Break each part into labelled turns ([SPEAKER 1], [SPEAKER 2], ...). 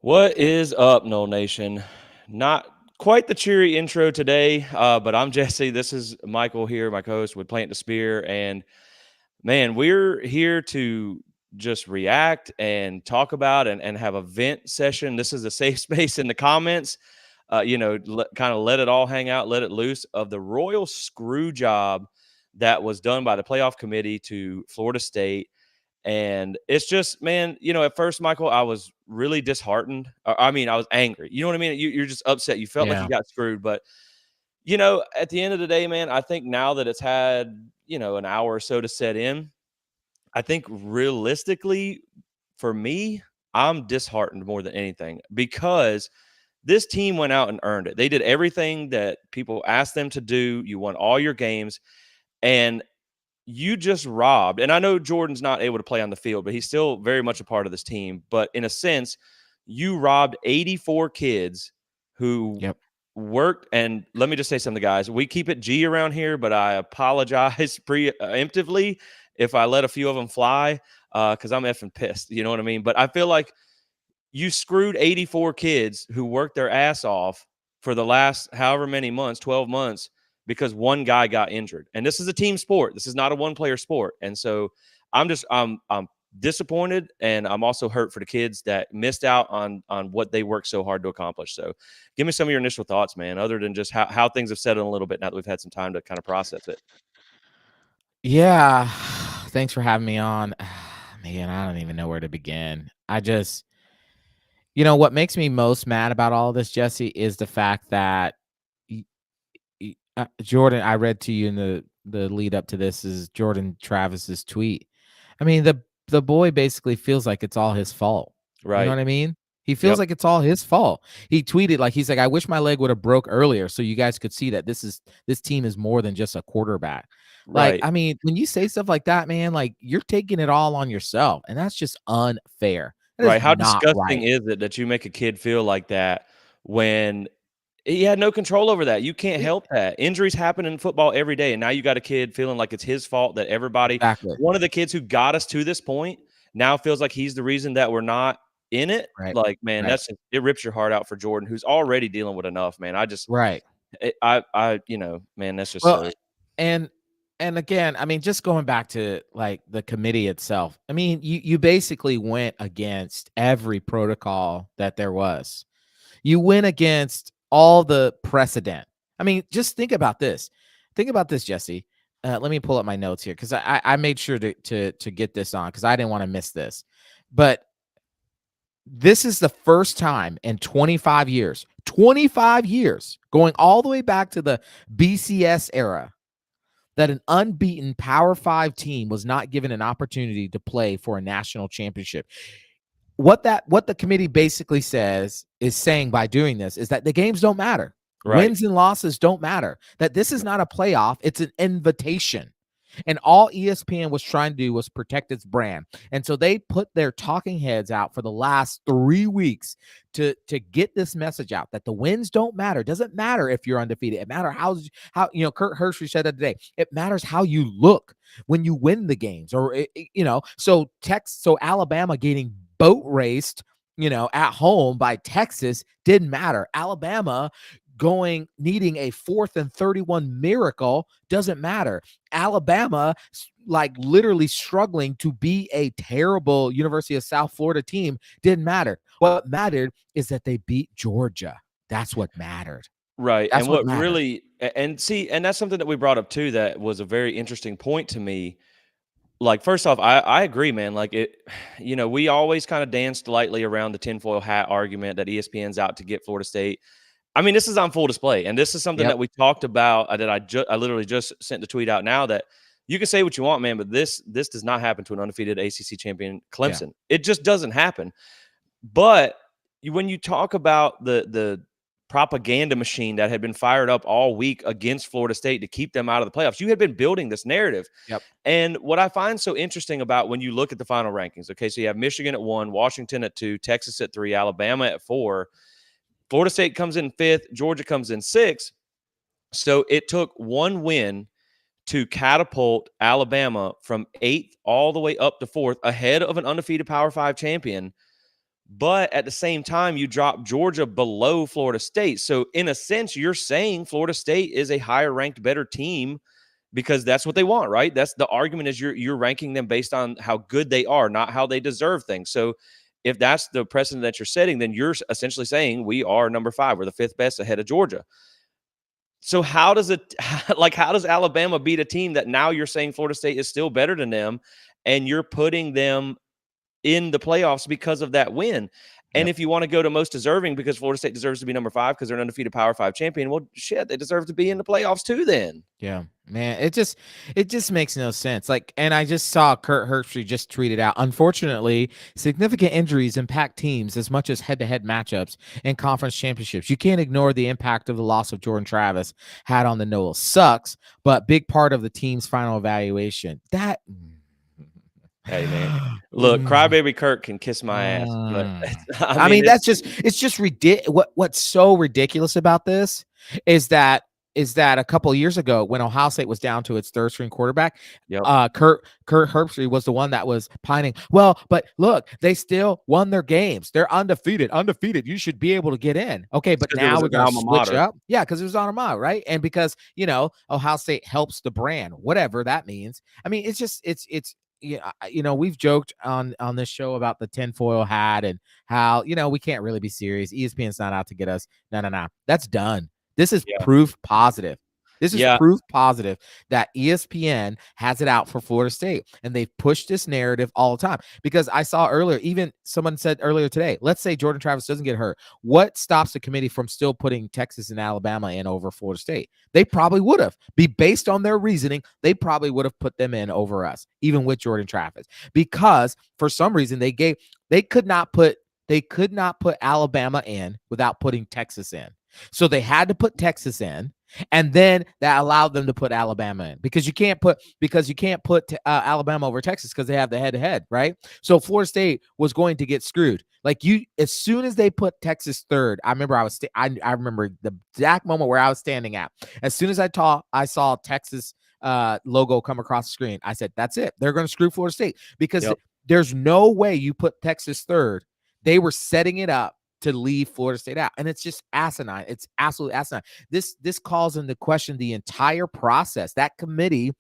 [SPEAKER 1] What is up, Nole Nation? Not quite the cheery intro today, but I'm Jesse. This is Michael here, my co-host with Plant the Spear. And man, we're here to just react and talk about and have a vent session. This is a safe space in the comments. Kind of let it all hang out, let it loose of the royal screw job that was done by the playoff committee to Florida State. And it's just, man, at first, Michael, I was really disheartened. I was angry. You know what I mean? You're just upset. You felt like you got screwed. But, at the end of the day, man, I think now that it's had, an hour or so to set in, I think realistically, for me, I'm disheartened more than anything because this team went out and earned it. They did everything that people asked them to do. You won all your games. And you just robbed, and I know Jordan's not able to play on the field, but he's still very much a part of this team. But in a sense, you robbed 84 kids who worked. And let me just say something, guys. We keep it G around here, but I apologize preemptively if I let a few of them fly because I'm effing pissed. You know what I mean? But I feel like you screwed 84 kids who worked their ass off for the last however many months, 12 months, because one guy got injured. And this is a team sport. This is not a one-player sport. And so I'm disappointed, and I'm also hurt for the kids that missed out on what they worked so hard to accomplish. So give me some of your initial thoughts, man, other than just how things have settled a little bit now that we've had some time to kind of process it.
[SPEAKER 2] Yeah. Thanks for having me on. Man, I don't even know where to begin. What makes me most mad about all this, Jesse, is the fact that Jordan, I read to you in the lead up to this, is Jordan Travis's tweet. I mean, the boy basically feels like it's all his fault.
[SPEAKER 1] Right.
[SPEAKER 2] You know what I mean? He feels like it's all his fault. He tweeted he's like, I wish my leg would have broke earlier so you guys could see that this team is more than just a quarterback.
[SPEAKER 1] Right.
[SPEAKER 2] I mean, when you say stuff like that, man, you're taking it all on yourself, and that's just unfair.
[SPEAKER 1] Right. How disgusting is it that you make a kid feel like that when he had no control over that? You can't help that. Injuries happen in football every day, and now you got a kid feeling like it's his fault that everybody one of the kids who got us to this point now feels like he's the reason that we're not in it.
[SPEAKER 2] Right.
[SPEAKER 1] Like, man, it rips your heart out for Jordan, who's already dealing with enough, man. Man, that's just so.
[SPEAKER 2] And again, I mean, just going back to the committee itself, I mean, you basically went against every protocol that there was. You went against all the precedent. I mean, just think about this. Think about this, Jesse. Let me pull up my notes here because I made sure to get this on because I didn't want to miss this. But this is the first time in 25 years, going all the way back to the BCS era, that an unbeaten Power 5 team was not given an opportunity to play for a national championship. What the committee basically is saying by doing this is that the games don't matter. Right. Wins and losses don't matter. That this is not a playoff, it's an invitation. And all ESPN was trying to do was protect its brand. And so they put their talking heads out for the last 3 weeks to get this message out that the wins don't matter. It doesn't matter if you're undefeated. It matters how Kurt Hershey said that today. It matters how you look when you win the games, so Alabama getting boat raced, at home by Texas didn't matter. Alabama needing a 4th and 31 miracle doesn't matter. Alabama literally struggling to be a terrible University of South Florida team didn't matter. What mattered is that they beat Georgia. That's what mattered.
[SPEAKER 1] Right. That's and what really, and that's something that we brought up too, that was a very interesting point to me. First off, I agree, man. We always kind of danced lightly around the tinfoil hat argument that ESPN's out to get Florida State. I mean, this is on full display, and this is something that we talked about. That I literally just sent the tweet out now that you can say what you want, man, but this does not happen to an undefeated ACC champion Clemson. Yeah. It just doesn't happen. But when you talk about the propaganda machine that had been fired up all week against Florida State to keep them out of the playoffs, you had been building this narrative.
[SPEAKER 2] Yep.
[SPEAKER 1] And what I find so interesting about when you look at the final rankings, okay, so you have Michigan at 1, Washington at 2, Texas at 3, Alabama at 4. Florida State comes in 5th. Georgia comes in 6th. So it took one win to catapult Alabama from 8th all the way up to 4th, ahead of an undefeated Power 5 champion. But at the same time, you drop Georgia below Florida State. So in a sense, you're saying Florida State is a higher ranked, better team because that's what they want, right? That's the argument, is you're ranking them based on how good they are, not how they deserve things. So if that's the precedent that you're setting, then you're essentially saying we are number 5. We're the 5th best ahead of Georgia. So how does it how does Alabama beat a team that now you're saying Florida State is still better than them, and you're putting them in the playoffs because of that win? And
[SPEAKER 2] Yep.
[SPEAKER 1] if you want to go to most deserving, because Florida State deserves to be number 5 because they're an undefeated Power 5 champion, well, shit, they deserve to be in the playoffs too then.
[SPEAKER 2] Yeah, man, it just makes no sense. Like, and I just saw Kurt Herbstreit just tweeted out, unfortunately, significant injuries impact teams as much as head-to-head matchups and conference championships. You can't ignore the impact of the loss of Jordan Travis had on the Nole. Sucks, but big part of the team's final evaluation. That
[SPEAKER 1] Hey, man. Look, crybaby Kirk can kiss my ass, but
[SPEAKER 2] I mean, that's just, it's just ridiculous. What's so ridiculous about this is that a couple of years ago when Ohio State was down to its third string quarterback, Kurt Herbstreit was the one that was pining. Well, but look, they still won their games. They're undefeated. You should be able to get in. Okay, but now we're going to switch up. Yeah, because it was on a mater, right? And because, Ohio State helps the brand, whatever that means. I mean, it's just, it's we've joked on this show about the tinfoil hat and how, we can't really be serious. ESPN's not out to get us. No. That's done. This is proof positive. This is proof positive that ESPN has it out for Florida State, and they've pushed this narrative all the time. Because I saw earlier, even someone said earlier today, let's say Jordan Travis doesn't get hurt. What stops the committee from still putting Texas and Alabama in over Florida State? They probably would have. Based on their reasoning, they probably would have put them in over us, even with Jordan Travis. Because for some reason they could not put Alabama in without putting Texas in. So they had to put Texas in, and then that allowed them to put Alabama in, because you can't put Alabama over Texas because they have the head-to-head, right? So Florida State was going to get screwed. Like, as soon as they put Texas third, I remember I remember the exact moment where I was standing at. As soon as I saw Texas logo come across the screen, I said, that's it. They're going to screw Florida State, because there's no way you put Texas third. They were setting it up to leave Florida State out. And it's just asinine. It's absolutely asinine. This calls into question the entire process. That committee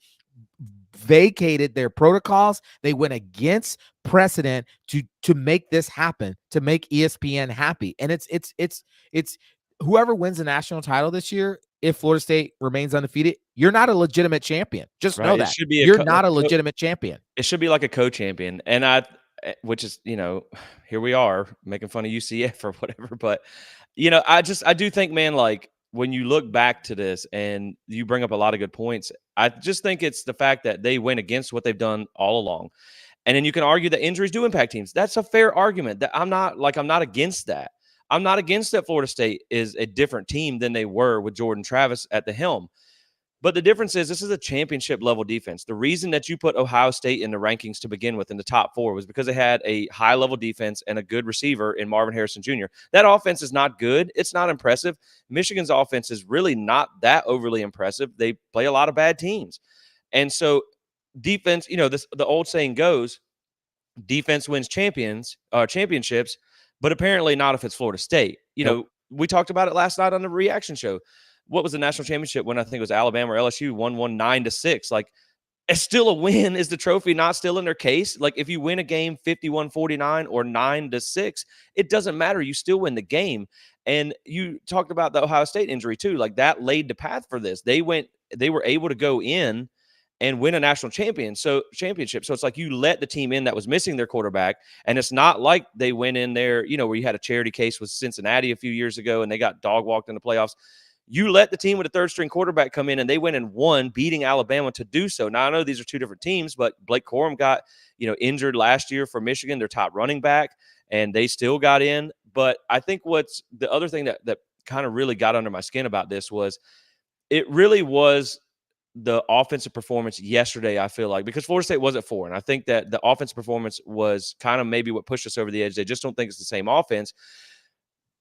[SPEAKER 2] vacated their protocols. They went against precedent to make this happen, to make ESPN happy. And it's whoever wins the national title this year, if Florida State remains undefeated, you're not a legitimate champion. Just know that. You're not a legitimate champion.
[SPEAKER 1] It should be like a co-champion. And which is, here we are making fun of UCF or whatever. But, I do think, man, like, when you look back to this and you bring up a lot of good points, I just think it's the fact that they went against what they've done all along. And then you can argue that injuries do impact teams. That's a fair argument. That I'm not against that. I'm not against that Florida State is a different team than they were with Jordan Travis at the helm. But the difference is, this is a championship level defense. The reason that you put Ohio State in the rankings to begin with in the top 4 was because they had a high level defense and a good receiver in Marvin Harrison Jr. That offense is not good. It's not impressive. Michigan's offense is really not that overly impressive. They play a lot of bad teams. And so defense, the old saying goes, defense wins championships, but apparently not if it's Florida State. We talked about it last night on the reaction show. What was the national championship when I think it was Alabama or LSU won 9-6? Like, it's still a win. Is the trophy not still in their case? Like, if you win a game 51-49 or 9-6, it doesn't matter. You still win the game. And you talked about the Ohio State injury too. Like, that laid the path for this. They were able to go in and win a national championship. So it's like you let the team in that was missing their quarterback. And it's not like they went in there, where you had a charity case with Cincinnati a few years ago and they got dog walked in the playoffs. You let the team with a third string quarterback come in and they went and won, beating Alabama to do so. Now, I know these are two different teams, but Blake Corum got, injured last year for Michigan, their top running back, and they still got in. But I think what's the other thing that kind of really got under my skin about this was it really was the offensive performance yesterday, I feel like, because Florida State was at 4. And I think that the offensive performance was kind of maybe what pushed us over the edge. They just don't think it's the same offense.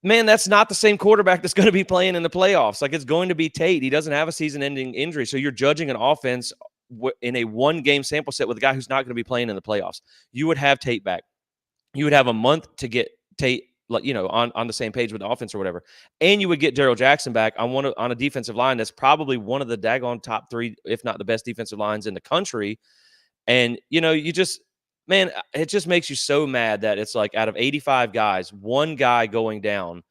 [SPEAKER 1] man, that's not the same quarterback that's going to be playing in the playoffs. Like, it's going to be Tate. He doesn't have a season-ending injury, so you're judging an offense in a one-game sample set with a guy who's not going to be playing in the playoffs. You would have Tate back. You would have a month to get Tate, like, on the same page with the offense or whatever, and you would get Daryl Jackson back on a defensive line that's probably one of the daggone top 3, if not the best defensive lines in the country. And man, it just makes you so mad that it's like out of 85 guys, one guy going down.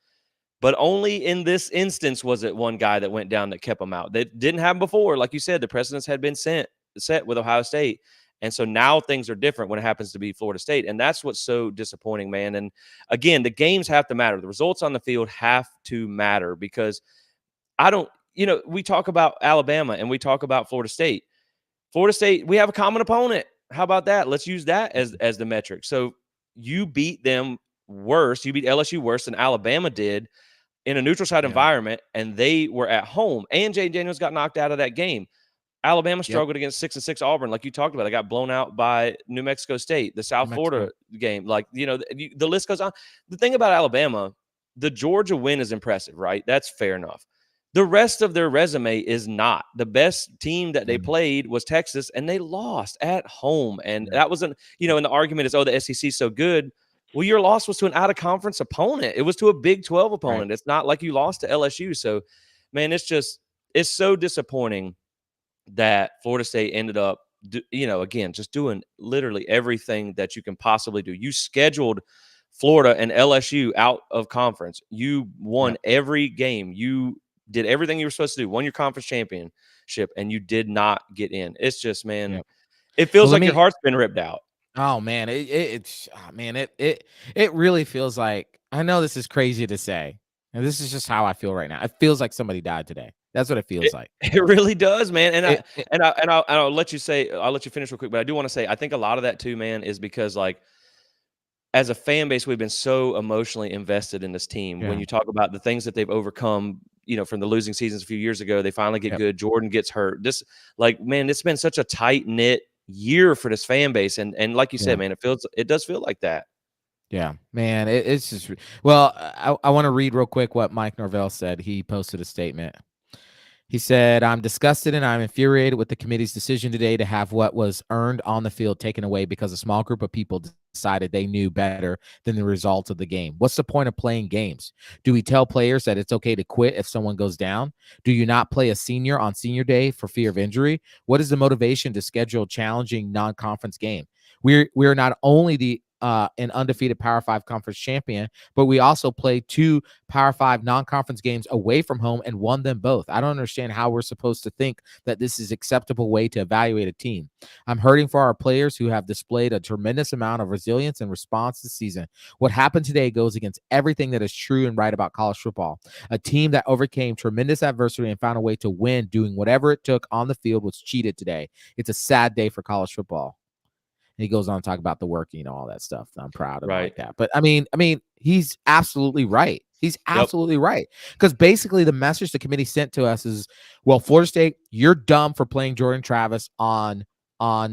[SPEAKER 1] But only in this instance was it one guy that went down that kept him out. That didn't happen before. Like you said, the precedents had been set with Ohio State. And so now things are different when it happens to be Florida State. And that's what's so disappointing, man. And again, the games have to matter. The results on the field have to matter, because we talk about Alabama and we talk about Florida State. Florida State, we have a common opponent. How about that? Let's use that as the metric. So you beat them worse. You beat LSU worse than Alabama did in a neutral site environment, and they were at home. And Jay Daniels got knocked out of that game. Alabama struggled against 6-6 Auburn, like you talked about. They got blown out by New Mexico State, the South Florida game. Like, the list goes on. The thing about Alabama, the Georgia win is impressive, right? That's fair enough. The rest of their resume is not. The best team that they played was Texas, and they lost at home. And that wasn't, and the argument is, the SEC is so good. Well, your loss was to an out-of-conference opponent. It was to a Big 12 opponent. Right. It's not like you lost to LSU. So, man, it's so disappointing that Florida State ended up, again, just doing literally everything that you can possibly do. You scheduled Florida and LSU out of conference. You won every game. You did everything you were supposed to do, won your conference championship, and you did not get in. It's just, man, it feels like your heart's been ripped out.
[SPEAKER 2] Oh man, it really feels like, I know this is crazy to say, and this is just how I feel right now. It feels like somebody died today. That's what it feels like.
[SPEAKER 1] It really does, man. And I'll let you finish real quick, but I do want to say, I think a lot of that too, man, is because, like, as a fan base, we've been so emotionally invested in this team. When you talk about the things that they've overcome, from the losing seasons a few years ago, they finally get good. Jordan gets hurt. Man, it's been such a tight knit year for this fan base, and like you said, man, it does feel like that.
[SPEAKER 2] Yeah, man, it's just, well, I want to read real quick what Mike Norvell said. He posted a statement. He said, "I'm disgusted and I'm infuriated with the committee's decision today to have what was earned on the field taken away because a small group of people decided they knew better than the results of the game. What's the point of playing games? Do we tell players that it's okay to quit if someone goes down? Do you not play a senior on senior day for fear of injury? What is the motivation to schedule a challenging non-conference game? We're not only an undefeated Power 5 conference champion, but we also played 2 Power 5 non-conference games away from home and won them both. I don't understand how we're supposed to think that this is an acceptable way to evaluate a team. I'm hurting for our players who have displayed a tremendous amount of resilience and response this season. What happened today goes against everything that is true and right about college football. A team that overcame tremendous adversity and found a way to win doing whatever it took on the field was cheated today. It's a sad day for college football." And he goes on to talk about the work, all that stuff. I'm proud of like that. But I mean, he's absolutely right. He's absolutely right. Because basically the message the committee sent to us is, well, Florida State, you're dumb for playing Jordan Travis on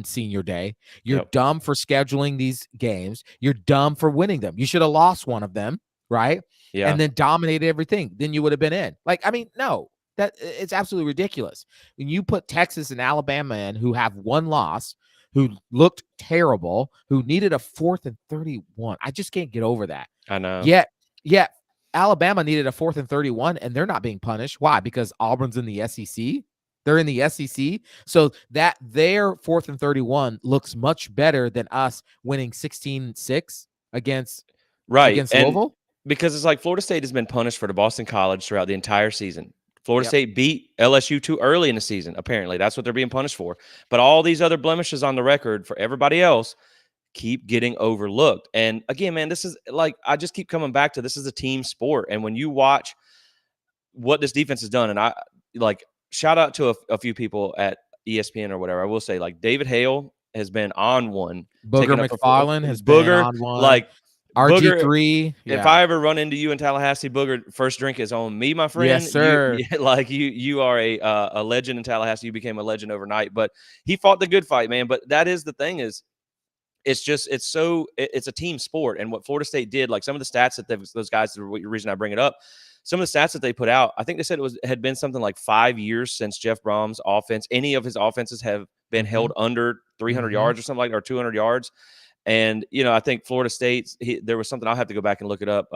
[SPEAKER 2] senior day. You're dumb for scheduling these games. You're dumb for winning them. You should have lost one of them, right? Yeah. And then dominated everything. Then you would have been in. Like, I mean, no, it's absolutely ridiculous. When you put Texas and Alabama in, who have one loss, who looked terrible, who needed a 4th and 31. I just can't get over that.
[SPEAKER 1] I know.
[SPEAKER 2] Yet Alabama needed a 4th and 31, and they're not being punished. Why? Because Auburn's in the SEC. They're in the SEC. So that their 4th and 31 looks much better than us winning 16-6 against Louisville.
[SPEAKER 1] Because it's like Florida State has been punished for the Boston College throughout the entire season. Florida State beat LSU too early in the season, apparently. That's what they're being punished for. But all these other blemishes on the record for everybody else keep getting overlooked. And again, man, this is like, I just keep coming back to, this is a team sport. And when you watch what this defense has done, and I like, shout out to a few people at ESPN or whatever, I will say, like, David Hale has been on one.
[SPEAKER 2] Booger McFarland has been on one.
[SPEAKER 1] Like,
[SPEAKER 2] RG3.
[SPEAKER 1] If I ever run into you in Tallahassee, Booger, first drink is on me, my friend.
[SPEAKER 2] Yes, sir.
[SPEAKER 1] You are a legend in Tallahassee. You became a legend overnight. But he fought the good fight, man. But that is the thing is, it's a team sport. And what Florida State did, like some of the stats that those guys, the reason I bring it up, some of the stats that they put out, I think they said had been something like 5 years since Jeff Brom's offense, any of his offenses have been held under 300 yards or something like, or 200 yards. And, I think Florida State, there was something, I'll have to go back and look it up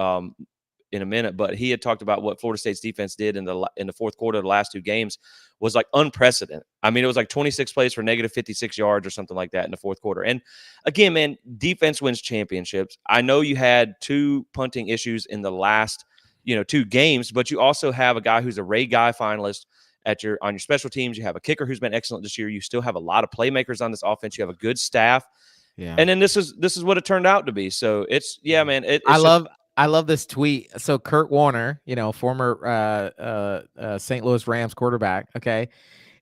[SPEAKER 1] in a minute, but he had talked about what Florida State's defense did in the fourth quarter of the last two games was like unprecedented. I mean, it was like 26 plays for negative 56 yards or something like that in the fourth quarter. And again, man, defense wins championships. I know you had 2 punting issues in the last, 2 games, but you also have a guy who's a Ray Guy finalist on your special teams. You have a kicker who's been excellent this year. You still have a lot of playmakers on this offense. You have a good staff.
[SPEAKER 2] Yeah.
[SPEAKER 1] And then this is what it turned out to be. So it's, man.
[SPEAKER 2] I love this tweet. So Kurt Warner, former St. Louis Rams quarterback. Okay.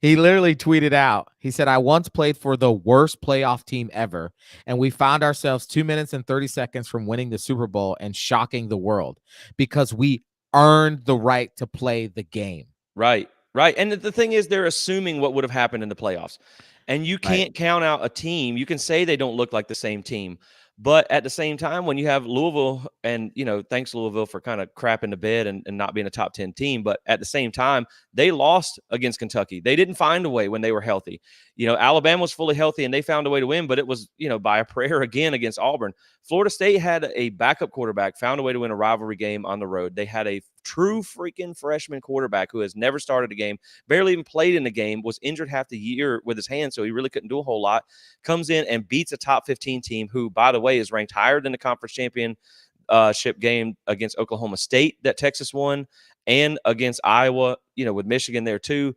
[SPEAKER 2] He literally tweeted out, he said, "I once played for the worst playoff team ever, and we found ourselves 2 minutes and 30 seconds from winning the Super Bowl and shocking the world because we earned the right to play the game."
[SPEAKER 1] Right. And the thing is, they're assuming what would have happened in the playoffs. And you can't count out a team. You can say they don't look like the same team. But at the same time, when you have Louisville, and, thanks Louisville for kind of crapping the bed and not being a top 10 team. But at the same time, they lost against Kentucky. They didn't find a way when they were healthy. Alabama was fully healthy and they found a way to win, but it was, by a prayer again against Auburn. Florida State had a backup quarterback, found a way to win a rivalry game on the road. They had a true freaking freshman quarterback who has never started a game, barely even played in the game, was injured half the year with his hand, so he really couldn't do a whole lot. Comes in and beats a top 15 team who, by the way, is ranked higher than the conference championship game against Oklahoma State that Texas won, and against Iowa, with Michigan there too.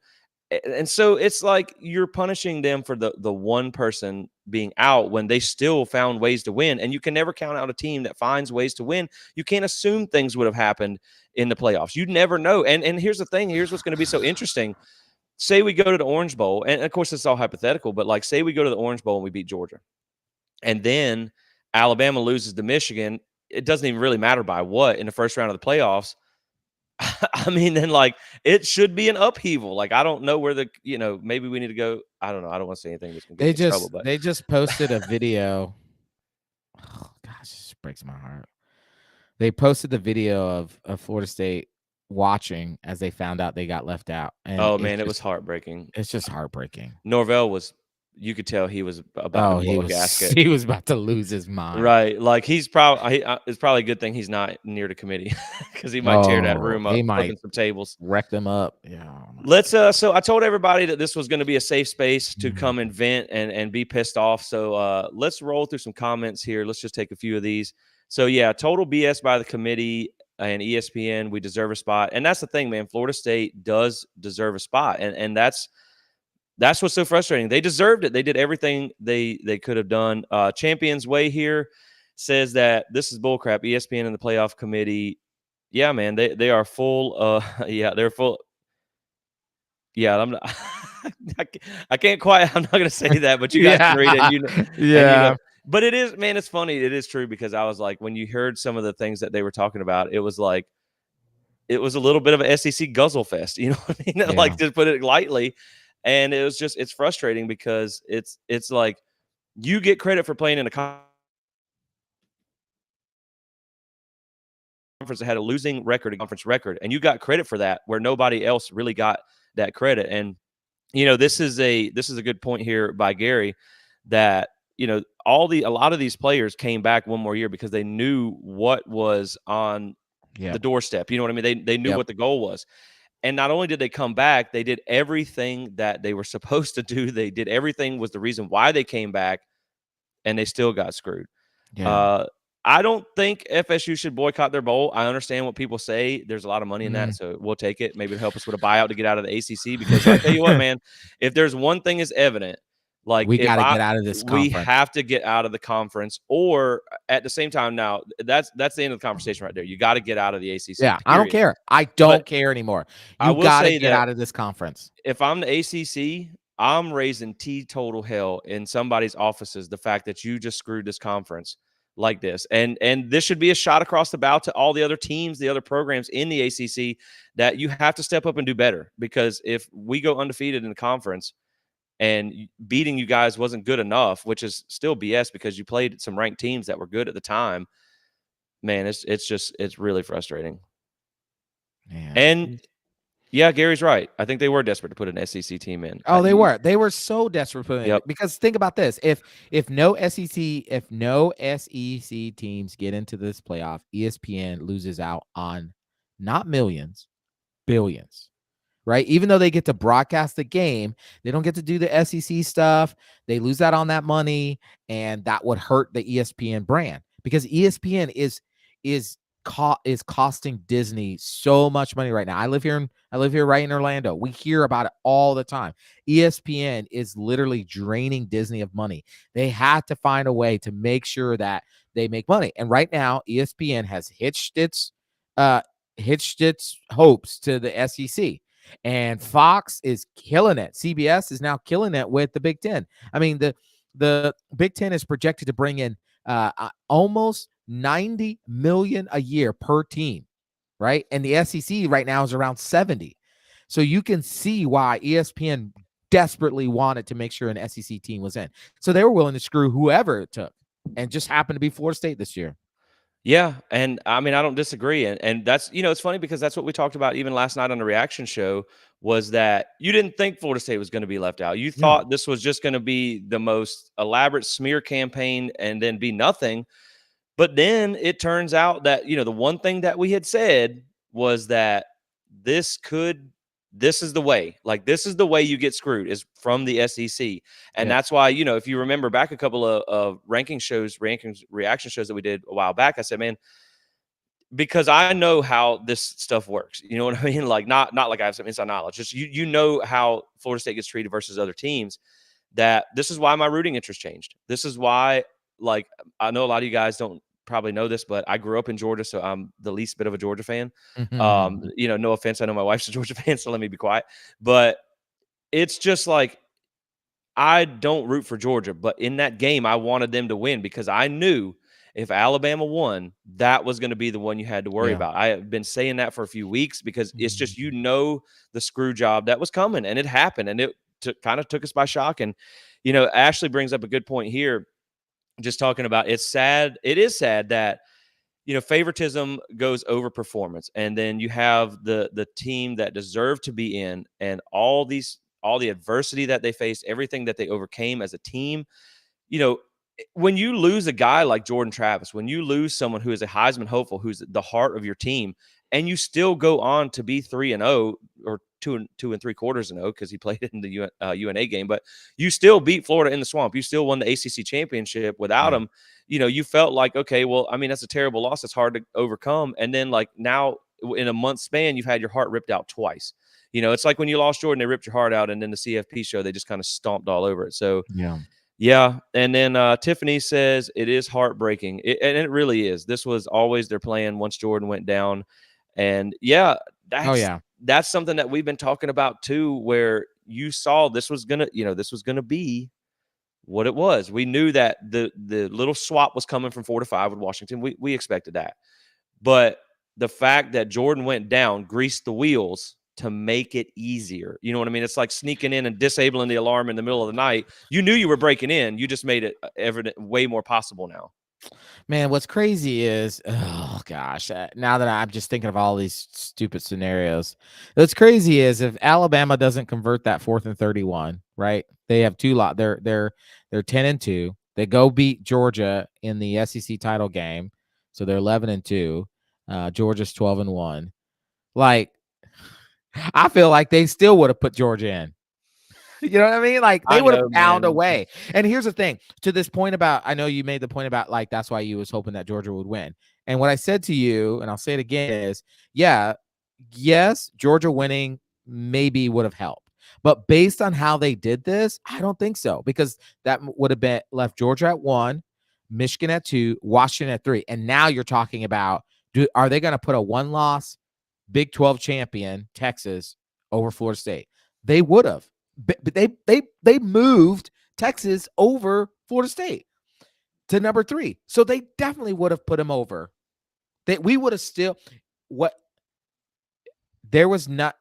[SPEAKER 1] And so it's like you're punishing them for the one person being out when they still found ways to win. And you can never count out a team that finds ways to win. You can't assume things would have happened in the playoffs. You never know. And here's the thing. Here's what's going to be so interesting. Say we go to the Orange Bowl, and of course it's all hypothetical, but like say we go to the Orange Bowl and we beat Georgia, and then Alabama loses to Michigan. It doesn't even really matter by what in the first round of the playoffs. I mean, then like it should be an upheaval. Like I don't know where maybe we need to go. I don't know. I don't want to say anything that's gonna get in trouble. But
[SPEAKER 2] they just posted a video. Oh gosh, it just breaks my heart. They posted the video of Florida State watching as they found out they got left out. And
[SPEAKER 1] it was heartbreaking.
[SPEAKER 2] It's just heartbreaking.
[SPEAKER 1] Norvell was. You could tell he was about to blow a gasket.
[SPEAKER 2] He was about to lose his mind.
[SPEAKER 1] Right. Like it's probably a good thing he's not near the committee because he might tear that room up, flipping some tables.
[SPEAKER 2] Wreck them up. Yeah.
[SPEAKER 1] Let's so I told everybody that this was going to be a safe space to come and vent and be pissed off. So let's roll through some comments here. Let's just take a few of these. So yeah, total BS by the committee and ESPN. We deserve a spot. And that's the thing, man. Florida State does deserve a spot. And that's what's so frustrating. They deserved it. They did everything they could have done. Champions Way here says that this is bullcrap. ESPN and the playoff committee. Yeah, man, they are full. They're full. Yeah, I'm not. I can't quite. I'm not going to say that, but you guys can read it.
[SPEAKER 2] Yeah.
[SPEAKER 1] But it is, man. It's funny. It is true because I was like, when you heard some of the things that they were talking about, it was like, it was a little bit of an SEC guzzle fest. You know what I mean? Yeah. Like to put it lightly. And it was just, it's frustrating because it's like you get credit for playing in a conference that had a losing record, a conference record, and you got credit for that where nobody else really got that credit. And, this is a good point here by Gary that, a lot of these players came back one more year because they knew what was on the doorstep. You know what I mean? They knew what the goal was. And not only did they come back, they did everything that they were supposed to do. They did everything was the reason why they came back, and they still got screwed. Yeah. I don't think FSU should boycott their bowl. I understand what people say. There's a lot of money in that, so we'll take it. Maybe it'll help us with a buyout to get out of the ACC because I tell you what, man, if there's one thing is evident, like
[SPEAKER 2] we got to get out of this conference.
[SPEAKER 1] We have to get out of the conference, or at the same time, now that's the end of the conversation right there. You got to get out of the ACC.
[SPEAKER 2] Yeah, period. I don't care. I don't care anymore. You got to get out of this conference.
[SPEAKER 1] If I'm the ACC, I'm raising teetotal hell in somebody's offices. The fact that you just screwed this conference like this, and this should be a shot across the bow to all the other teams, the other programs in the ACC, that you have to step up and do better. Because if we go undefeated in the conference, and beating you guys wasn't good enough, which is still BS because you played some ranked teams that were good at the time. Man, it's really frustrating.
[SPEAKER 2] Man.
[SPEAKER 1] And yeah, Gary's right. I think they were desperate to put an SEC team in.
[SPEAKER 2] Oh, they were. They were so desperate for it
[SPEAKER 1] Yep.
[SPEAKER 2] because think about this: if no SEC teams get into this playoff, ESPN loses out on not millions, billions. Right? Even though they get to broadcast the game, they don't get to do the SEC stuff. They lose out on that money, and that would hurt the ESPN brand because ESPN is is costing Disney so much money right now. I live here right in Orlando. We hear about it all the time. ESPN is literally draining Disney of money. They had to find a way to make sure that they make money. And right now, ESPN has hitched its hopes to the SEC. And Fox is killing it. CBS is now killing it with the Big Ten. I mean, the Big Ten is projected to bring in almost 90 million a year per team, right? And the SEC right now is around 70. So you can see why ESPN desperately wanted to make sure an SEC team was in. So they were willing to screw whoever it took, and just happened to be Florida State this year.
[SPEAKER 1] Yeah, and I mean, I don't disagree, and that's it's funny because that's what we talked about even last night on the reaction show, was that you didn't think Florida State was gonna be left out. You
[SPEAKER 2] No.
[SPEAKER 1] thought this was just gonna be the most elaborate smear campaign and then be nothing, but then it turns out that, the one thing that we had said was that this could this is the way. Like, this is the way you get screwed is from the SEC. And
[SPEAKER 2] Yep.
[SPEAKER 1] that's why, if you remember back a couple of rankings reaction shows that we did a while back, I said, man, because I know how this stuff works. You know what I mean? Like, not like I have some inside knowledge. Just you know how Florida State gets treated versus other teams. That this is why my rooting interest changed. This is why, like, I know a lot of you guys don't probably know this, but I grew up in Georgia, so I'm the least bit of a Georgia fan. No offense. I know my wife's a Georgia fan, so let me be quiet. But it's just like I don't root for Georgia, but in that game, I wanted them to win because I knew if Alabama won, that was going to be the one you had to worry
[SPEAKER 2] Yeah.
[SPEAKER 1] about. I have been saying that for a few weeks because it's just,
[SPEAKER 2] Mhm.
[SPEAKER 1] the screw job that was coming, and it happened, and it kind of took us by shock. And, Ashley brings up a good point here, just talking about it's sad. It is sad that, favoritism goes over performance, and then you have the team that deserved to be in, and all the adversity that they faced, everything that they overcame as a team. You know, when you lose a guy like Jordan Travis, when you lose someone who is a Heisman hopeful, who's the heart of your team, and you still go on to be 3-0 or 2 3/4 and 0 because he played in the UNA game, but you still beat Florida in the swamp. You still won the ACC championship without
[SPEAKER 2] Yeah.
[SPEAKER 1] him. You felt like, okay, well, I mean, that's a terrible loss. It's hard to overcome. And then, like, now in a month span, you've had your heart ripped out twice. It's like when you lost Jordan, they ripped your heart out, and then the CFP show, they just kind of stomped all over it. So,
[SPEAKER 2] Yeah.
[SPEAKER 1] yeah, and then Tiffany says it is heartbreaking, and it really is. This was always their plan once Jordan went down, and yeah,
[SPEAKER 2] Oh
[SPEAKER 1] that's
[SPEAKER 2] yeah.
[SPEAKER 1] that's something that we've been talking about too. Where you saw this was gonna be what it was. We knew that the little swap was coming from 4 to 5 with Washington. We expected that. But the fact that Jordan went down greased the wheels to make it easier. You know what I mean? It's like sneaking in and disabling the alarm in the middle of the night. You knew you were breaking in. You just made it evident, way more possible now.
[SPEAKER 2] Man, what's crazy is, oh gosh, now that I'm just thinking of all these stupid scenarios, what's crazy is if Alabama doesn't convert that 4th and 31, right? They have two lot. They're 10-2. They go beat Georgia in the SEC title game, so they're 11-2. Georgia's 12-1. Like, I feel like they still would have put Georgia in. You know what I mean? Like, they
[SPEAKER 1] I
[SPEAKER 2] would have
[SPEAKER 1] know,
[SPEAKER 2] found a
[SPEAKER 1] man.
[SPEAKER 2] way. And here's the thing, to this point about, I know you made the point about, like, that's why you was hoping that Georgia would win. And what I said to you, and I'll say it again, is, yeah, yes, Georgia winning maybe would have helped. But based on how they did this, I don't think so, because that would have been left Georgia at 1, Michigan at 2, Washington at 3. And now you're talking about, are they going to put a one-loss Big 12 champion, Texas, over Florida State? They would have. But they moved Texas over Florida State to number 3. So they definitely would have put him over. That we would have still, what there was not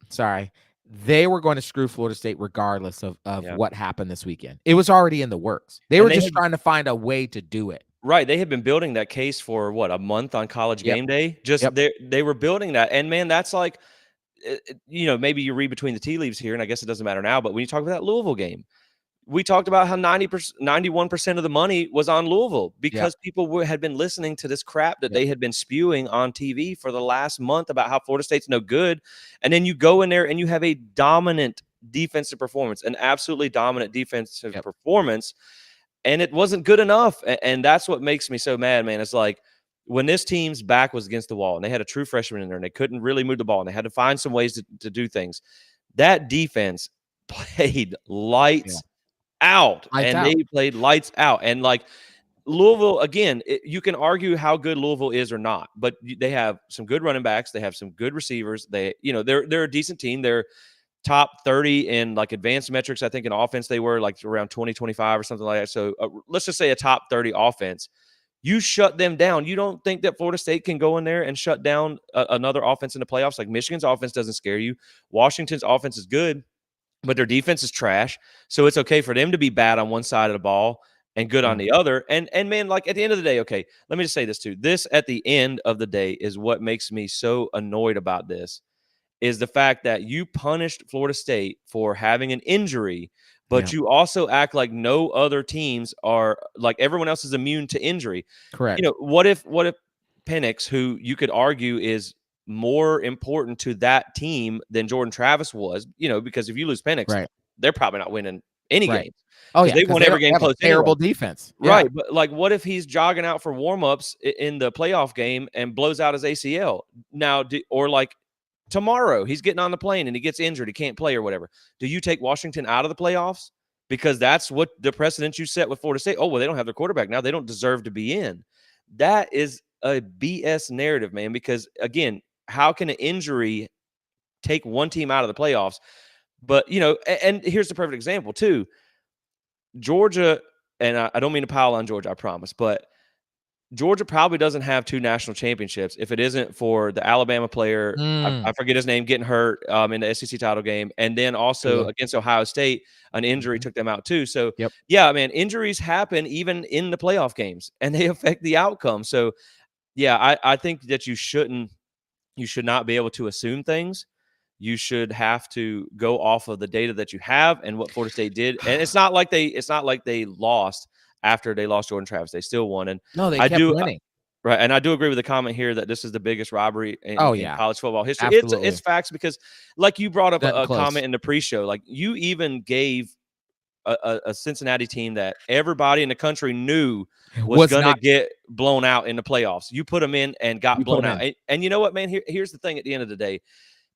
[SPEAKER 2] sorry. they were going to screw Florida State regardless of
[SPEAKER 1] Yeah.
[SPEAKER 2] what happened this weekend. It was already in the works. They
[SPEAKER 1] And
[SPEAKER 2] were
[SPEAKER 1] they
[SPEAKER 2] just
[SPEAKER 1] had
[SPEAKER 2] trying to find a way to do it.
[SPEAKER 1] right, they had been building that case for what, a month on College
[SPEAKER 2] Yep.
[SPEAKER 1] Game Day? Just
[SPEAKER 2] Yep.
[SPEAKER 1] they were building that, and man, that's like, maybe you read between the tea leaves here, and I guess it doesn't matter now, but when you talk about that Louisville game, we talked about how 90%, 91% of the money was on Louisville
[SPEAKER 2] Yep.
[SPEAKER 1] because people had been listening to this crap that
[SPEAKER 2] Yep.
[SPEAKER 1] they had been spewing on TV for the last month about how Florida State's no good. And then you go in there and you have a dominant defensive performance, an absolutely dominant defensive
[SPEAKER 2] Yep.
[SPEAKER 1] performance. And it wasn't good enough. And that's what makes me so mad, man. It's like when this team's back was against the wall and they had a true freshman in there and they couldn't really move the ball and they had to find some ways to do things. That defense played
[SPEAKER 2] Yeah.
[SPEAKER 1] lights out,
[SPEAKER 2] Lights
[SPEAKER 1] and they
[SPEAKER 2] out.
[SPEAKER 1] played lights out. And like Louisville, again, you can argue how good Louisville is or not, but they have some good running backs. They have some good receivers. They're a decent team. They're top 30 in like advanced metrics. I think in offense, they were like around 2025 or something like that. So let's just say a top 30 offense. You shut them down. You don't think that Florida State can go in there and shut down another offense in the playoffs? Like Michigan's offense doesn't scare you. Washington's offense is good, but their defense is trash. So it's okay for them to be bad on one side of the ball and good on
[SPEAKER 2] Mm.
[SPEAKER 1] the other. And man, like at the end of the day, okay, let me just say this too. This at the end of the day is what makes me so annoyed about this is the fact that you punished Florida State for having an injury,
[SPEAKER 2] Yeah.
[SPEAKER 1] but you also act like no other teams are like everyone else is immune to injury.
[SPEAKER 2] Correct.
[SPEAKER 1] What if Penix, who you could argue is more important to that team than Jordan Travis was, because if you lose Penix,
[SPEAKER 2] Right.
[SPEAKER 1] they're probably not winning any
[SPEAKER 2] Right.
[SPEAKER 1] games
[SPEAKER 2] Oh
[SPEAKER 1] because
[SPEAKER 2] yeah,
[SPEAKER 1] they
[SPEAKER 2] because
[SPEAKER 1] won
[SPEAKER 2] they
[SPEAKER 1] every game
[SPEAKER 2] have a
[SPEAKER 1] close anyway.
[SPEAKER 2] terrible defense. Yeah.
[SPEAKER 1] Right. But like, what if he's jogging out for warmups in the playoff game and blows out his ACL? Now, or like tomorrow, he's getting on the plane and he gets injured. He can't play or whatever. Do you take Washington out of the playoffs? Because that's what the precedent you set with Florida State. Oh, well, they don't have their quarterback now. They don't deserve to be in. That is a BS narrative, man, because again, how can an injury take one team out of the playoffs? But, and here's the perfect example, too. Georgia, and I don't mean to pile on Georgia, I promise, but Georgia probably doesn't have 2 national championships if it isn't for the Alabama player, I
[SPEAKER 2] Mm.
[SPEAKER 1] forget his name, getting hurt, in the SEC title game, and then also
[SPEAKER 2] Tua.
[SPEAKER 1] against Ohio State, an injury
[SPEAKER 2] Mhm.
[SPEAKER 1] took them out too. So,
[SPEAKER 2] Yep.
[SPEAKER 1] yeah, man, injuries happen even in the playoff games, and they affect the outcome. So, yeah, I think that you should not be able to assume things. You should have to go off of the data that you have and what Florida State did. And it's not like they lost after they lost Jordan Travis. They still won. And
[SPEAKER 2] No, they
[SPEAKER 1] I
[SPEAKER 2] kept
[SPEAKER 1] do
[SPEAKER 2] winning.
[SPEAKER 1] right, and I do agree with the comment here that this is the biggest robbery
[SPEAKER 2] Oh
[SPEAKER 1] in
[SPEAKER 2] yeah,
[SPEAKER 1] college football history. It's
[SPEAKER 2] absolutely.
[SPEAKER 1] facts because, like you brought up
[SPEAKER 2] Nothing
[SPEAKER 1] a
[SPEAKER 2] close.
[SPEAKER 1] comment in the pre-show, like you even gave a Cincinnati team that everybody in the country knew was
[SPEAKER 2] Was
[SPEAKER 1] going to
[SPEAKER 2] not
[SPEAKER 1] get blown out in the playoffs. You put them in and got
[SPEAKER 2] you put
[SPEAKER 1] blown
[SPEAKER 2] them
[SPEAKER 1] out.
[SPEAKER 2] in.
[SPEAKER 1] And you know what, man? Here's the thing. At the end of the day,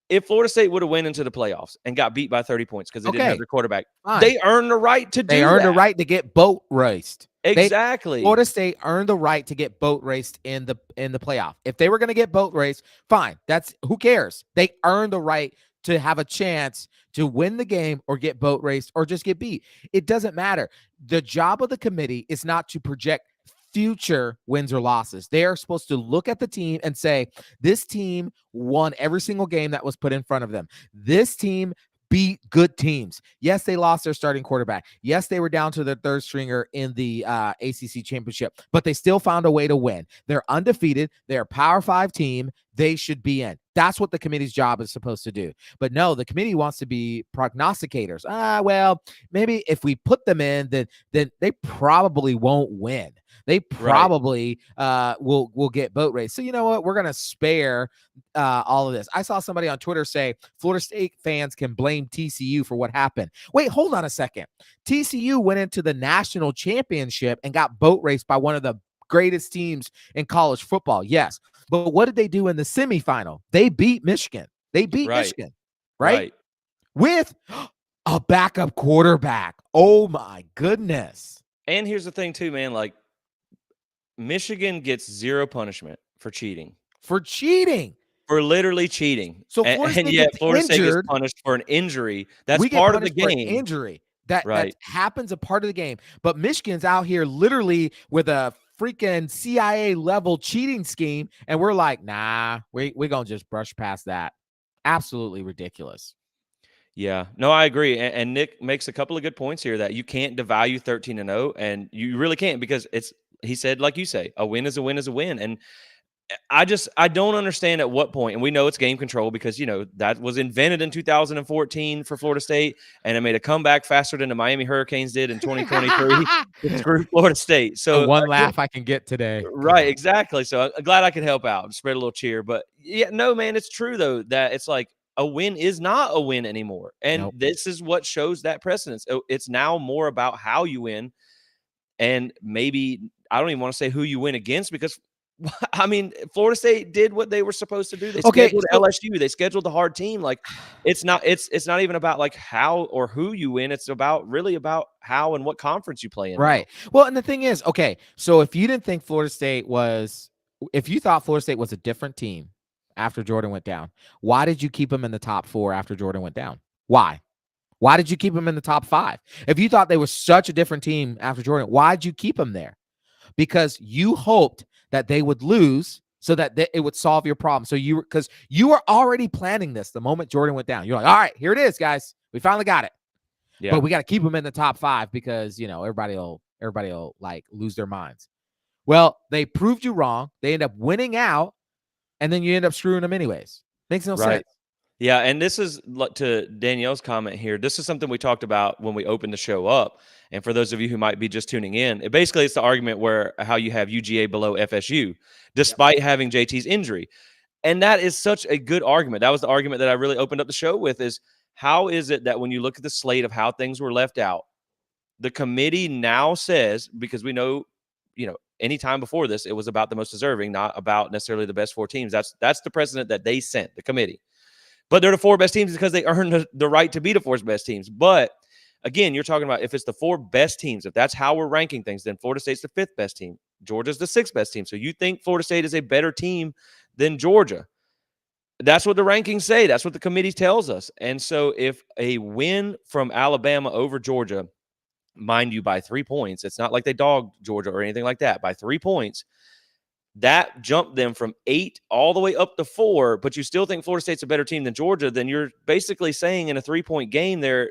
[SPEAKER 1] if Florida State would have went into the playoffs and got beat by 30 points because they didn't have
[SPEAKER 2] Okay,
[SPEAKER 1] their quarterback,
[SPEAKER 2] fine.
[SPEAKER 1] they earned the right to
[SPEAKER 2] They
[SPEAKER 1] do
[SPEAKER 2] earned a
[SPEAKER 1] that.
[SPEAKER 2] right to get boat raced.
[SPEAKER 1] Exactly.
[SPEAKER 2] Florida State earned the right to get boat raced in the playoff. If they were going to get boat raced, fine. That's who cares. They earned the right to have a chance to win the game or get boat raced or just get beat. It doesn't matter. The job of the committee is not to project future wins or losses. They are supposed to look at the team and say, this team won every single game that was put in front of them. This team beat good teams. Yes, they lost their starting quarterback. Yes, they were down to their third stringer in the ACC championship, but they still found a way to win. They're undefeated. They're a Power 5 team. They should be in. That's what the committee's job is supposed to do. But no, the committee wants to be prognosticators. Well, maybe if we put them in, then they probably won't win. They
[SPEAKER 1] Right.
[SPEAKER 2] probably will get boat race. So you know what? We're gonna spare all of this. I saw somebody on Twitter say Florida State fans can blame TCU for what happened. Wait, hold on a second. TCU went into the national championship and got boat raced by one of the greatest teams in college football. Yes. But what did they do in the semifinal? They beat Michigan. They beat
[SPEAKER 1] Right.
[SPEAKER 2] Michigan, right?
[SPEAKER 1] Right.
[SPEAKER 2] With a backup quarterback. Oh my goodness.
[SPEAKER 1] And here's the thing too, man, like Michigan gets 0 punishment for cheating.
[SPEAKER 2] For cheating.
[SPEAKER 1] For literally cheating.
[SPEAKER 2] So
[SPEAKER 1] And,
[SPEAKER 2] Florida
[SPEAKER 1] and
[SPEAKER 2] State
[SPEAKER 1] yet
[SPEAKER 2] gets
[SPEAKER 1] Florida State gets
[SPEAKER 2] injured.
[SPEAKER 1] punished for an injury. That's
[SPEAKER 2] We get
[SPEAKER 1] part of the
[SPEAKER 2] punished for an
[SPEAKER 1] game.
[SPEAKER 2] injury. That
[SPEAKER 1] Right.
[SPEAKER 2] happens a part of the game. But Michigan's out here literally with a freaking CIA level cheating scheme, and we're like, nah, we're gonna just brush past that. Absolutely ridiculous.
[SPEAKER 1] Yeah, no, I agree. And Nick makes a couple of good points here that you can't devalue 13-0, and you really can't because he said, like you say, a win is a win is a win. And I don't understand at what point, and we know it's game control because that was invented in 2014 for Florida State, and it made a comeback faster than the Miami Hurricanes did in 2023 to screw Florida State.
[SPEAKER 2] The
[SPEAKER 1] So
[SPEAKER 2] one laugh I can get today.
[SPEAKER 1] right,
[SPEAKER 2] God.
[SPEAKER 1] exactly. So I'm glad I could help out, spread a little cheer. But yeah, no, man, it's true though that it's like a win is not a win anymore, and
[SPEAKER 2] Nope.
[SPEAKER 1] this is what shows that precedence. It's now more about how you win, and maybe I don't even want to say who you win against because I mean Florida State did what they were supposed to do. They
[SPEAKER 2] Okay,
[SPEAKER 1] scheduled
[SPEAKER 2] so
[SPEAKER 1] LSU. They scheduled the hard team. Like it's not even about like how or who you win. It's really about how and what conference you play in now.
[SPEAKER 2] right. Well, and the thing is, okay, so if you didn't think if you thought Florida State was a different team after Jordan went down, why did you keep them in the top 4 after Jordan went down? Why? Why did you keep them in the top 5? If you thought they were such a different team after Jordan, why did you keep them there? Because you hoped that they would lose so that it would solve your problem. So because you were already planning this the moment Jordan went down. You're like, all right, here it is, guys. We finally got it.
[SPEAKER 1] Yeah.
[SPEAKER 2] But we got to keep them in the top 5 because everybody will like lose their minds. Well, they proved you wrong. They end up winning out, and then you end up screwing them anyways. Makes no
[SPEAKER 1] Right.
[SPEAKER 2] sense.
[SPEAKER 1] Yeah, and this is to Danielle's comment here. This is something we talked about when we opened the show up. And for those of you who might be just tuning in, it's the argument where how you have UGA below FSU, despite having JT's injury. And that is such a good argument. That was the argument that I really opened up the show with is how is it that when you look at the slate of how things were left out, the committee now says, because we know, any time before this, it was about the most deserving, not about necessarily the best 4 teams. That's the precedent that they sent, the committee. But they're the 4 best teams because they earned the right to be the 4 best teams. But again, you're talking about if it's the 4 best teams, if that's how we're ranking things, then Florida State's the 5th best team. Georgia's the 6th best team. So you think Florida State is a better team than Georgia. That's what the rankings say. That's what the committee tells us. And so if a win from Alabama over Georgia, mind you, by 3 points, it's not like they dogged Georgia or anything like that, by 3 points, that jumped them from 8 all the way up to 4, but you still think Florida State's a better team than Georgia, then you're basically saying in a 3-point game there,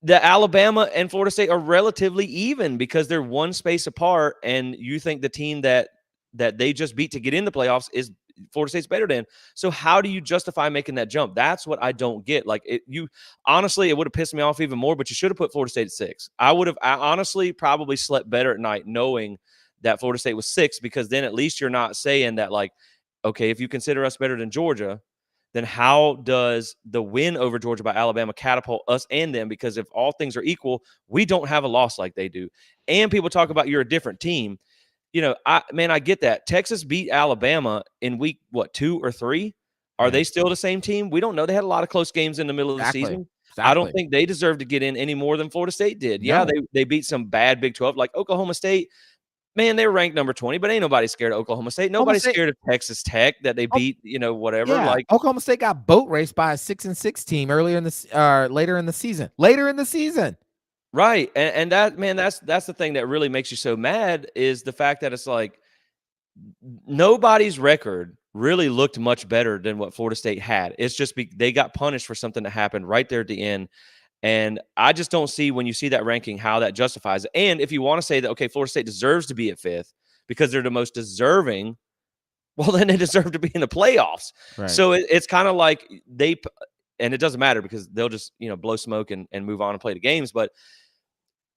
[SPEAKER 1] the Alabama and Florida State are relatively even because they're 1 space apart, and you think the team that they just beat to get in the playoffs is Florida State's better than. So how do you justify making that jump? That's what I don't get. Like honestly, it would have pissed me off even more, but you should have put Florida State at 6. I honestly probably slept better at night knowing that Florida State was 6, because then at least you're not saying that, like, okay, if you consider us better than Georgia, then how does the win over Georgia by Alabama catapult us and them? Because if all things are equal, we don't have a loss like they do. And people talk about you're a different team. I get that. Texas beat Alabama in week, 2 or 3? Are they still the same team? We don't know. They had a lot of close games in the middle of the season. I don't think they deserve to get in any more than Florida State did.
[SPEAKER 2] No.
[SPEAKER 1] Yeah, they beat some bad Big 12, like Oklahoma State. Man, they were ranked number 20, but ain't nobody scared of Oklahoma State. Nobody's scared of Texas Tech that they beat, whatever.
[SPEAKER 2] Yeah,
[SPEAKER 1] like
[SPEAKER 2] Oklahoma State got boat raced by a 6-6 team later in the season. Later in the season.
[SPEAKER 1] Right. And that, man, that's the thing that really makes you so mad is the fact that it's like nobody's record really looked much better than what Florida State had. It's just they got punished for something that happened right there at the end. And I just don't see, when you see that ranking, how that justifies it. And if you want to say that, okay, Florida State deserves to be at 5th because they're the most deserving, well, then they deserve to be in the playoffs.
[SPEAKER 2] Right.
[SPEAKER 1] So it's kind of like and it doesn't matter because they'll just, blow smoke and move on and play the games. But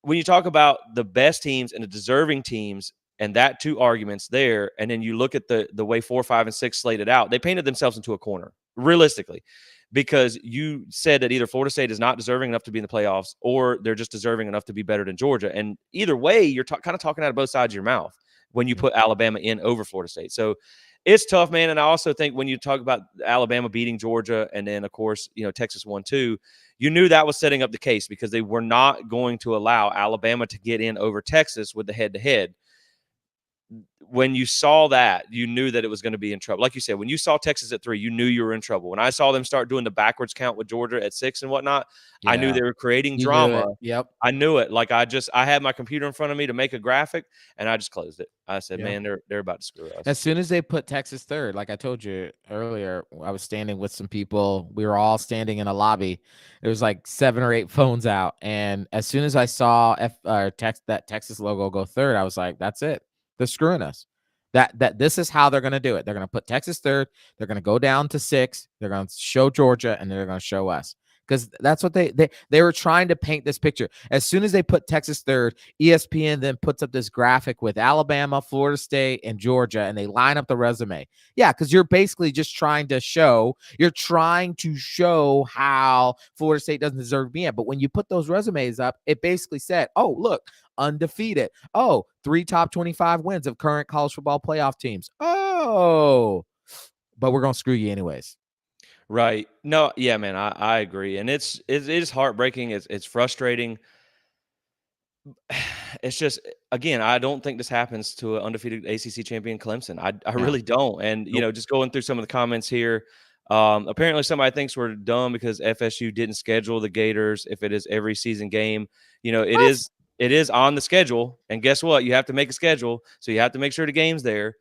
[SPEAKER 1] when you talk about the best teams and the deserving teams and that 2 arguments there, and then you look at the way 4, 5, and 6 slated out, they painted themselves into a corner, realistically. Because you said that either Florida State is not deserving enough to be in the playoffs or they're just deserving enough to be better than Georgia. And either way, you're kind of talking out of both sides of your mouth when you put Alabama in over Florida State. So it's tough, man. And I also think when you talk about Alabama beating Georgia and then, of course, Texas won too, you knew that was setting up the case because they were not going to allow Alabama to get in over Texas with the head-to-head. when you saw that, you knew that it was going to be in trouble. Like you said, when you saw Texas at 3, you knew you were in trouble. When I saw them start doing the backwards count with Georgia at 6 and whatnot, I knew
[SPEAKER 2] Yeah.
[SPEAKER 1] they were creating
[SPEAKER 2] You knew
[SPEAKER 1] drama.
[SPEAKER 2] it. Yep.
[SPEAKER 1] I knew it. Like I had my computer in front of me to make a graphic, and I just closed it. I said,
[SPEAKER 2] Yeah.
[SPEAKER 1] "Man, they're about to screw us."
[SPEAKER 2] As soon as they put Texas third, like I told you earlier, I was standing with some people. We were all standing in a lobby. There was like 7 or 8 phones out, and as soon as I saw that Texas logo go third, I was like, "That's it. They're screwing us." That this is how they're going to do it. They're going to put Texas third. They're going to go down to 6. They're going to show Georgia, and they're going to show us, because that's what they were trying to paint this picture. As soon as they put Texas third, ESPN then puts up this graphic with Alabama, Florida State, and Georgia, and they line up the resume. Yeah, because you're basically just trying to show how Florida State doesn't deserve to be in. But when you put those resumes up, it basically said, oh, look, undefeated. Oh, 3 top 25 wins of current college football playoff teams. Oh, but we're going to screw you anyways.
[SPEAKER 1] Right. No, yeah, man, I agree. And it is heartbreaking. It's frustrating. It's just, again, I don't think this happens to an undefeated ACC champion Clemson. I
[SPEAKER 2] No.
[SPEAKER 1] really don't. And
[SPEAKER 2] Nope.
[SPEAKER 1] just going through some of the comments here, apparently somebody thinks we're dumb because FSU didn't schedule the Gators if it is every season game. It
[SPEAKER 2] What?
[SPEAKER 1] is on the schedule, and guess what? You have to make a schedule, so you have to make sure the game's there.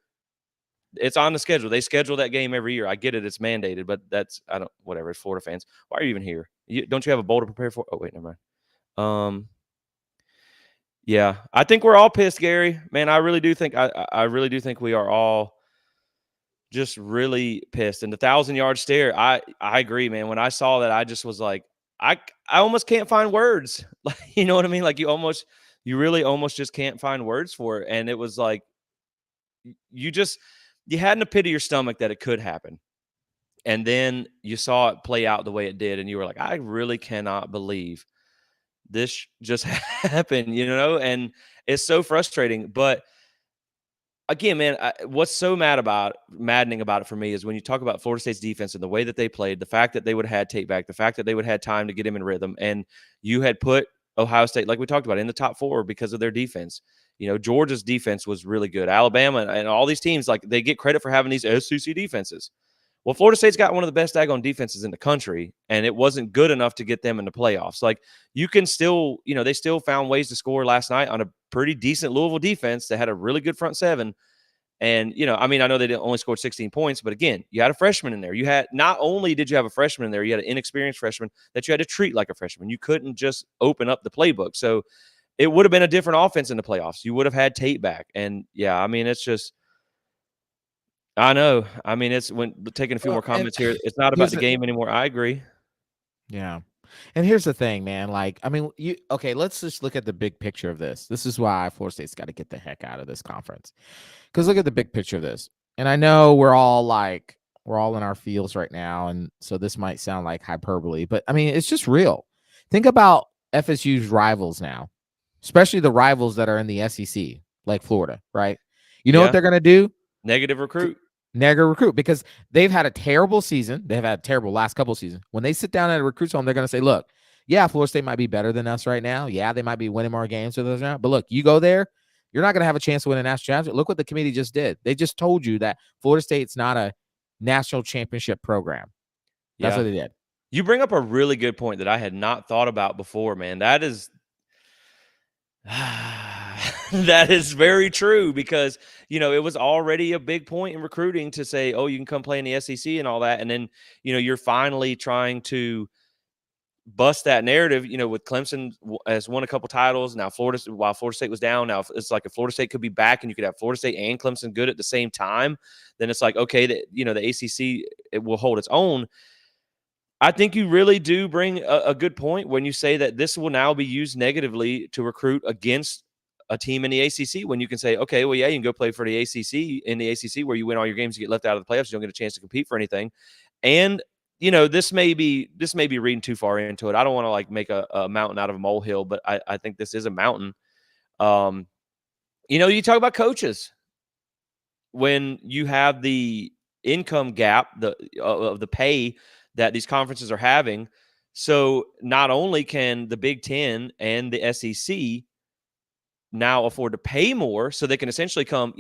[SPEAKER 1] It's on the schedule. They schedule that game every year. I get it; it's mandated, but I don't, whatever. It's Florida fans. Why are you even here? Don't you have a bowl to prepare for? Oh wait, never mind. Yeah, I think we're all pissed, Gary. Man, I really do think I really do think we are all just really pissed. And the 1,000-yard stare, I agree, man. When I saw that, I just was like, I almost can't find words. Like, you know what I mean? Like you really almost just can't find words for it. And it was like you had in the pit of your stomach that it could happen. And then you saw it play out the way it did, and you were like, I really cannot believe this just happened, and it's so frustrating. But again, man, what's so maddening about it for me is when you talk about Florida State's defense and the way that they played, the fact that they would have had Tate back, the fact that they would have had time to get him in rhythm, and you had put Ohio State, like we talked about, in the top 4 because of their defense. Georgia's defense was really good. Alabama and all these teams, like, they get credit for having these SEC defenses. Well, Florida State's got one of the best daggone defenses in the country, and it wasn't good enough to get them in the playoffs. Like, you can still, they still found ways to score last night on a pretty decent Louisville defense that had a really good front seven. And, I know they only scored 16 points, but again, you had a freshman in there. Not only did you have a freshman in there, you had an inexperienced freshman that you had to treat like a freshman. You couldn't just open up the playbook. So it would have been a different offense in the playoffs. You would have had Tate back. And yeah, it's just, I know. It's when taking a few more
[SPEAKER 2] And
[SPEAKER 1] comments here. It's not about the game anymore. I agree.
[SPEAKER 2] Yeah. And here's the thing, man. Like, let's just look at the big picture of this. This is why Florida State's got to get the heck out of this conference. Because look at the big picture of this. And I know we're all in our fields right now. And so this might sound like hyperbole, but it's just real. Think about FSU's rivals now, especially the rivals that are in the SEC, like Florida, right? You know what they're going to do?
[SPEAKER 1] Negative recruit,
[SPEAKER 2] because they've had a terrible season. They've had a terrible last couple of seasons. When they sit down at a recruit's home, they're going to say, look, yeah, Florida State might be better than us right now. Yeah, they might be winning more games with us now. But look, you go there, you're not going to have a chance to win a national championship. Look what the committee just did. They just told you that Florida State's not a national championship program. That's what they did.
[SPEAKER 1] You bring up a really good point that I had not thought about before, man. That is that is very true because, it was already a big point in recruiting to say, oh, you can come play in the SEC and all that. And then, you're finally trying to bust that narrative, with Clemson has won a couple titles. Now while Florida State was down, now it's like if Florida State could be back and you could have Florida State and Clemson good at the same time, then it's like, okay, the ACC, it will hold its own. I think you really do bring a good point when you say that this will now be used negatively to recruit against a team in the ACC, when you can say, okay, well, yeah, you can go play for the ACC in the ACC where you win all your games, you get left out of the playoffs, you don't get a chance to compete for anything. And, this may be reading too far into it. I don't want to like make a mountain out of a molehill, but I think this is a mountain. You talk about coaches. When you have the income gap, of the pay that these conferences are having. So not only can the Big Ten and the SEC now afford to pay more, so they can essentially come.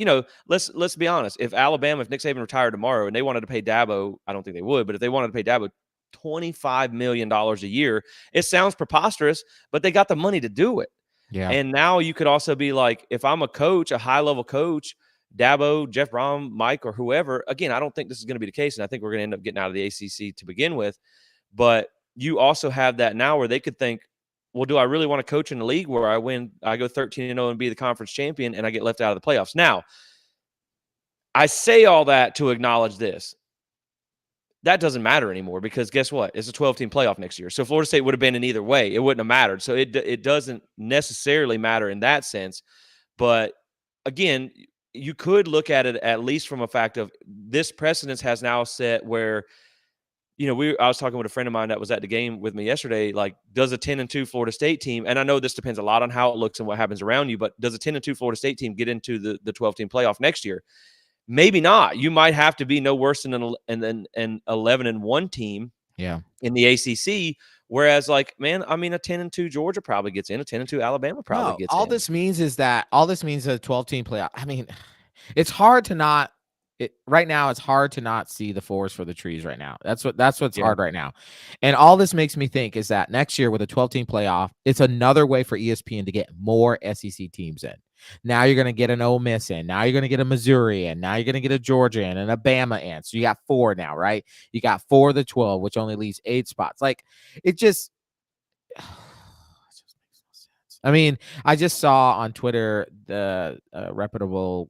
[SPEAKER 1] Let's be honest. If Nick Saban retired tomorrow and they wanted to pay Dabo, I don't think they would, but if they wanted to pay Dabo $25 million a year, it sounds preposterous, but they got the money to do it.
[SPEAKER 2] Yeah.
[SPEAKER 1] And now you could also be like, if I'm a coach, a high level coach, Dabo, Jeff Brom, Mike, or whoever. Again, I don't think this is going to be the case, and I think we're going to end up getting out of the ACC to begin with. But you also have that now where they could think, well, do I really want to coach in a league where I go 13-0 and be the conference champion and I get left out of the playoffs? Now, I say all that to acknowledge this. That doesn't matter anymore because guess what? It's a 12-team playoff next year. So Florida State would have been in either way. It wouldn't have mattered. So it doesn't necessarily matter in that sense. But again, you could look at it at least from a fact of this precedence has now set where – I was talking with a friend of mine that was at the game with me yesterday. Like, does a 10-2 Florida State team, and I know this depends a lot on how it looks and what happens around you, but does a 10-2 Florida State team get into the 12-team playoff next year? Maybe not. You might have to be no worse than an 11-1 team in the ACC. Whereas, like, man, I mean, a 10-2 Georgia probably gets in. A 10-2 Alabama probably gets in.
[SPEAKER 2] All this means is a 12-team playoff. I mean, it's hard to not. Right now, it's hard to not see the forest for the trees right now. That's what's hard right now. And all this makes me think is that next year with a 12-team playoff, it's another way for ESPN to get more SEC teams in. Now you're going to get an Ole Miss in. Now you're going to get a Missouri in. Now you're going to get a Georgia in and a Bama in. So you got 4 now, right? You got 4 of the 12, which only leaves 8 spots. Like, it just makes no sense. I mean, I just saw on Twitter the reputable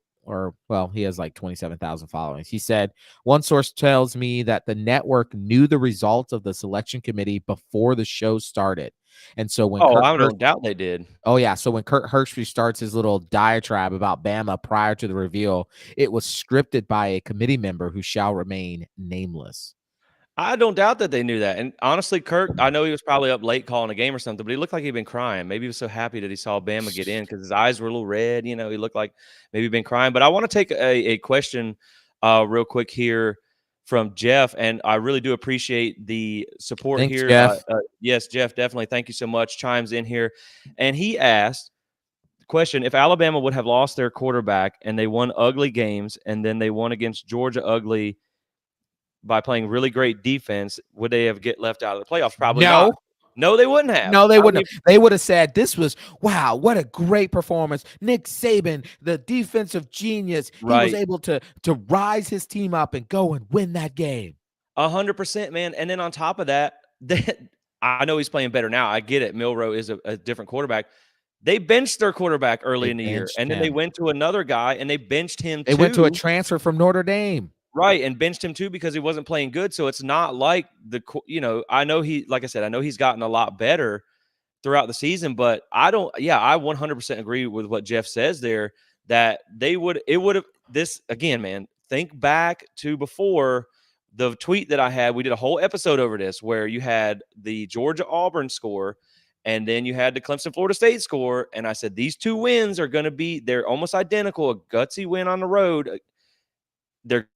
[SPEAKER 2] he has like 27,000 followers. He said, one source tells me that the network knew the results of the selection committee before the show started. And so when
[SPEAKER 1] I don't doubt they did.
[SPEAKER 2] Oh, yeah. So when Kurt Hershby starts his little diatribe about Bama prior to the reveal, it was scripted by a committee member who shall remain nameless.
[SPEAKER 1] I don't doubt that they knew that. And honestly, Kirk, I know he was probably up late calling a game or something, but he looked like he'd been crying. Maybe he was so happy that he saw Bama get in because his eyes were a little red. He looked like maybe he'd been crying. But I want to take a question real quick here from Jeff, and I really do appreciate the support here.
[SPEAKER 2] Jeff.
[SPEAKER 1] Yes, Jeff, definitely. Thank you so much. Chimes in here. And he asked the question, if Alabama would have lost their quarterback and they won ugly games and then they won against Georgia ugly by playing really great defense, would they have get left out of the playoffs? Probably not. No, they wouldn't have.
[SPEAKER 2] No, they wouldn't have. They would have said, this was, wow, what a great performance. Nick Saban, the defensive genius, he was able to rise his team up and go and win that game.
[SPEAKER 1] 100%, man. And then on top of that, I know he's playing better now. I get it. Milroe is a different quarterback. They benched their quarterback early in the year, and then they went to another guy, and they benched him too.
[SPEAKER 2] They went to a transfer from Notre Dame.
[SPEAKER 1] Right, and benched him too because he wasn't playing good. So it's not like I know like I said, I know he's gotten a lot better throughout the season, but I 100% agree with what Jeff says there that it would have this again, man. Think back to before the tweet that I had. We did a whole episode over this where you had the Georgia Auburn score and then you had the Clemson Florida State score. And I said, these 2 wins are going to be, they're almost identical, a gutsy win on the road. They're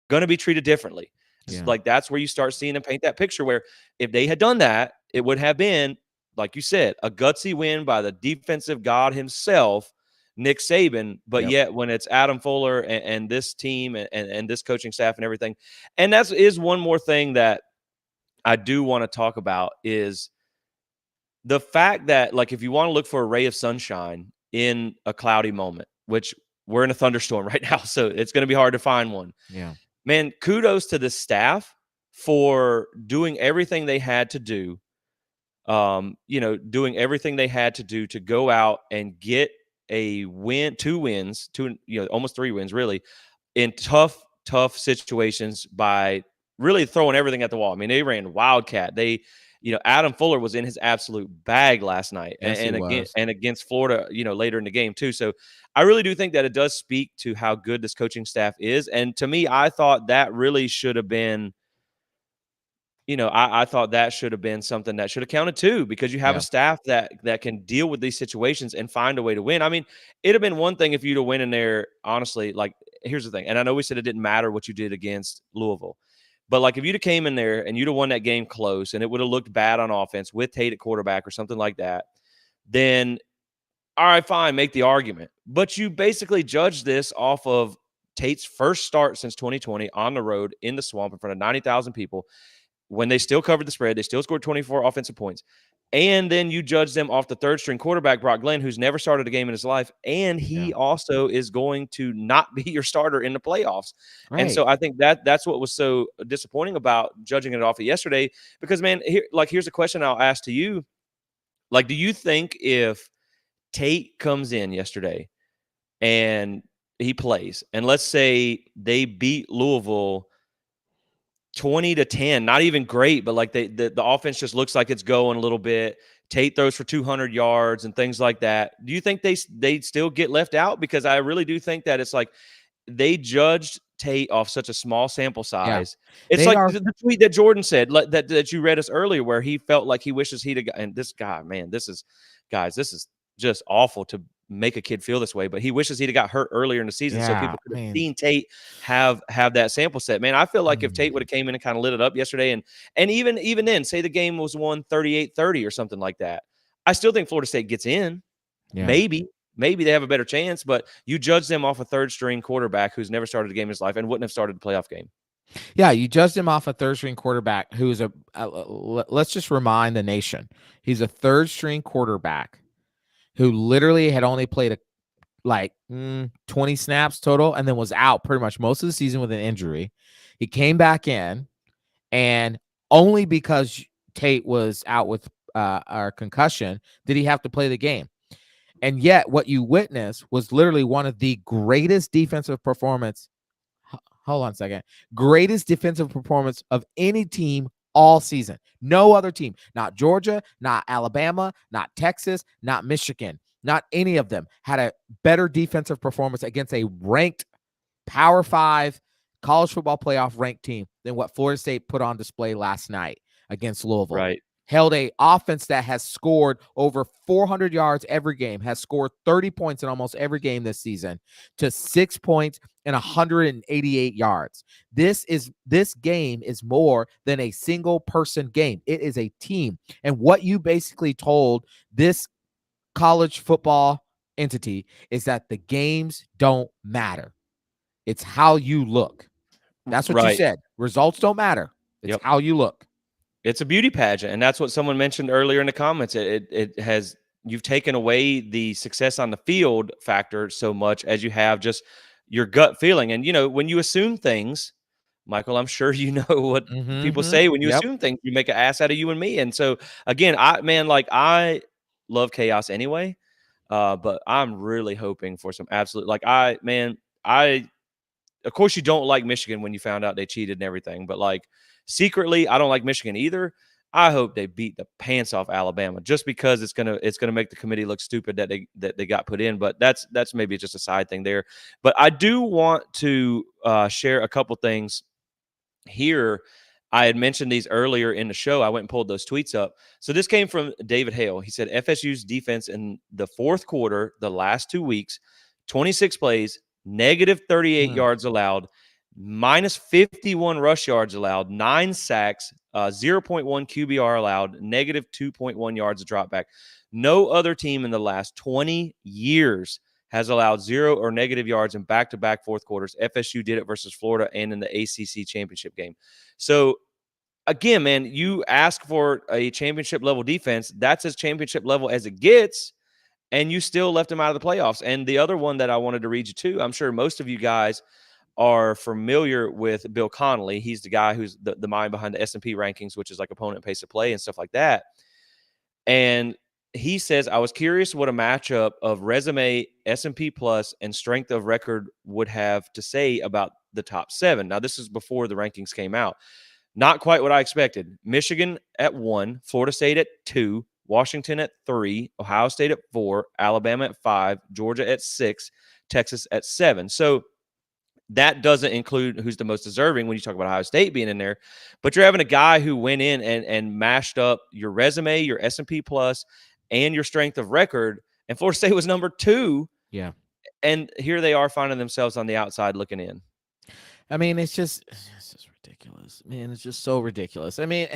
[SPEAKER 1] going to be treated differently. Yeah. Like that's where you start seeing them paint that picture where if they had done that, it would have been, like you said, a gutsy win by the defensive god himself, Nick Saban. But yet when it's Adam Fuller and this team and this coaching staff and everything, and that is one more thing that I do want to talk about is the fact that, like, if you want to look for a ray of sunshine in a cloudy moment, which we're in a thunderstorm right now, so it's going to be hard to find one.
[SPEAKER 2] Yeah.
[SPEAKER 1] Man, kudos to the staff for doing everything they had to do, doing everything they had to do to go out and get a win, 2 wins, almost 3 wins, really, in tough situations by really throwing everything at the wall. I mean, they ran Wildcat. Adam Fuller was in his absolute bag last night,
[SPEAKER 2] yes,
[SPEAKER 1] and against Florida, later in the game too. So I really do think that it does speak to how good this coaching staff is. And to me, I thought that really should have been, I thought that should have been something that should have counted too, because you have a staff that can deal with these situations and find a way to win. I mean, it'd have been one thing if you'd have win in there, honestly. Like, here's the thing, and I know we said it didn't matter what you did against Louisville, But like if you'd have came in there and you'd have won that game close and it would have looked bad on offense with Tate at quarterback or something like that, then all right, fine, make the argument. But you basically judge this off of Tate's first start since 2020 on the road in the swamp in front of 90,000 people when they still covered the spread. They still scored 24 offensive points. And then you judge them off the third string quarterback, Brock Glenn, who's never started a game in his life. And he also is going to not be your starter in the playoffs. And
[SPEAKER 2] Right.
[SPEAKER 1] so I think that's what was so disappointing about judging it off of yesterday. Because, man, here's a question I'll ask to you. Like, do you think if Tate comes in yesterday and he plays, and let's say they beat Louisville 20-10, not even great, but like the offense just looks like it's going a little bit. Tate throws for 200 yards and things like that. Do you think they still get left out? Because I really do think that it's like they judged Tate off such a small sample
[SPEAKER 2] Yeah.
[SPEAKER 1] size. It's
[SPEAKER 2] They
[SPEAKER 1] like
[SPEAKER 2] are.
[SPEAKER 1] the tweet that Jordan said that you read us earlier, where he felt like he wishes he'd have got. And this guy, man, this is just awful to make a kid feel this way. But he wishes he'd have got hurt earlier in the season so
[SPEAKER 2] Yeah.
[SPEAKER 1] people could have
[SPEAKER 2] Man.
[SPEAKER 1] seen Tate have that sample set. Man, I feel like if Tate would have came in and kind of lit it up yesterday, and even then, say the game was won 38-30 or something like that, I still think Florida State gets in.
[SPEAKER 2] Yeah.
[SPEAKER 1] Maybe they have a better chance, but you judge them off a third string quarterback who's never started a game in his life and wouldn't have started a playoff game.
[SPEAKER 2] Yeah, you judged him off a third string quarterback who is let's just remind the nation. He's a third string quarterback who literally had only played 20 snaps total and then was out pretty much most of the season with an injury. He came back in, and only because Tate was out with our concussion did he have to play the game. And yet what you witnessed was literally one of the greatest defensive performance. Hold on a second. Greatest defensive performance of any team all season. No other team, not Georgia, not Alabama, not Texas, not Michigan, not any of them had a better defensive performance against a ranked Power 5 college football playoff ranked team than what Florida State put on display last night against Louisville.
[SPEAKER 1] Right.
[SPEAKER 2] Held a offense that has scored over 400 yards every game, has scored 30 points in almost every game this season, to 6 points and 188 yards. This game is more than a single person game. It is a team. And what you basically told this college football entity is that the games don't matter. It's how you look. That's what you
[SPEAKER 1] Right.
[SPEAKER 2] said. Results don't matter. It's
[SPEAKER 1] Yep.
[SPEAKER 2] how you look.
[SPEAKER 1] It's a beauty pageant, and that's what someone mentioned earlier in the comments. It has you've taken away the success on the field factor so much as you have just your gut feeling. And when you assume things, Michael, I'm sure you know what people say when you
[SPEAKER 2] Yep.
[SPEAKER 1] assume things, you make an ass out of you and me. And so again, I love chaos anyway, but I'm really hoping for some absolute I of course you don't like Michigan when you found out they cheated and everything, but like secretly, I don't like Michigan either. I hope they beat the pants off Alabama just because it's gonna make the committee look stupid that they got put in. But that's maybe just a side thing there. But I do want to share a couple things here. I had mentioned these earlier in the show. I went and pulled those tweets up. So this came from David Hale. He said FSU's defense in the fourth quarter, the last 2 weeks, 26 plays, negative 38 yards allowed, minus 51 rush yards allowed, 9 sacks, 0.1 QBR allowed, negative 2.1 yards of dropback. No other team in the last 20 years has allowed 0 or negative yards in back-to-back fourth quarters. FSU did it versus Florida and in the ACC championship game. So, again, man, you ask for a championship level defense. That's as championship level as it gets, and you still left them out of the playoffs. And the other one that I wanted to read you too, I'm sure most of you guys are familiar with Bill Connolly. He's the guy who's the mind behind the S&P rankings, which is like opponent pace of play and stuff like that. And he says, I was curious what a matchup of resume, S&P plus, and strength of record would have to say about the top 7. Now, this is before the rankings came out. Not quite what I expected. Michigan at 1, Florida State at 2, Washington at 3, Ohio State at 4, Alabama at 5, Georgia at 6, Texas at 7. So that doesn't include who's the most deserving when you talk about Ohio State being in there. But you're having a guy who went in and mashed up your resume, your S&P plus, and your strength of record. And Florida State was number 2.
[SPEAKER 2] Yeah.
[SPEAKER 1] And here they are finding themselves on the outside looking in.
[SPEAKER 2] I mean, it's just ridiculous. man, it's just so ridiculous. I mean,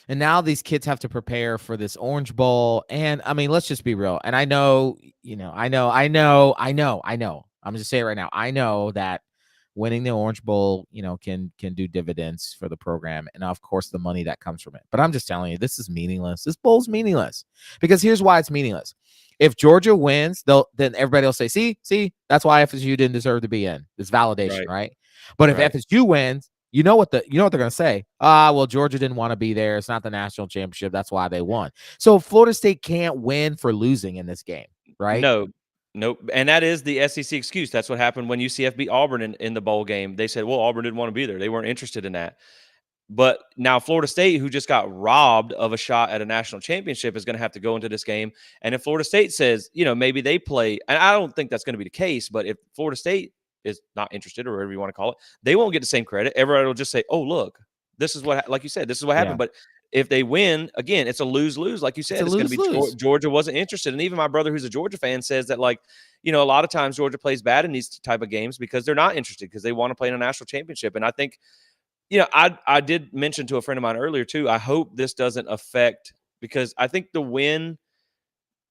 [SPEAKER 2] and now these kids have to prepare for this Orange Bowl. And I mean, let's just be real. And I know, I'm just saying right now. I know that winning the Orange Bowl, can do dividends for the program, and of course the money that comes from it. But I'm just telling you, this is meaningless. This bowl's meaningless because here's why it's meaningless. If Georgia wins, then everybody will say, see, that's why FSU didn't deserve to be in. It's validation, right? But if FSU wins, you know what they're gonna say? Well, Georgia didn't want to be there. It's not the national championship. That's why they won. So Florida State can't win for losing in this game, right?
[SPEAKER 1] No, nope. And that is the SEC excuse. That's what happened when UCF beat Auburn in the bowl game. They said, well, Auburn didn't want to be there. They weren't interested in that. But now Florida State, who just got robbed of a shot at a national championship, is going to have to go into this game. And if Florida State says, maybe they play, and I don't think that's going to be the case, but if Florida State is not interested or whatever you want to call it, they won't get the same credit. Everybody will just say, oh, look, this is what, like you said, this is what happened. But if they win, again, it's a lose-lose. Like you said, it's going to be Georgia wasn't interested. And even my brother, who's a Georgia fan, says that, like, a lot of times Georgia plays bad in these type of games because they're not interested because they want to play in a national championship. And I think, I did mention to a friend of mine earlier too, I hope this doesn't affect, because I think the win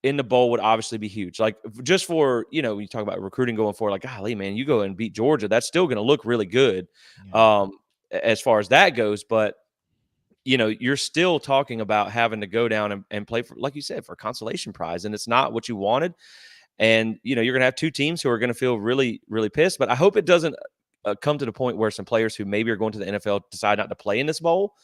[SPEAKER 1] in the bowl would obviously be huge. Like, just for, when you talk about recruiting going forward, like, golly, man, you go and beat Georgia, that's still going to look really good as far as that goes. But, you're still talking about having to go down and play for, like you said, for a consolation prize. And it's not what you wanted. And, you're going to have two teams who are going to feel really, really pissed. But I hope it doesn't come to the point where some players who maybe are going to the NFL decide not to play in this bowl.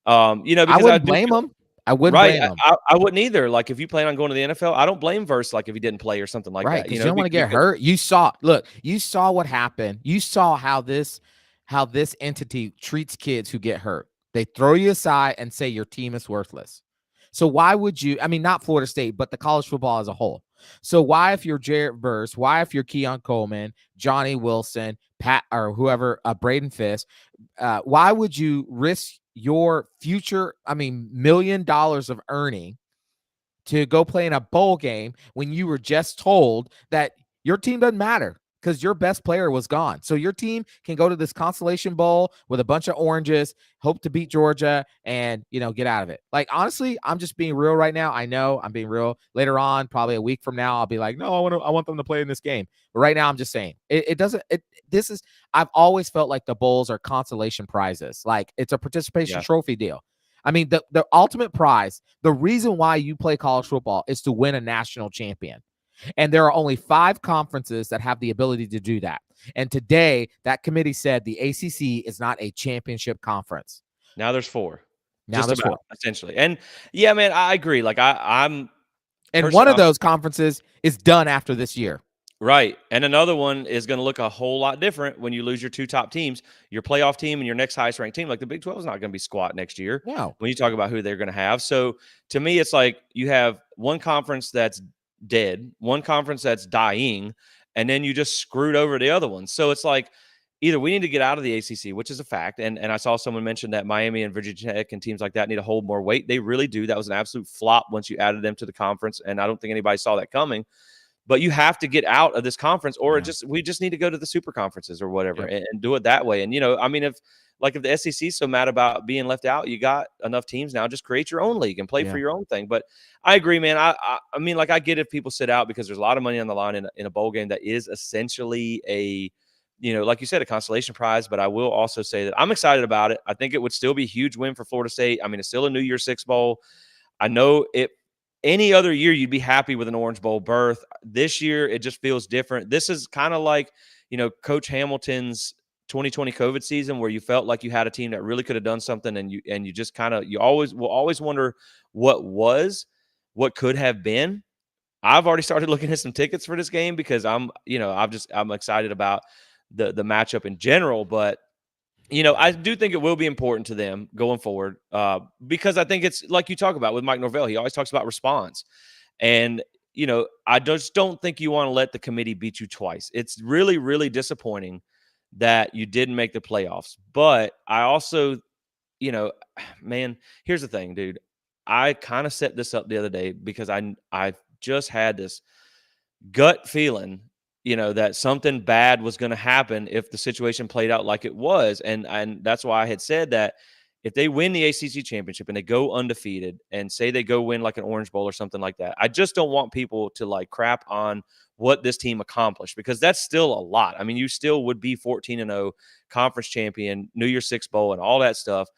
[SPEAKER 1] Because
[SPEAKER 2] I wouldn't blame them. I wouldn't blame them.
[SPEAKER 1] I wouldn't either. Like, if you plan on going to the NFL, I don't blame Verse, like, if he didn't play or something like that.
[SPEAKER 2] Because you don't want to get hurt. You saw what happened. You saw how this entity treats kids who get hurt. They throw you aside and say your team is worthless. So why would you? I mean, not Florida State, but the college football as a whole. So why, if you're Jarrett Verse, why, if you're Keon Coleman, Johnny Wilson, Pat, or whoever, Braden Fisk, why would you risk your future, $1 million of earning to go play in a bowl game when you were just told that your team doesn't matter because your best player was gone? So your team can go to this consolation bowl with a bunch of oranges, hope to beat Georgia, and, get out of it. Like, honestly, I'm just being real right now. I know I'm being real. Later on, probably a week from now, I'll be like, no, I want them to play in this game. But right now, I'm just saying I've always felt like the bowls are consolation prizes. Like, it's a participation trophy deal. I mean, the ultimate prize, the reason why you play college football is to win a national champion. And there are only 5 conferences that have the ability to do that. And today, that committee said the ACC is not a championship conference.
[SPEAKER 1] Now there's 4.
[SPEAKER 2] Now there's 4,
[SPEAKER 1] essentially. And yeah, man, I agree. Like, I'm,
[SPEAKER 2] and one of those conferences is done after this year.
[SPEAKER 1] Right. And another one is going to look a whole lot different when you lose your 2 top teams, your playoff team and your next highest ranked team. Like, the Big 12 is not going to be squat next year.
[SPEAKER 2] No.
[SPEAKER 1] When you talk about who they're going to have. So to me, it's like you have one conference that's dead, one conference that's dying, and then you just screwed over the other one. So it's like, either we need to get out of the ACC, which is a fact. And I saw someone mention that Miami and Virginia Tech and teams like that need to hold more weight. They really do. That was an absolute flop once you added them to the conference. And I don't think anybody saw that coming. But you have to get out of this conference, or we just need to go to the super conferences or whatever and do it that way. And, if the SEC is so mad about being left out, you got enough teams now, just create your own league and play for your own thing. But I agree, man. I mean, I get if people sit out because there's a lot of money on the line in a bowl game that is essentially a, like you said, a consolation prize. But I will also say that I'm excited about it. I think it would still be a huge win for Florida State. I mean, it's still a New Year's Six bowl. I know any other year you'd be happy with an Orange Bowl berth. This year, it just feels different. This is kind of like, Coach Hamilton's 2020 COVID season, where you felt like you had a team that really could have done something, and you just will always wonder what could have been. I've already started looking at some tickets for this game because I'm excited about the matchup in general, but I do think it will be important to them going forward because I think it's like you talk about with Mike Norvell. He always talks about response. And, I just don't think you want to let the committee beat you twice. It's really, really disappointing that you didn't make the playoffs. But I also, man, here's the thing, dude. I kind of set this up the other day because I just had this gut feeling that something bad was going to happen if the situation played out like it was. And that's why I had said that if they win the ACC championship and they go undefeated and say they go win like an Orange Bowl or something like that, I just don't want people to like crap on what this team accomplished, because that's still a lot. I mean, you still would be 14-0 conference champion, New Year's Six Bowl and all that stuff.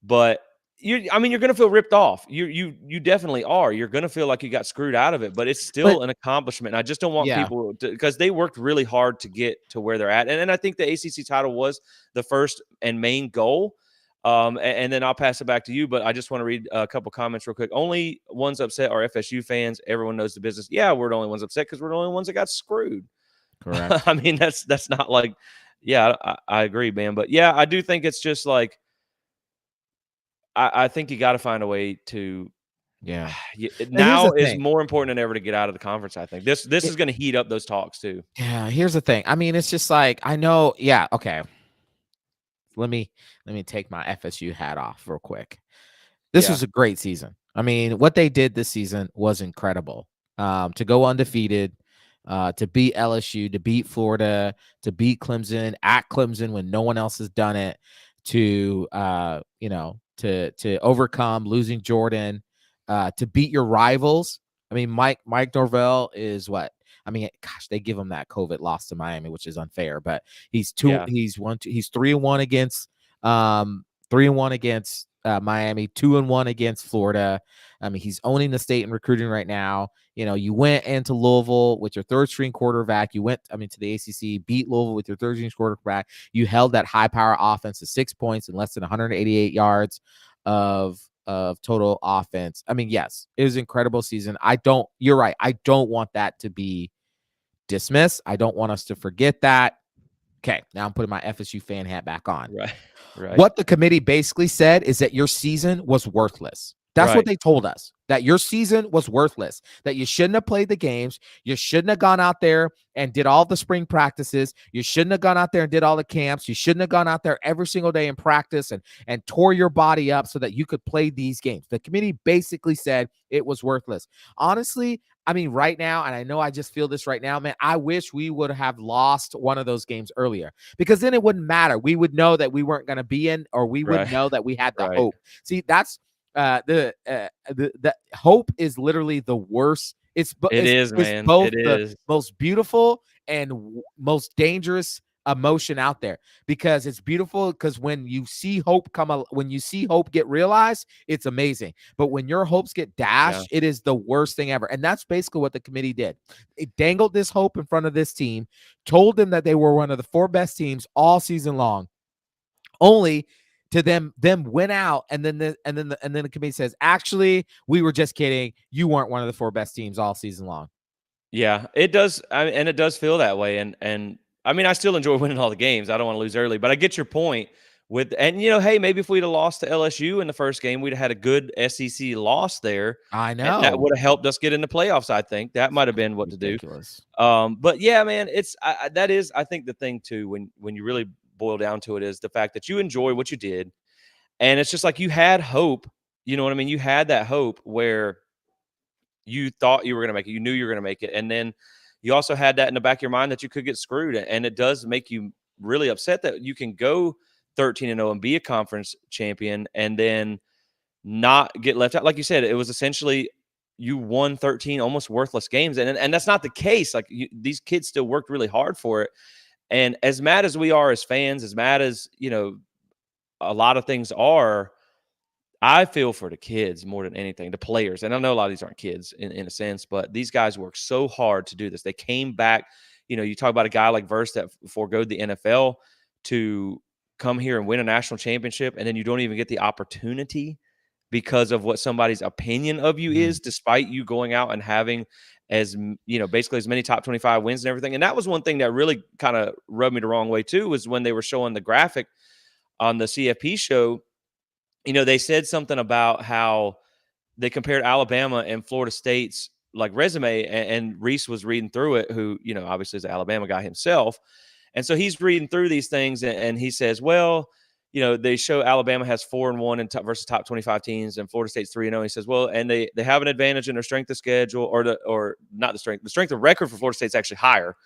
[SPEAKER 1] But I mean, you're going to feel ripped off. You definitely are. You're going to feel like you got screwed out of it, but it's
[SPEAKER 2] But
[SPEAKER 1] still an accomplishment. And I just don't want
[SPEAKER 2] yeah,
[SPEAKER 1] people to, because they worked really hard to get to where they're at. And I think the ACC title was the first and main goal. And then I'll pass it back to you. But I just want to read a couple comments real quick. Only ones upset are FSU fans. Everyone knows the business. Yeah, we're the only ones upset because we're the only ones that got screwed.
[SPEAKER 2] correct.
[SPEAKER 1] I mean, that's not like, yeah, I agree, man. But yeah, I do think it's just like, I think you got to find a way to.
[SPEAKER 2] Yeah. But here's
[SPEAKER 1] Now
[SPEAKER 2] the
[SPEAKER 1] is
[SPEAKER 2] thing.
[SPEAKER 1] more important than ever to get out of the conference. I think this
[SPEAKER 2] It,
[SPEAKER 1] is going to heat up those talks too.
[SPEAKER 2] yeah, here's the thing. I mean, it's just like I know. Yeah. Okay. Let me take my FSU hat off real quick. This
[SPEAKER 1] Yeah,
[SPEAKER 2] was a great season. I mean, what they did this season was incredible. To go undefeated, to beat LSU, to beat Florida, to beat Clemson at Clemson when no one else has done it, to to overcome losing Jordan, to beat your rivals. I mean, Mike Norvell is what? I mean, gosh, they give him that COVID loss to Miami, which is unfair, but
[SPEAKER 1] yeah,
[SPEAKER 2] he's 3-1 against 3-1 against Miami, 2-1 against Florida. I mean, he's owning the state in recruiting right now. You know, you went into Louisville with your third string quarterback. You went, to the ACC, beat Louisville with your third string quarterback. You held that high power offense to 6 points and less than 188 yards of total offense. I mean, yes, it was an incredible season. You're right. I don't want that to be dismissed. I don't want us to forget that. Okay, now I'm putting my FSU fan hat back on.
[SPEAKER 1] right, right,
[SPEAKER 2] What the committee basically said is that your season was worthless. That's what
[SPEAKER 1] right.
[SPEAKER 2] they told us, that your season was worthless, that you shouldn't have played the games. You shouldn't have gone out there and did all the spring practices. You shouldn't have gone out there and did all the camps. You shouldn't have gone out there every single day in practice and tore your body up so that you could play these games. The committee basically said it was worthless. Honestly, I mean, right now, and I know I just feel this right now, man, I wish we would have lost one of those games earlier, because then it wouldn't matter. We would know that we weren't going to be in, or we would
[SPEAKER 1] Right.
[SPEAKER 2] know that we had the
[SPEAKER 1] Right.
[SPEAKER 2] hope. See, that's the hope is literally the worst.
[SPEAKER 1] It is,
[SPEAKER 2] It's
[SPEAKER 1] man.
[SPEAKER 2] both
[SPEAKER 1] It
[SPEAKER 2] the
[SPEAKER 1] is.
[SPEAKER 2] most beautiful and most dangerous emotion out there, because it's beautiful because when you see hope when you see hope get realized, it's amazing. But when your hopes get
[SPEAKER 1] Yeah.
[SPEAKER 2] dashed, it is the worst thing ever. And that's basically what the committee did. It dangled this hope in front of this team, told them that they were one of the 4 best teams all season long, only to them win out, and then the committee says, actually, we were just kidding. You weren't one of the 4 best teams all season long.
[SPEAKER 1] Yeah, it does. And it does feel that way. And I mean, I still enjoy winning all the games. I don't want to lose early, but I get your point with, and hey, maybe if we'd have lost to LSU in the first game, we'd have had a good SEC loss there,
[SPEAKER 2] I
[SPEAKER 1] and that
[SPEAKER 2] know.
[SPEAKER 1] would have helped us get in the playoffs. I think that might have been what to do.
[SPEAKER 2] Ridiculous.
[SPEAKER 1] But yeah, man, that is, I think, the thing too, when you really boil down to it, is the fact that you enjoy what you did, and it's just like you had hope. You know what I mean? You had that hope where you thought you were going to make it. You knew you were going to make it. And then you also had that in the back of your mind that you could get screwed. And it does make you really upset that you can go 13-0 and be a conference champion and then not get left out. Like you said, it was essentially you won 13 almost worthless games. And that's not the case. Like these kids still worked really hard for it. And as mad as we are as fans, as mad as, a lot of things are, I feel for the kids more than anything, the players. And I know a lot of these aren't kids in a sense, but these guys work so hard to do this. They came back. You talk about a guy like Verse that foregoed the NFL to come here and win a national championship, and then you don't even get the opportunity because of what somebody's opinion of you
[SPEAKER 2] Mhm.
[SPEAKER 1] is, despite you going out and having basically as many top 25 wins and everything. And that was one thing that really kind of rubbed me the wrong way too, was when they were showing the graphic on the CFP show. They said something about how they compared Alabama and Florida State's like resume, and Reese was reading through it, who, obviously is an Alabama guy himself. And so he's reading through these things, and he says, well, they show Alabama has 4-1 versus top 25 teams, and Florida State's 3-0. He says, well, and they have an advantage in their strength of schedule, or not the strength of record for Florida State's actually higher.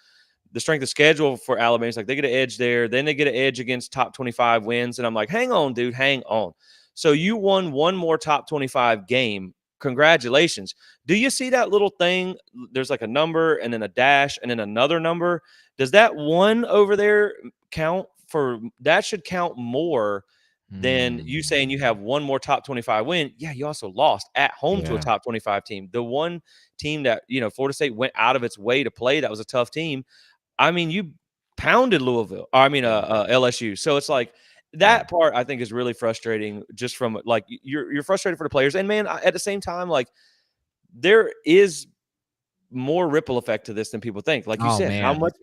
[SPEAKER 1] The strength of schedule for Alabama is like they get an edge there, then they get an edge against top 25 wins, and I'm like, hang on, dude, hang on. So you won one more top 25 game. Congratulations. Do you see that little thing? There's like a number and then a dash and then another number. Does that one over there count for that? Should count more than you saying you have one more top 25 win. Yeah, you also lost at home to a top 25 team. The one team that, Florida State went out of its way to play, that was a tough team. I mean, you pounded Louisville. LSU. So it's like that part I think is really frustrating. Just from like you're frustrated for the players, and man, at the same time, like there is more ripple effect to this than people think. Like you said, how much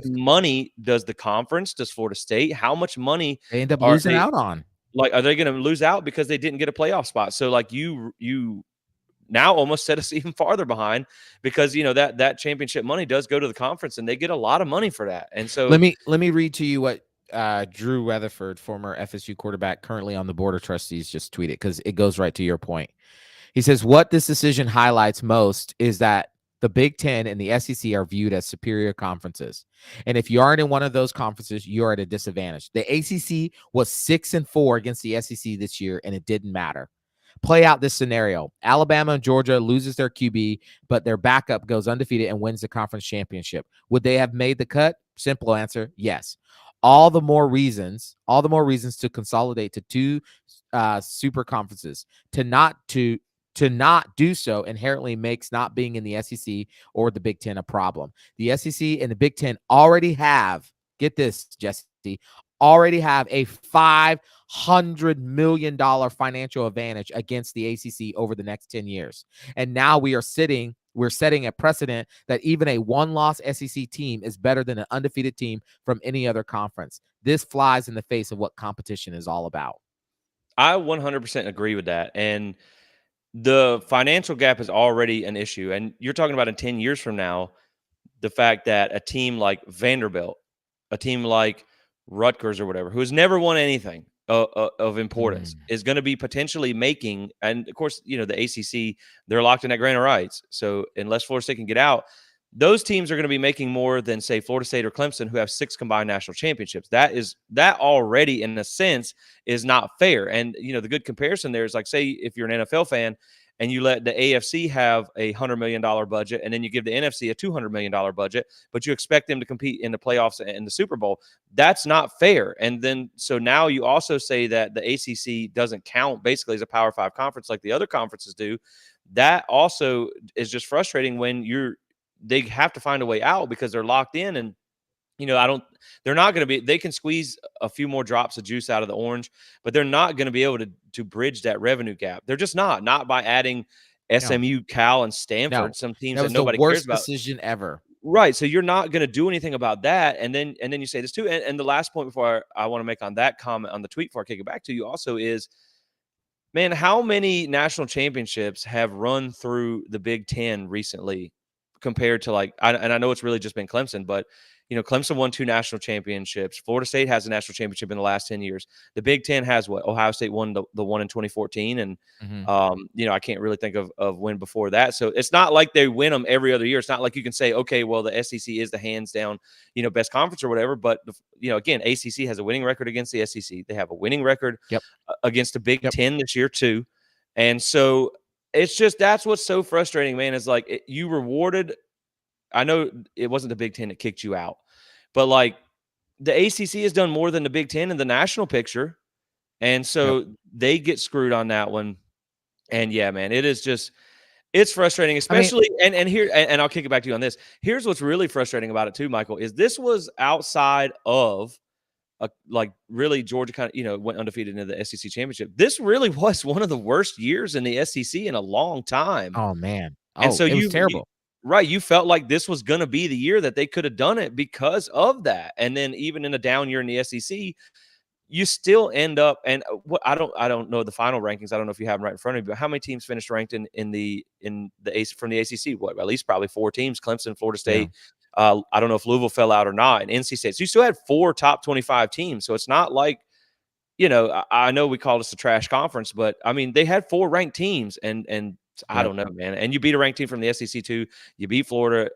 [SPEAKER 1] money does the conference, does Florida State, how much money
[SPEAKER 2] they end up losing out on?
[SPEAKER 1] Like, are they going to lose out because they didn't get a playoff spot? So like you now almost set us even farther behind, because that championship money does go to the conference, and they get a lot of money for that. And so
[SPEAKER 2] let me read to you what Drew Weatherford, former FSU quarterback, currently on the board of trustees, just tweeted, because it goes right to your point. He says, what this decision highlights most is that the Big Ten and the SEC are viewed as superior conferences. And if you aren't in one of those conferences, you're at a disadvantage. The ACC was 6-4 against the SEC this year, and it didn't matter. Play out this scenario. Alabama and Georgia loses their QB, but their backup goes undefeated and wins the conference championship. Would they have made the cut? Simple answer, yes. All the more reasons to consolidate to two super conferences. To not do so inherently makes not being in the SEC or the Big Ten a problem. The SEC and the Big Ten already have, get this, Jesse, already have a $500 million financial advantage against the ACC over the next 10 years. And now we're setting a precedent that even a one-loss SEC team is better than an undefeated team from any other conference. This flies in the face of what competition is all about.
[SPEAKER 1] I 100% agree with that. And the financial gap is already an issue. And you're talking about in 10 years from now, the fact that a team like Vanderbilt, a team like Rutgers or whatever, who has never won anything of importance, is going to be potentially making, and of course, the ACC, they're locked in at grant of rights. So unless Florida State can get out, those teams are going to be making more than, say, Florida State or Clemson, who have 6 combined national championships. That already, in a sense, is not fair. And, the good comparison there is like, say, if you're an NFL fan and you let the AFC have a $100 million budget, and then you give the NFC a $200 million budget, but you expect them to compete in the playoffs and the Super Bowl, that's not fair. And then, so now you also say that the ACC doesn't count basically as a Power 5 conference like the other conferences do. That also is just frustrating when they have to find a way out because they're locked in. And they're not going to be, they can squeeze a few more drops of juice out of the orange, but they're not going to be able to bridge that revenue gap. They're just not by adding SMU, Cal, and Stanford, some teams that nobody cares about.
[SPEAKER 2] That was the worst decision ever.
[SPEAKER 1] Right. So you're not going to do anything about that. And then you say this too. And the last point before I want to make on that comment on the tweet before I kick it back to you also is, man, how many national championships have run through the Big Ten recently compared to and I know it's really just been Clemson, but Clemson won 2 national championships. Florida State has a national championship in the last 10 years. The Big Ten has what? Ohio State won the one in 2014. And, I can't really think of when before that. So it's not like they win them every other year. It's not like you can say, okay, well, the SEC is the hands down, best conference or whatever. But, again, ACC has a winning record against the SEC. They have a winning record against the Big Ten this year too. And so it's just, that's what's so frustrating, man, is like you rewarded. I know it wasn't the Big Ten that kicked you out, but the ACC has done more than the Big Ten in the national picture. And so they get screwed on that one. And yeah, man, it's frustrating, especially, and I'll kick it back to you on this. Here's what's really frustrating about it too, Michael, is this was outside of really Georgia kind of, went undefeated into the SEC championship. This really was one of the worst years in the SEC in a long time.
[SPEAKER 2] Oh man.
[SPEAKER 1] And so
[SPEAKER 2] it was terrible.
[SPEAKER 1] Right. You felt like this was going to be the year that they could have done it because of that. And then even in a down year in the SEC, you still end up, and what I don't know the final rankings. I don't know if you have them right in front of you, but how many teams finished ranked in the from the ACC? What, at least probably 4 teams: Clemson, Florida State. Yeah. I don't know if Louisville fell out or not, and NC State. So you still had 4 top 25 teams. So it's not like I know we called us a trash conference, but I mean, they had 4 ranked teams, and I
[SPEAKER 2] Yep.
[SPEAKER 1] don't know, man. And you beat a ranked team from the SEC too. You beat Florida.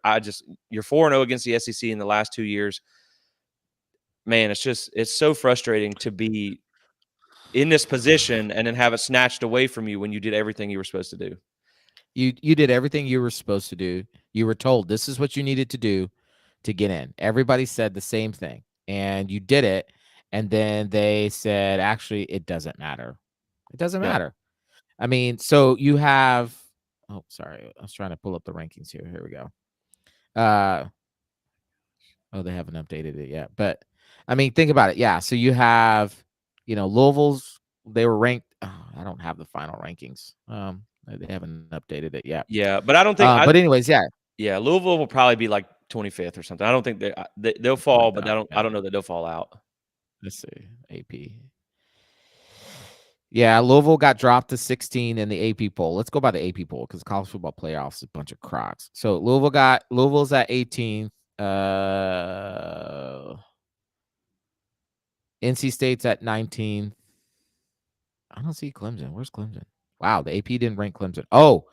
[SPEAKER 1] You're 4-0 against the SEC in the last 2 years. Man, it's so frustrating to be in this position and then have it snatched away from you when you did everything you were supposed to do.
[SPEAKER 2] You did everything you were supposed to do. You were told this is what you needed to do to get in. Everybody said the same thing, and you did it. And then they said, actually, it doesn't matter. It doesn't
[SPEAKER 1] Yeah.
[SPEAKER 2] matter. I mean, so you have. Oh, sorry, I was trying to pull up the rankings here. Here we go. Oh, they haven't updated it yet. But I mean, think about it. Yeah. So you have, Louisville's, they were ranked. Oh, I don't have the final rankings. They haven't updated it yet.
[SPEAKER 1] Yeah, but I don't think
[SPEAKER 2] But anyways, yeah.
[SPEAKER 1] yeah, Louisville will probably be like 25th or something. I don't think they'll
[SPEAKER 2] Let's look
[SPEAKER 1] fall, but
[SPEAKER 2] that up.
[SPEAKER 1] I
[SPEAKER 2] Yeah.
[SPEAKER 1] don't know that they'll fall out.
[SPEAKER 2] Let's see. AP. Yeah, Louisville got dropped to 16 in the AP poll. Let's go by the AP poll because college football playoffs is a bunch of crocs. So Louisville's at 18th. NC State's at 19th. I don't see Clemson. Where's Clemson? Wow, the AP didn't rank Clemson. Oh,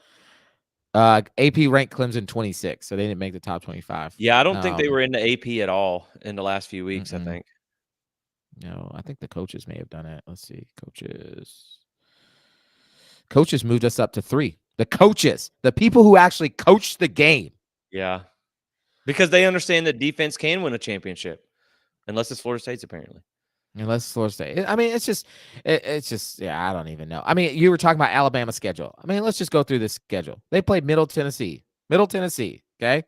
[SPEAKER 2] AP ranked Clemson 26, so they didn't make the top 25.
[SPEAKER 1] Yeah, I don't think they were in the AP at all in the last few weeks, I think.
[SPEAKER 2] No, I think the coaches may have done it. Let's see. Coaches moved us up to 3. The coaches, the people who actually coached the game.
[SPEAKER 1] Yeah. Because they understand that defense can win a championship, unless it's Florida State's apparently.
[SPEAKER 2] Unless Florida State. I mean, it's just, yeah, I don't even know. I mean, you were talking about Alabama's schedule. I mean, let's just go through this schedule. They played Middle Tennessee. Okay?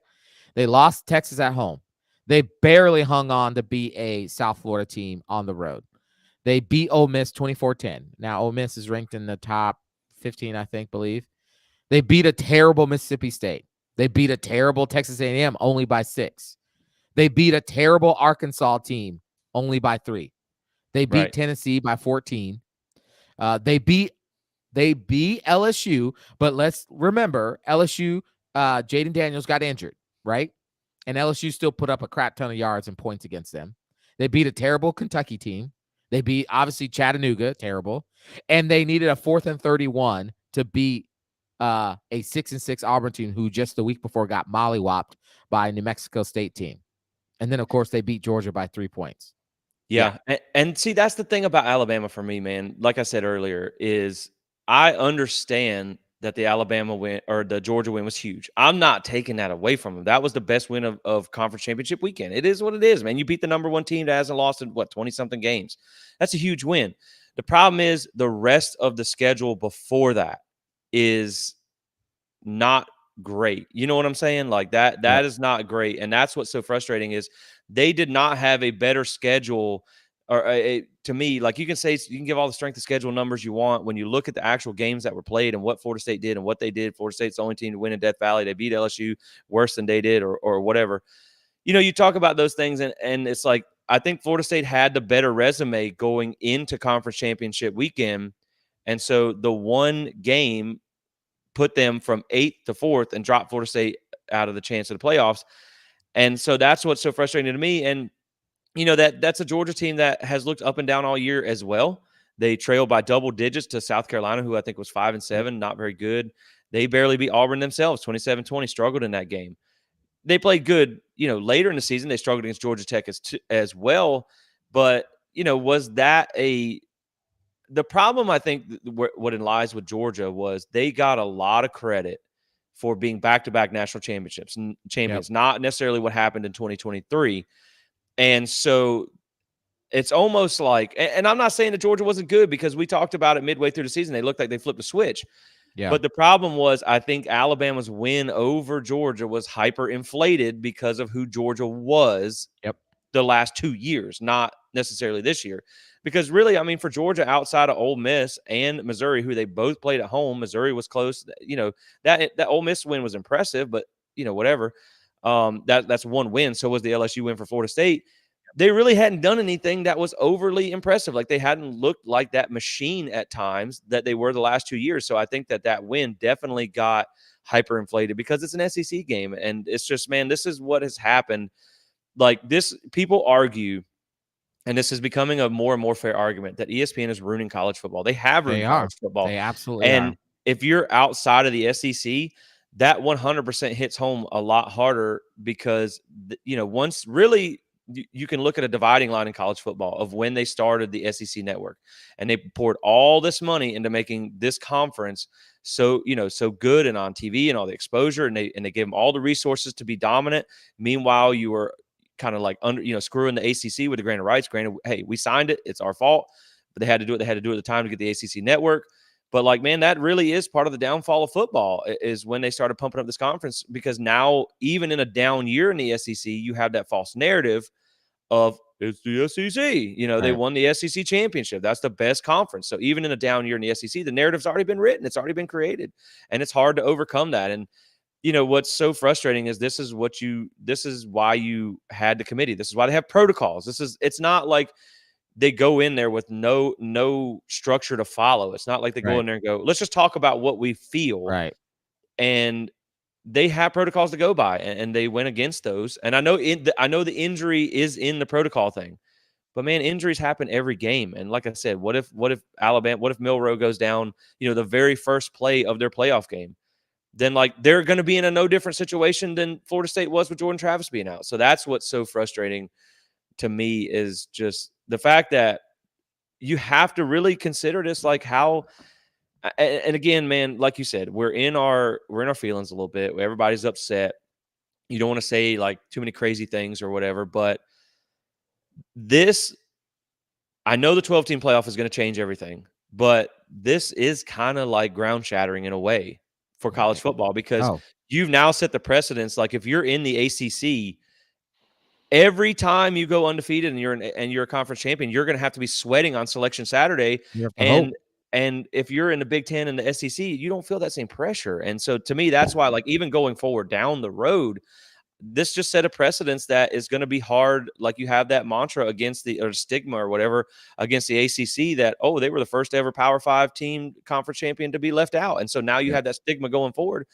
[SPEAKER 2] They lost Texas at home. They barely hung on to beat a South Florida team on the road. They beat Ole Miss 24-10. Now, Ole Miss is ranked in the top 15, I believe. They beat a terrible Mississippi State. They beat a terrible Texas A&M only by 6. They beat a terrible Arkansas team only by 3. They beat Tennessee by 14. They beat LSU, but let's remember LSU, Jaden Daniels got injured, right? And LSU still put up a crap ton of yards and points against them. They beat a terrible Kentucky team. They beat, obviously, Chattanooga, terrible. And they needed a 4th and 31 to beat a 6-6 Auburn team who just the week before got mollywopped by a New Mexico State team. And then, of course, they beat Georgia by 3 points.
[SPEAKER 1] Yeah. And see, that's the thing about Alabama for me, man. Like I said earlier, is I understand that the Alabama win or the Georgia win was huge. I'm not taking that away from them. That was the best win of conference championship weekend. It is what it is, man. You beat the number 1 team that hasn't lost in 20-something games. That's a huge win. The problem is the rest of the schedule before that is not great. You know what I'm saying? Like that is not great. And that's what's so frustrating is they did not have a better schedule or to me, like you can give all the strength of schedule numbers you want. When you look at the actual games that were played and what Florida State did and what they did, Florida State's the only team to win in Death Valley. They beat LSU worse than they did or whatever. You talk about those things and it's like, I think Florida State had the better resume going into conference championship weekend. And so the one game put them from 8th to 4th and dropped Florida State out of the chance of the playoffs. And so that's what's so frustrating to me. And, that's a Georgia team that has looked up and down all year as well. They trailed by double digits to South Carolina, who I think was 5-7, not very good. They barely beat Auburn themselves, 27-20, struggled in that game. They played good, later in the season. They struggled against Georgia Tech as well. But, was that the problem, I think, what it lies with Georgia was they got a lot of credit for being back-to-back national champions, not necessarily what happened in 2023. And so it's almost like, and I'm not saying that Georgia wasn't good because we talked about it midway through the season. They looked like they flipped a switch.
[SPEAKER 2] Yeah.
[SPEAKER 1] But the problem was, I think Alabama's win over Georgia was hyper-inflated because of who Georgia was the last 2 years, not necessarily this year. Because really, I mean, for Georgia, outside of Ole Miss and Missouri, who they both played at home, Missouri was close. That Ole Miss win was impressive, but whatever. That's one win. So was the LSU win for Florida State. They really hadn't done anything that was overly impressive. Like they hadn't looked like that machine at times that they were the last 2 years. So I think that win definitely got hyperinflated because it's an SEC game. And it's just, man, this is what has happened. Like this, people argue and this is becoming a more and more fair argument, that ESPN is ruining college football. They have
[SPEAKER 2] They
[SPEAKER 1] ruined
[SPEAKER 2] are.
[SPEAKER 1] college football.
[SPEAKER 2] They absolutely
[SPEAKER 1] And
[SPEAKER 2] are.
[SPEAKER 1] if you're outside of the SEC, that 100% hits home a lot harder because, once really you can look at a dividing line in college football of when they started the SEC network, and they poured all this money into making this conference so good and on TV and all the exposure, and they gave them all the resources to be dominant. Meanwhile, you were kind of like screwing the ACC with the grant of rights. Granted, hey, we signed it; it's our fault, but they had to do it. They had to do it at the time to get the ACC network. But like, man, that really is part of the downfall of football, is when they started pumping up this conference, because now even in a down year in the SEC, you have that false narrative of it's the SEC. They
[SPEAKER 2] Right.
[SPEAKER 1] won the SEC championship. That's the best conference. So even in a down year in the SEC, the narrative's already been written. It's already been created, and it's hard to overcome that. And what's so frustrating is this is why you had the committee. This is why they have protocols. It's not like they go in there with no structure to follow. It's not like they go
[SPEAKER 2] Right.
[SPEAKER 1] in there and go, let's just talk about what we feel.
[SPEAKER 2] Right.
[SPEAKER 1] And they have protocols to go by, and they went against those. And I know the injury is in the protocol thing, but man, injuries happen every game. And like I said, what if Alabama, what if Milroe goes down, the very first play of their playoff game? Then like they're going to be in a no different situation than Florida State was with Jordan Travis being out. So that's what's so frustrating to me, is just the fact that you have to really consider this, like how. And again, man, like you said, we're in our feelings a little bit. Everybody's upset. You don't want to say like too many crazy things or whatever, but this, I know the 12-team playoff is going to change everything, but this is kind of like ground shattering in a way for college
[SPEAKER 2] Right.
[SPEAKER 1] football, because
[SPEAKER 2] Oh,
[SPEAKER 1] you've now set the precedence. Like if you're in the ACC, every time you go undefeated and you're a conference champion, you're going to have to be sweating on Selection Saturday.
[SPEAKER 2] you have to
[SPEAKER 1] And
[SPEAKER 2] hope.
[SPEAKER 1] if you're in the Big Ten and the SEC, you don't feel that same pressure. And so to me, that's why, like, even going forward down the road, this just set a precedence that is going to be hard. Like you have that mantra against or stigma or whatever against the ACC that, oh, they were the first ever Power 5 team conference champion to be left out. And so now you
[SPEAKER 2] Yeah.
[SPEAKER 1] have that stigma going forward.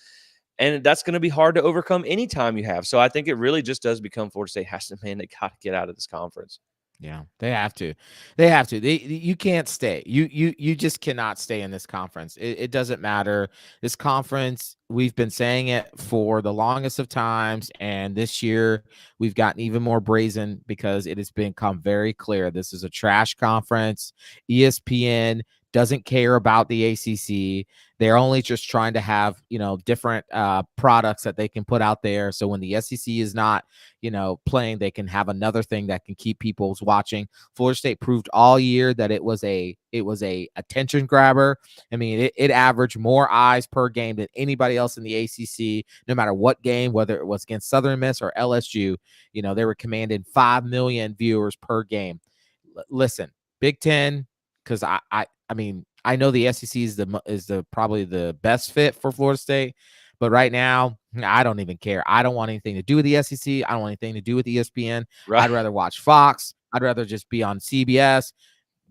[SPEAKER 1] And that's going to be hard to overcome anytime you have. So I think it really just does become Florida State has to, man, they got to get out of this conference.
[SPEAKER 2] Yeah, they have to. They have to. You can't stay. You just cannot stay in this conference. It doesn't matter. This conference, we've been saying it for the longest of times, and this year we've gotten even more brazen because it has become very clear this is a trash conference. ESPN doesn't care about the ACC. They're only just trying to have, different products that they can put out there. So when the SEC is not, playing, they can have another thing that can keep people's watching. Florida State proved all year that it was a attention grabber. I mean, it averaged more eyes per game than anybody else in the ACC, no matter what game, whether it was against Southern Miss or LSU. They were commanding 5 million viewers per game. Listen, Big Ten, because I mean, I know the SEC is the probably the best fit for Florida State, but right now, I don't even care. I don't want anything to do with the SEC. I don't want anything to do with ESPN.
[SPEAKER 1] Right.
[SPEAKER 2] I'd rather watch Fox. I'd rather just be on CBS.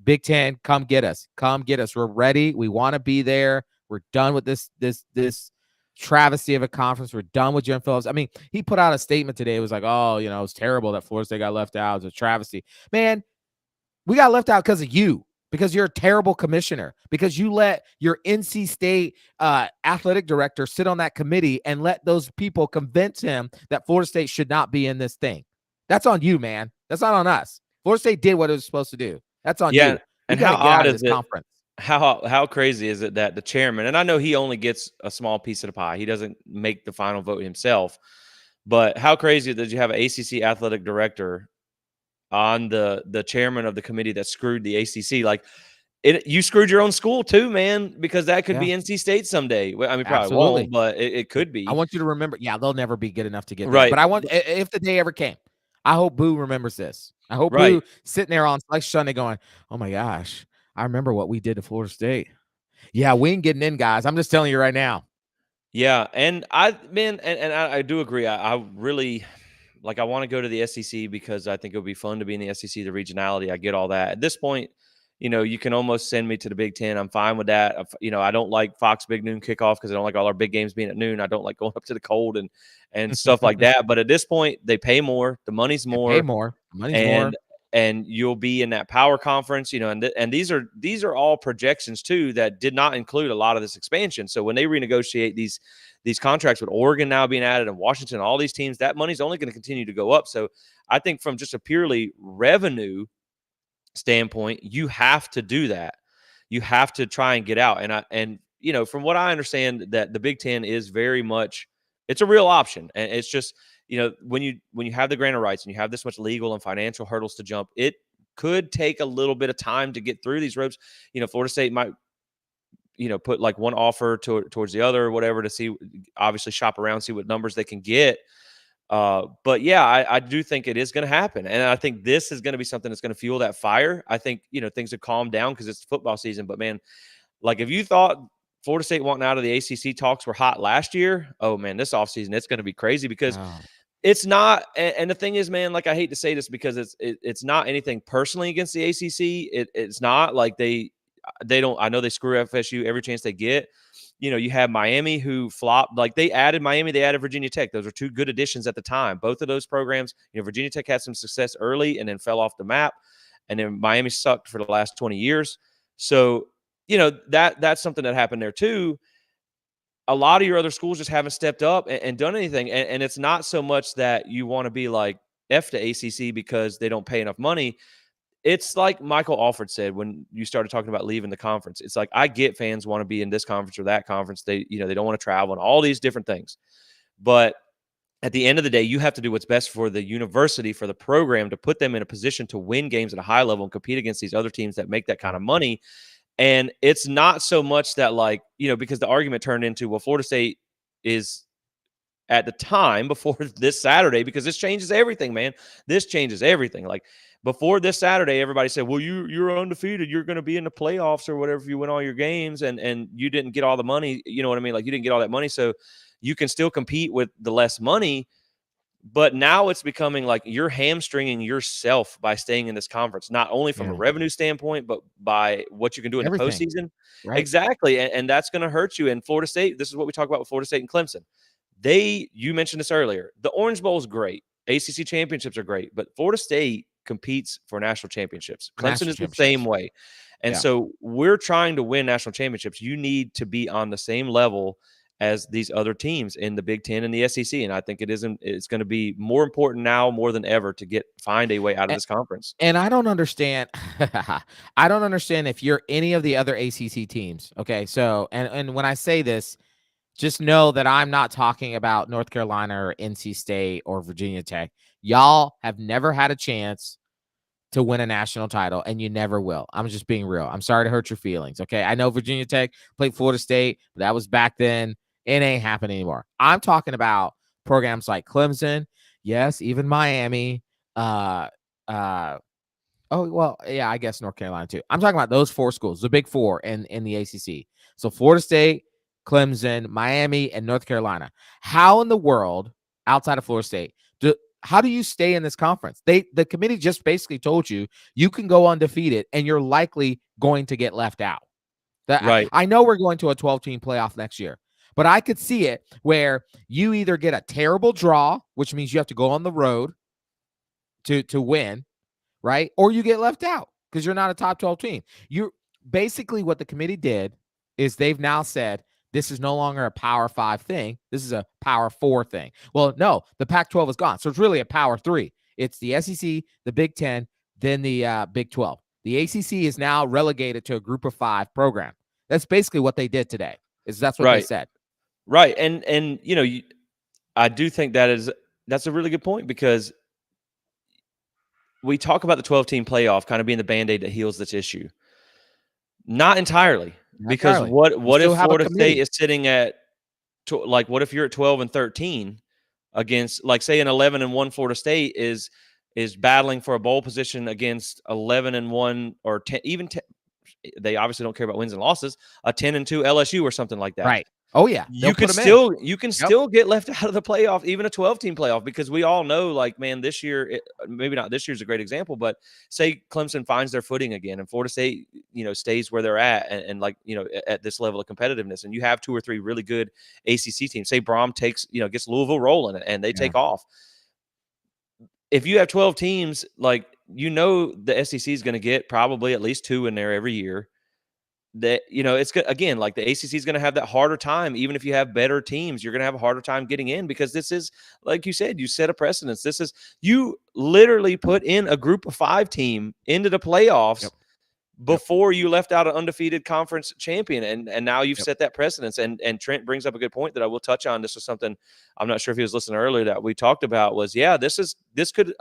[SPEAKER 2] Big Ten, come get us. Come get us. We're ready. We want to be there. We're done with this travesty of a conference. We're done with Jim Phillips. I mean, he put out a statement today. It was like, oh, it's terrible that Florida State got left out. It's a travesty. Man, we got left out because of you, because you're a terrible commissioner, because you let your NC State athletic director sit on that committee and let those people convince him that Florida State should not be in this thing. That's on you, man. That's not on us. Florida State did what it was supposed to do. That's on
[SPEAKER 1] Yeah.
[SPEAKER 2] you. You
[SPEAKER 1] And
[SPEAKER 2] got
[SPEAKER 1] how
[SPEAKER 2] to get
[SPEAKER 1] odd
[SPEAKER 2] out of
[SPEAKER 1] is
[SPEAKER 2] this
[SPEAKER 1] it?
[SPEAKER 2] conference.
[SPEAKER 1] How crazy is it that the chairman, and I know he only gets a small piece of the pie, he doesn't make the final vote himself, but how crazy that you have an ACC athletic director on the chairman of the committee that screwed the ACC? Like, you screwed your own school too, man, because that could
[SPEAKER 2] Yeah,
[SPEAKER 1] be NC State someday. Well, I mean, probably won't,
[SPEAKER 2] absolutely.
[SPEAKER 1] but it could
[SPEAKER 2] I
[SPEAKER 1] be.
[SPEAKER 2] want you to remember. Yeah, they'll never be good enough to get there.
[SPEAKER 1] Right.
[SPEAKER 2] But I want, if the day ever came, I hope Boo remembers this. I hope
[SPEAKER 1] Right.
[SPEAKER 2] Boo sitting there on Selection Sunday going, oh my gosh, I remember what we did to Florida State. Yeah, we ain't getting in, guys. I'm just telling you right now.
[SPEAKER 1] Yeah, and I do agree. I really like. I want to go to the SEC because I think it would be fun to be in the SEC, the regionality. I get all that. At this point, you can almost send me to the Big Ten. I'm fine with that. I don't like Fox Big Noon kickoff because I don't like all our big games being at noon. I don't like going up to the cold and stuff like that. But at this point, they pay more. The money's
[SPEAKER 2] They pay
[SPEAKER 1] more,
[SPEAKER 2] more. Money's
[SPEAKER 1] and
[SPEAKER 2] more.
[SPEAKER 1] and you'll be in that power conference, and these are all projections too that did not include a lot of this expansion. So when they renegotiate these contracts with Oregon now being added and Washington, all these teams, that money's only going to continue to go up. So I think from just a purely revenue standpoint, you have to do that. You have to try and get out. And from what I understand, that the Big Ten is very much, it's a real option. And it's just, when you have the grant of rights and you have this much legal and financial hurdles to jump, it could take a little bit of time to get through these ropes. Florida State might, put like one offer towards the other or whatever to see, obviously shop around, see what numbers they can get. But yeah, I do think it is going to happen. And I think this is going to be something that's going to fuel that fire. I think, things have calmed down because it's football season. But man, like if you thought Florida State wanting out of the ACC talks were hot last year, oh man, this offseason, it's going to be crazy because it's not. And the thing is, man, like I hate to say this because it's not anything personally against the ACC. It's not like they don't, I know they screw FSU every chance they get. You have Miami who flopped. Like they added Miami, they added Virginia Tech. Those are two good additions at the time. Both of those programs, Virginia Tech had some success early and then fell off the map. And then Miami sucked for the last 20 years. So, that's something that happened there too. A lot of your other schools just haven't stepped up and done anything. And it's not so much that you want to be like F to ACC because they don't pay enough money. It's like Michael Alford said when you started talking about leaving the conference. It's like, I get fans want to be in this conference or that conference. They don't want to travel and all these different things. But at the end of the day, you have to do what's best for the university, for the program, to put them in a position to win games at a high level and compete against these other teams that make that kind of money. And it's not so much that because the argument turned into, well, Florida State is at the time before this Saturday, because this changes everything, man. This changes everything. Like before this Saturday, everybody said, well, you're undefeated. You're going to be in the playoffs or whatever if you win all your games, and you didn't get all the money. You know what I mean? Like you didn't get all that money. So you can still compete with the less money. But now it's becoming like you're hamstringing yourself by staying in this conference, not only from a revenue standpoint, but by what you can do in the postseason.
[SPEAKER 2] Right.
[SPEAKER 1] Exactly. And that's going to hurt you. And Florida State, this is what we talk about with Florida State and Clemson. You mentioned this earlier. The Orange Bowl is great. ACC championships are great, but Florida State competes for national championships. Clemson is the same way. And so we're trying to win national championships. You need to be on the same level as these other teams in the Big Ten and the SEC. And I think it's going to be more important now more than ever to find a way out of this conference.
[SPEAKER 2] And I don't understand. I don't understand if you're any of the other ACC teams. Okay. So, and when I say this, just know that I'm not talking about North Carolina or NC State or Virginia Tech. Y'all have never had a chance to win a national title, and you never will. I'm just being real. I'm sorry to hurt your feelings. Okay. I know Virginia Tech played Florida State, but that was back then. It ain't happening anymore. I'm talking about programs like Clemson. Yes, even Miami. Oh, well, yeah, I guess North Carolina too. I'm talking about those four schools, the big four in the ACC. So Florida State, Clemson, Miami, and North Carolina. How in the world, outside of Florida State, how do you stay in this conference? The committee just basically told you can go undefeated, and you're likely going to get left out.
[SPEAKER 1] Right.
[SPEAKER 2] I know we're going to a 12-team playoff next year, but I could see it where you either get a terrible draw, which means you have to go on the road to win, right? Or you get left out because you're not a top 12 team. You're basically what the committee did is they've now said this is no longer a Power 5 thing. This is a Power 4 thing. Well, no, the Pac-12 is gone. So it's really a Power 3. It's the SEC, the Big 10, then the Big 12. The ACC is now relegated to a group of 5 program. That's basically what they did today. That's what they said.
[SPEAKER 1] Right. And I do think that's a really good point, because we talk about the 12-team playoff kind of being the Band-Aid that heals this issue. Not entirely. Because what if Florida State is sitting at what if you're at 12-13 against, like, say, an 11-1 Florida State is battling for a bowl position against 11-1 or 10, even 10, they obviously don't care about wins and losses, a 10-2 LSU or something like that.
[SPEAKER 2] Right. Oh yeah.
[SPEAKER 1] You can still get left out of the playoff, even a 12-team playoff, because we all know, like, man, this year, maybe not this year's a great example, but say Clemson finds their footing again and Florida State, stays where they're at and at this level of competitiveness, and you have 2 or 3 really good ACC teams. Say Brom gets Louisville rolling and they take off. If you have 12 teams, like, the SEC is going to get probably at least 2 in there every year. That, it's good. Again, like the ACC is going to have that harder time. Even if you have better teams, you're going to have a harder time getting in, because this is, like you said, you set a precedence. You literally put in a group of 5 team into the playoffs
[SPEAKER 2] Yep. Yep.
[SPEAKER 1] before you left out an undefeated conference champion. And now you've
[SPEAKER 2] Yep.
[SPEAKER 1] set that precedence. And Trent brings up a good point that I will touch on. This was something, I'm not sure if he was listening earlier, that we talked about was, this could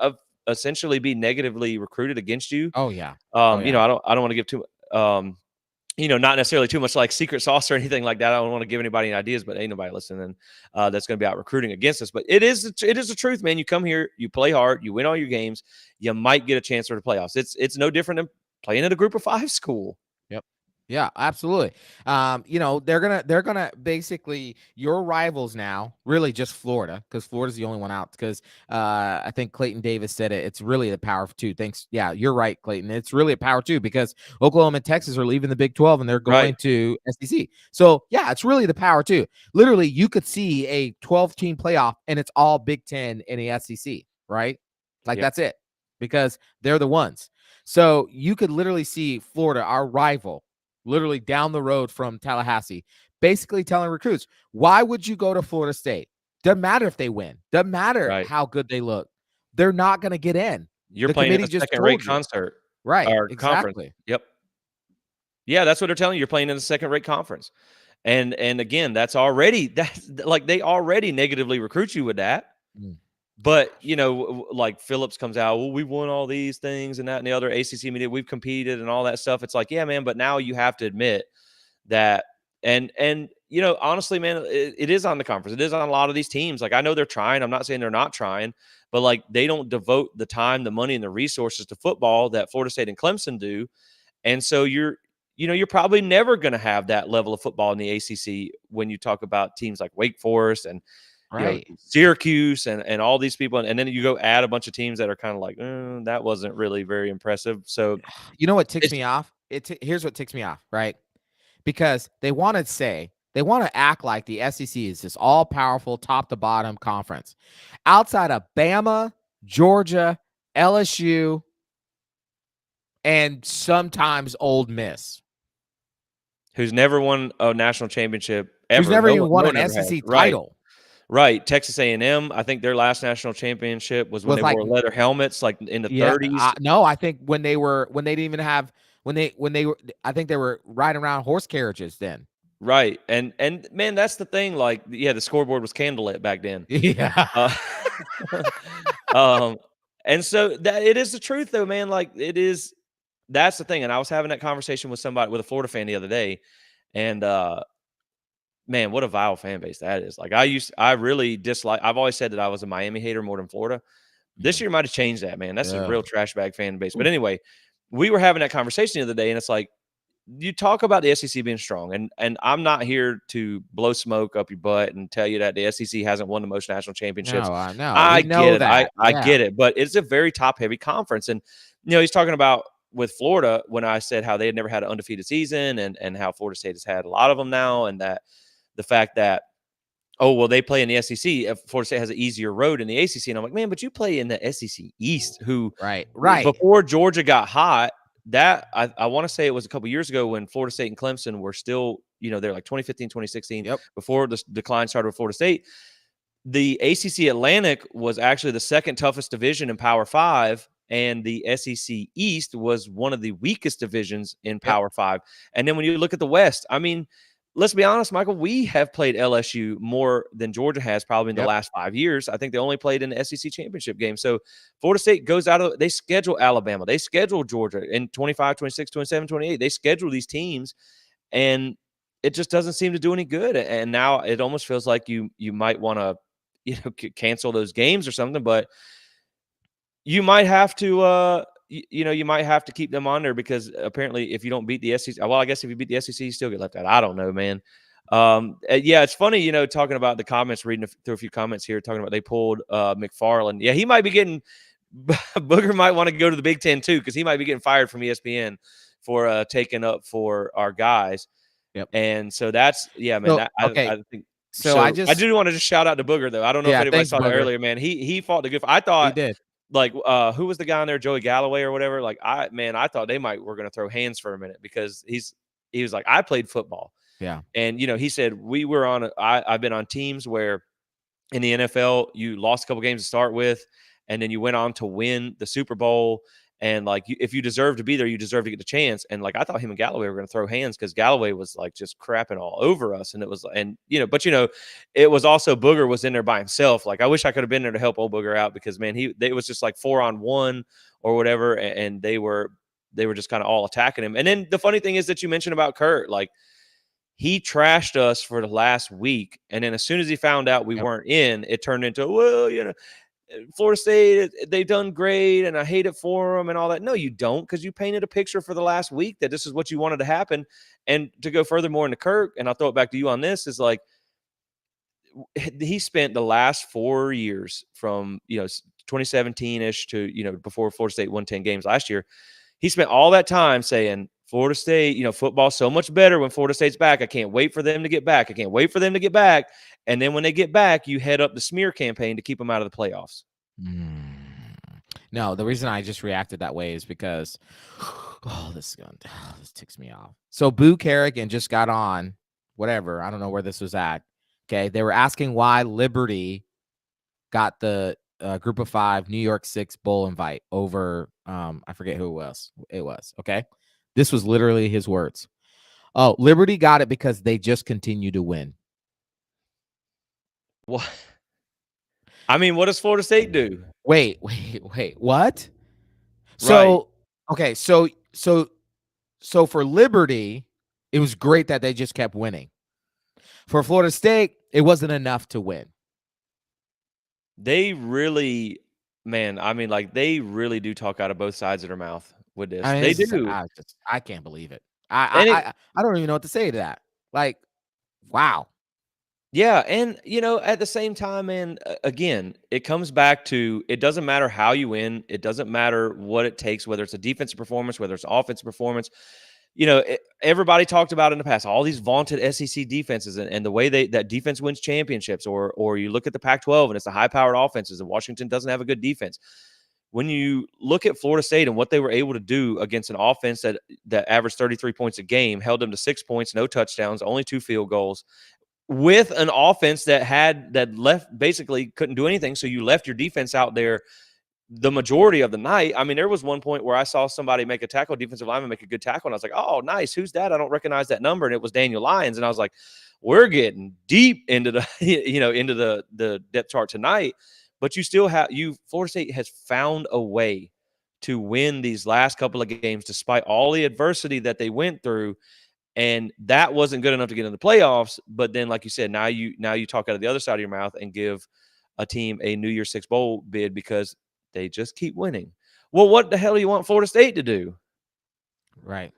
[SPEAKER 1] essentially be negatively recruited against you.
[SPEAKER 2] Oh yeah. Oh yeah.
[SPEAKER 1] I don't want to give too, not necessarily too much like secret sauce or anything like that. I don't want to give anybody any ideas, but ain't nobody listening that's going to be out recruiting against us. But it is the truth, man. You come here, you play hard, you win all your games, you might get a chance for the playoffs. It's no different than playing at a group of 5 school.
[SPEAKER 2] Yep. Yeah, absolutely. They're gonna basically, your rivals now, really just Florida, because Florida's the only one out. Because I think Clayton Davis said it. It's really a power of 2. Thanks. Yeah, you're right, Clayton. It's really a power 2 because Oklahoma and Texas are leaving the Big 12 and they're going
[SPEAKER 1] Right.
[SPEAKER 2] to SEC. So yeah, it's really the power 2. Literally, you could see a 12-team playoff and it's all Big 10 in the SEC, right? Like
[SPEAKER 1] Yep.
[SPEAKER 2] that's it, because they're the ones. So you could literally see Florida, our rival, literally down the road from Tallahassee, basically telling recruits, why would you go to Florida State? Doesn't matter if they win. Doesn't matter
[SPEAKER 1] Right.
[SPEAKER 2] how good they look. They're not going to get in.
[SPEAKER 1] You're
[SPEAKER 2] The
[SPEAKER 1] playing in
[SPEAKER 2] committee
[SPEAKER 1] a
[SPEAKER 2] just
[SPEAKER 1] second-rate
[SPEAKER 2] told you.
[SPEAKER 1] concert
[SPEAKER 2] Right.
[SPEAKER 1] or conference.
[SPEAKER 2] Exactly.
[SPEAKER 1] Yep. Yeah, that's what they're telling you. You're playing in a second-rate conference. And again, that's like they already negatively recruit you with that.
[SPEAKER 2] Mm.
[SPEAKER 1] But, like Phillips comes out, well, we won all these things and that and the other. ACC media, we've competed and all that stuff. It's like, yeah, man, but now you have to admit that. And honestly, man, it is on the conference. It is on a lot of these teams. Like, I know they're trying. I'm not saying they're not trying, but like they don't devote the time, the money, and the resources to football that Florida State and Clemson do. And so you're probably never going to have that level of football in the ACC when you talk about teams like Wake Forest and
[SPEAKER 2] Right.
[SPEAKER 1] Syracuse and all these people. And then you go add a bunch of teams that are kind of like, that wasn't really very impressive. So
[SPEAKER 2] You know what ticks
[SPEAKER 1] it's
[SPEAKER 2] me off? Here's what ticks me off, right? Because they want to act like the SEC is this all powerful top to bottom conference. Outside of Bama, Georgia, LSU, and sometimes Ole Miss,
[SPEAKER 1] who's never won a national championship ever.
[SPEAKER 2] who's never even won
[SPEAKER 1] one
[SPEAKER 2] an
[SPEAKER 1] ever has.
[SPEAKER 2] SEC
[SPEAKER 1] Right.
[SPEAKER 2] title.
[SPEAKER 1] Right. Texas A&M, I think their last national championship was when
[SPEAKER 2] Was
[SPEAKER 1] they
[SPEAKER 2] like,
[SPEAKER 1] wore leather helmets, like in the
[SPEAKER 2] yeah,
[SPEAKER 1] 30s.
[SPEAKER 2] no, I think when they didn't even have, when they were, I think they were riding around horse carriages then.
[SPEAKER 1] Right. And man, that's the thing. Like, yeah, the scoreboard was candlelit back then.
[SPEAKER 2] Yeah.
[SPEAKER 1] Uh, and so that it is the truth though, man. Like that's the thing. And I was having that conversation with a Florida fan the other day, and man, what a vile fan base that is. Like I really dislike. I've always said that I was a Miami hater more than Florida. This year might have changed that, man. That's a real trash bag fan base. But anyway, we were having that conversation the other day, and it's like, you talk about the SEC being strong, and I'm not here to blow smoke up your butt and tell you that the SEC hasn't won the most national championships.
[SPEAKER 2] No, I know.
[SPEAKER 1] I
[SPEAKER 2] We know
[SPEAKER 1] get it.
[SPEAKER 2] that.
[SPEAKER 1] I
[SPEAKER 2] Yeah.
[SPEAKER 1] get it, but it's a very top-heavy conference. And he's talking about with Florida when I said how they had never had an undefeated season, and how Florida State has had a lot of them now, and that the fact that, oh, well, they play in the SEC. If Florida State has an easier road in the ACC, and I'm like, man, but you play in the SEC East, who
[SPEAKER 2] Right.
[SPEAKER 1] before Georgia got hot. That I want to say it was a couple years ago when Florida State and Clemson were still, they're like 2015, 2016,
[SPEAKER 2] Yep.
[SPEAKER 1] before the decline started with Florida State. The ACC Atlantic was actually the second toughest division in Power 5, and the SEC East was one of the weakest divisions in Power 5. And then when you look at the West, I mean, let's be honest, Michael, we have played LSU more than Georgia has probably in the last 5 years. I think they only played in the SEC championship game. So Florida State goes they schedule Alabama. They schedule Georgia in 25, 26, 27, 28. They schedule these teams, and it just doesn't seem to do any good. And now it almost feels like you might want to, cancel those games or something, but you might have to, you might have to keep them on there, because apparently if you don't beat the SEC, well, I guess if you beat the SEC, you still get left out. I don't know, man. Yeah, it's funny, talking about the comments, reading through a few comments here, talking about they pulled McFarland. Yeah, he might be getting Booger might want to go to the Big Ten too, because he might be getting fired from ESPN for taking up for our guys.
[SPEAKER 2] Yep.
[SPEAKER 1] And so that's, yeah, man.
[SPEAKER 2] So, okay.
[SPEAKER 1] I think.
[SPEAKER 2] So I
[SPEAKER 1] do want to just shout out to Booger though. I don't know if anybody
[SPEAKER 2] thanks,
[SPEAKER 1] saw that
[SPEAKER 2] Booger.
[SPEAKER 1] earlier, man. He fought the good. I thought
[SPEAKER 2] He did.
[SPEAKER 1] like who was the guy on there, Joey Galloway or whatever. Like I thought they were going to throw hands for a minute because he was like, I played football.
[SPEAKER 2] Yeah.
[SPEAKER 1] And he said we were on I've been on teams where in the NFL you lost a couple games to start with, and then you went on to win the Super Bowl. And like, if you deserve to be there, you deserve to get the chance. And like, I thought him and Galloway were going to throw hands because Galloway was like just crapping all over us. And it was, and but it was also Booger was in there by himself. Like, I wish I could have been there to help old Booger out because man, it was just like 4-on-1 or whatever, and they were just kind of all attacking him. And then the funny thing is that you mentioned about Kurt, like he trashed us for the last week, and then as soon as he found out we
[SPEAKER 2] Yep.
[SPEAKER 1] weren't in, it turned into, well, Florida State, they've done great, and I hate it for them and all that. No, you don't, because you painted a picture for the last week that this is what you wanted to happen. And to go furthermore into Kirk, and I'll throw it back to you on this, is like he spent the last 4 years from 2017-ish to before Florida State won 10 games last year. He spent all that time saying Florida State, football's so much better when Florida State's back. I can't wait for them to get back. I can't wait for them to get back. And then when they get back, you head up the smear campaign to keep them out of the playoffs.
[SPEAKER 2] No, the reason I just reacted that way is because, this ticks me off. So Boo Kerrigan just got on, whatever. I don't know where this was at. Okay, they were asking why Liberty got the Group of 5 New York 6 bowl invite over. I forget who it was. Okay, this was literally his words. Oh, Liberty got it because they just continue to win.
[SPEAKER 1] What? I mean, what does Florida State do?
[SPEAKER 2] Wait. What? So,
[SPEAKER 1] Right.
[SPEAKER 2] Okay, so for Liberty, it was great that they just kept winning. For Florida State, it wasn't enough to win.
[SPEAKER 1] They really, man, I mean, like, they really do talk out of both sides of their mouth with this.
[SPEAKER 2] I mean,
[SPEAKER 1] They do.
[SPEAKER 2] I can't believe it.
[SPEAKER 1] And
[SPEAKER 2] I don't even know what to say to that. Like, wow.
[SPEAKER 1] yeah, and at the same time, man, again, it comes back to, it doesn't matter how you win. It doesn't matter what it takes, whether it's a defensive performance, whether it's offensive performance. Everybody talked about in the past all these vaunted SEC defenses and the way that defense wins championships, or you look at the Pac-12 and it's the high-powered offenses, and Washington doesn't have a good defense. When you look at Florida State and what they were able to do against an offense that averaged 33 points a game, held them to 6 points, no touchdowns, only 2 field goals, with an offense that left basically couldn't do anything. So you left your defense out there the majority of the night. I mean, there was one point where I saw somebody make a tackle, defensive lineman make a good tackle, and I was like, oh, nice. Who's that? I don't recognize that number. And it was Daniel Lyons. And I was like, we're getting deep into the, into the depth chart tonight. But you still have, Florida State has found a way to win these last couple of games despite all the adversity that they went through. And that wasn't good enough to get in the playoffs. But then, like you said, now you talk out of the other side of your mouth and give a team a New Year's Six bowl bid because they just keep winning. Well, what the hell do you want Florida State to do?
[SPEAKER 2] Right.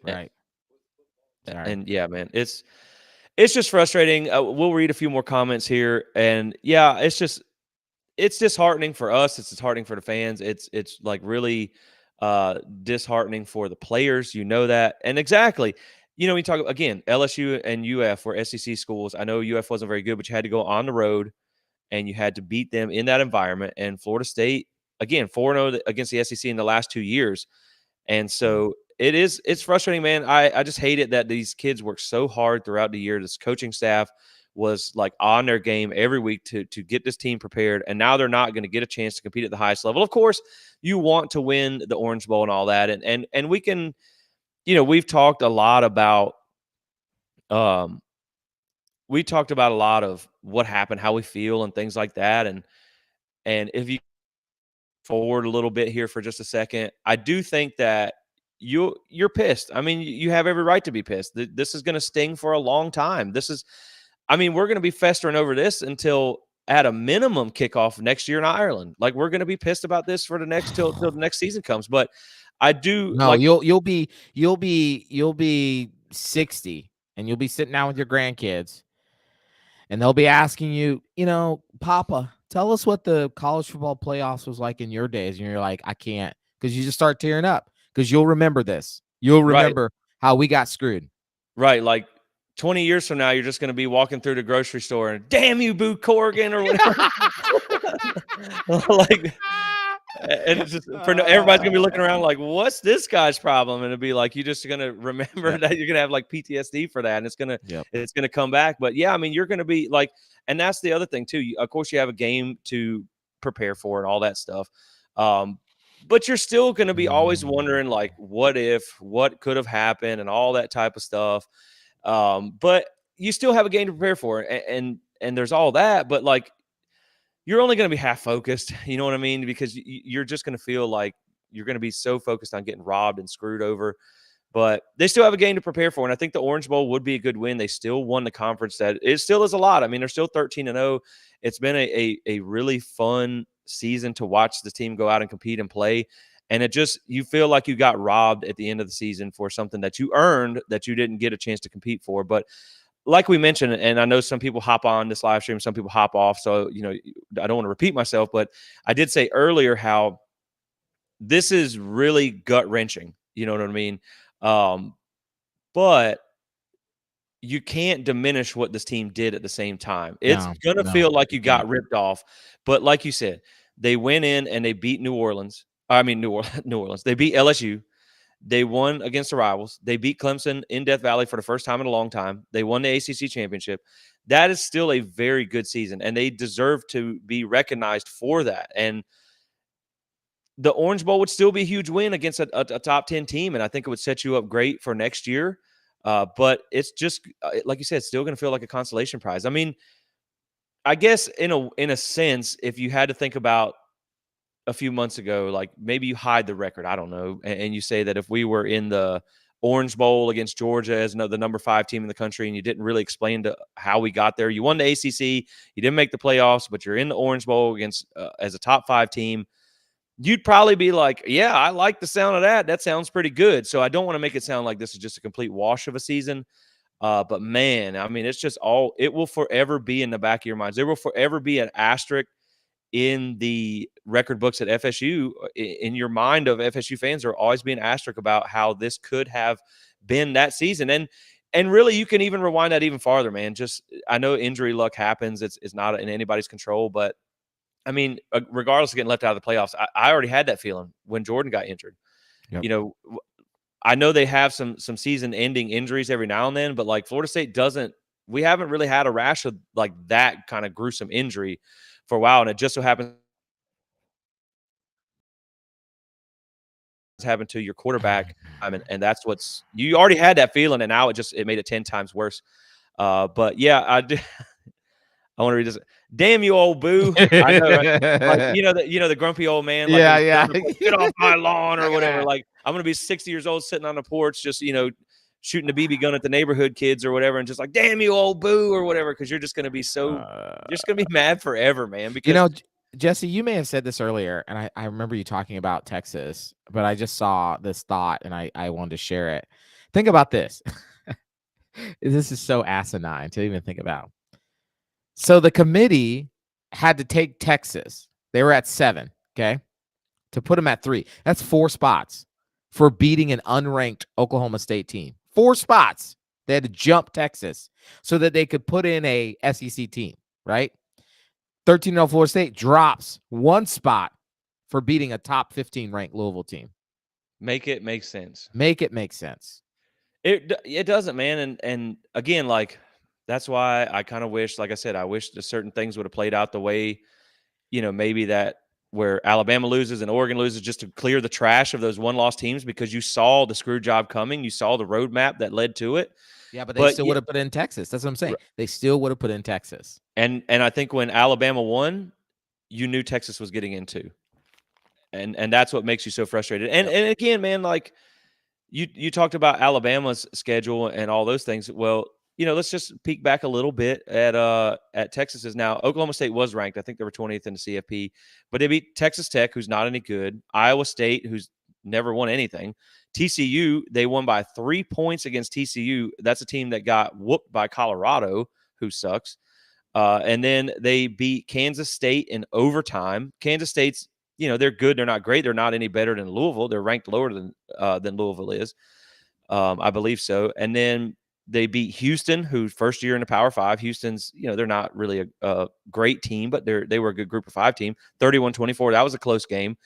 [SPEAKER 2] Right.
[SPEAKER 1] And yeah, man, it's just frustrating. We'll read a few more comments here, and yeah, it's disheartening for us. It's disheartening for the fans. It's like really disheartening for the players. That, and exactly. We talk again. LSU and UF were SEC schools. I know UF wasn't very good, but you had to go on the road and you had to beat them in that environment. And Florida State, again, 4-0 against the SEC in the last 2 years. And so it's frustrating, man. I just hate it that these kids work so hard throughout the year. This coaching staff was like on their game every week to get this team prepared. And now they're not going to get a chance to compete at the highest level. Of course, you want to win the Orange Bowl and all that. And we can, we've talked a lot about, we talked about a lot of what happened, how we feel and things like that. And if you forward a little bit here for just a second, I do think that you're pissed. I mean, you have every right to be pissed. This is going to sting for a long time. We're going to be festering over this until at a minimum kickoff next year in Ireland. Like, we're going to be pissed about this for the next till the next season comes. But I do
[SPEAKER 2] you'll be 60 and you'll be sitting down with your grandkids and they'll be asking you, Papa, tell us what the college football playoffs was like in your days. And you're like, I can't, because you just start tearing up because you'll remember this. You'll remember how we got screwed.
[SPEAKER 1] Right. Like 20 years from now, you're just going to be walking through the grocery store and damn you, Boo Corrigan or whatever. And it's just everybody's gonna be looking around like, what's this guy's problem? And it'll be like, you're just gonna remember that you're gonna have like PTSD for that, and
[SPEAKER 2] Yep.
[SPEAKER 1] it's gonna come back. But yeah, I mean, you're gonna be like, and that's the other thing too. Of course, you have a game to prepare for and all that stuff. Um, but you're still gonna be always wondering like, what if, what could have happened, and all that type of stuff. But you still have a game to prepare for, and there's all that, but like you're only going to be half focused. You know what I mean? Because you're just going to feel like you're going to be so focused on getting robbed and screwed over. But they still have a game to prepare for, and I think the Orange Bowl would be a good win. They still won the conference. That it still is a lot. I mean, they're still 13-0. It's been a really fun season to watch the team go out and compete and play. And it just, you feel like you got robbed at the end of the season for something that you earned that you didn't get a chance to compete for. But like we mentioned, and I know some people hop on this live stream, some people hop off. So, I don't want to repeat myself, but I did say earlier how this is really gut wrenching. You know what I mean? But you can't diminish what this team did at the same time. It's going to feel like you got ripped off. But like you said, they went in and they beat New Orleans. New Orleans. They beat LSU. They won against the rivals. They beat Clemson in Death Valley for the first time in a long time. They won the ACC championship. That is still a very good season, and they deserve to be recognized for that. And the Orange Bowl would still be a huge win against a top 10 team, and I think it would set you up great for next year. But it's just, like you said, it's still going to feel like a consolation prize. I mean, I guess in a sense, if you had to think about a few months ago, like maybe you hide the record, I don't know, and you say that if we were in the Orange Bowl against Georgia as the number 5 team in the country, and you didn't really explain to how we got there, you won the ACC, you didn't make the playoffs, but you're in the Orange Bowl against as a top 5 team, you'd probably be like, yeah, I like the sound of that. That sounds pretty good. So I don't want to make it sound like this is just a complete wash of a season. But man, I mean, it's just it will forever be in the back of your minds. There will forever be an asterisk in the record books at FSU. In your mind of FSU fans, there will always be an asterisk about how this could have been that season. And really, you can even rewind that even farther, man. Just, I know injury luck happens. It's not in anybody's control, but I mean, regardless of getting left out of the playoffs, I already had that feeling when Jordan got injured.
[SPEAKER 2] Yep.
[SPEAKER 1] I know they have some season-ending injuries every now and then, but like Florida State doesn't. We haven't really had a rash of like that kind of gruesome injury for a while, and it just so happens happened to your quarterback. I mean, and that's you already had that feeling, and now it made it 10 times worse. But yeah, I do. I want to read this. Damn you, old boo! I know, right? Like the grumpy old man. Like,
[SPEAKER 2] yeah.
[SPEAKER 1] Get off my lawn or whatever. Like, I'm gonna be 60 years old sitting on the porch, just shooting a BB gun at the neighborhood kids or whatever, and just like, damn you, old boo, or whatever, because you're just gonna be mad forever, man. Because
[SPEAKER 2] Jesse, you may have said this earlier, and I remember you talking about Texas, but I just saw this thought, and I wanted to share it. Think about this. This is so asinine to even think about. So the committee had to take Texas. They were at 7, okay, to put them at 3. That's 4 spots for beating an unranked Oklahoma State team. 4 spots. They had to jump Texas so that they could put in a SEC team, right? 13-0 Florida State drops 1 spot for beating a top 15 ranked Louisville team.
[SPEAKER 1] make it make sense.
[SPEAKER 2] Make it make sense.
[SPEAKER 1] It doesn't, man. And again, like, that's why I kind of wish, like I said, I wish that certain things would have played out the way, maybe that where Alabama loses and Oregon loses, just to clear the trash of those one-loss teams, because you saw the screw job coming. You saw the roadmap that led to it.
[SPEAKER 2] Yeah, but they still would have put in Texas. That's what I'm saying. They still would have put in Texas.
[SPEAKER 1] And I think when Alabama won, you knew Texas was getting into. And that's what makes you so frustrated. And again, man, like you talked about Alabama's schedule and all those things. Well, let's just peek back a little bit at Texas's. Now, Oklahoma State was ranked. I think they were 20th in the CFP, but they beat Texas Tech, who's not any good. Iowa State, who's never won anything. TCU, they won by 3 points against TCU. That's a team that got whooped by Colorado, who sucks. And then they beat Kansas State in overtime. Kansas State's, they're good. They're not great. They're not any better than Louisville. They're ranked lower than Louisville is. I believe so. And then they beat Houston, who's first year in the Power 5. Houston's, they're not really a great team, but they were a good group of 5 team. 31-24. That was a close game.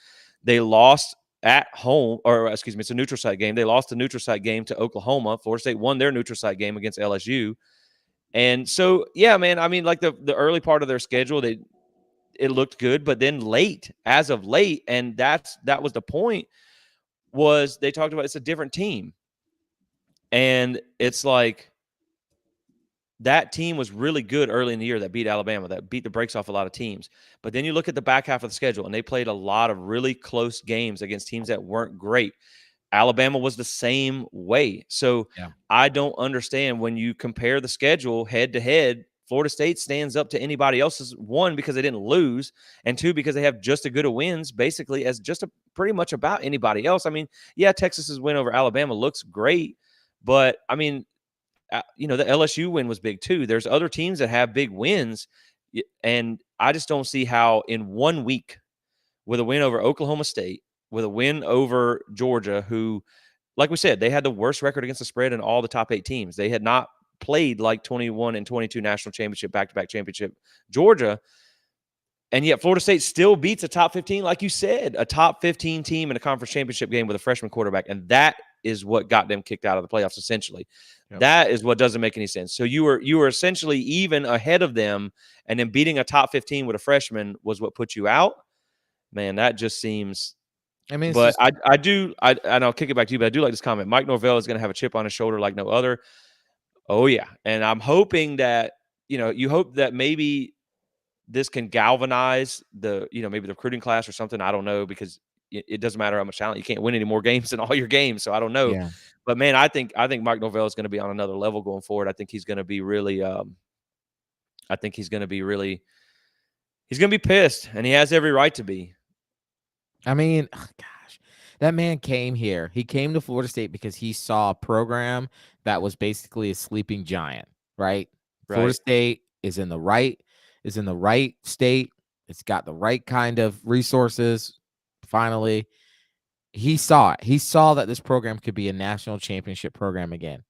[SPEAKER 1] They lost at home, or excuse me, it's a neutral site game. They lost the neutral site game to Oklahoma. Florida State won their neutral site game against LSU. And so, yeah, man, I mean, like the early part of their schedule, it looked good, but then as of late, and that was the point, was they talked about it's a different team. And it's like that team was really good early in the year that beat Alabama, that beat the brakes off a lot of teams. But then you look at the back half of the schedule, and they played a lot of really close games against teams that weren't great. Alabama was the same way. So
[SPEAKER 2] Yeah.
[SPEAKER 1] I don't understand when you compare the schedule head to head. Florida State stands up to anybody else's, one, because they didn't lose, and two, because they have just as good a wins basically as pretty much about anybody else. I mean, yeah, Texas's win over Alabama looks great, but I mean, the LSU win was big too. There's other teams that have big wins, and I just don't see how in 1 week, with a win over Oklahoma State, with a win over Georgia, who, like we said, they had the worst record against the spread in all the top 8 teams. They had not played like 21 and 22 national championship, back-to-back championship Georgia. And yet Florida State still beats a top 15, like you said, a top 15 team in a conference championship game with a freshman quarterback. And that is what got them kicked out of the playoffs, essentially. Yep. That is what doesn't make any sense. So you were essentially even ahead of them, and then beating a top 15 with a freshman was what put you out. Man, that just seems. I mean, but and I'll kick it back to you, but I do like this comment. Mike Norvell is going to have a chip on his shoulder like no other. Oh, yeah. And I'm hoping that, you hope that maybe this can galvanize maybe the recruiting class or something. I don't know, because it doesn't matter how much talent. You can't win any more games in all your games. So I don't know. Yeah. But, man, I think Mike Norvell is going to be on another level going forward. I think he's going to be really he's going to be pissed, and he has every right to be.
[SPEAKER 2] I mean, gosh, that man came here. He came to Florida State because he saw a program that was basically a sleeping giant, right? Florida State is in the right state. It's got the right kind of resources. Finally, he saw it. He saw that this program could be a national championship program again.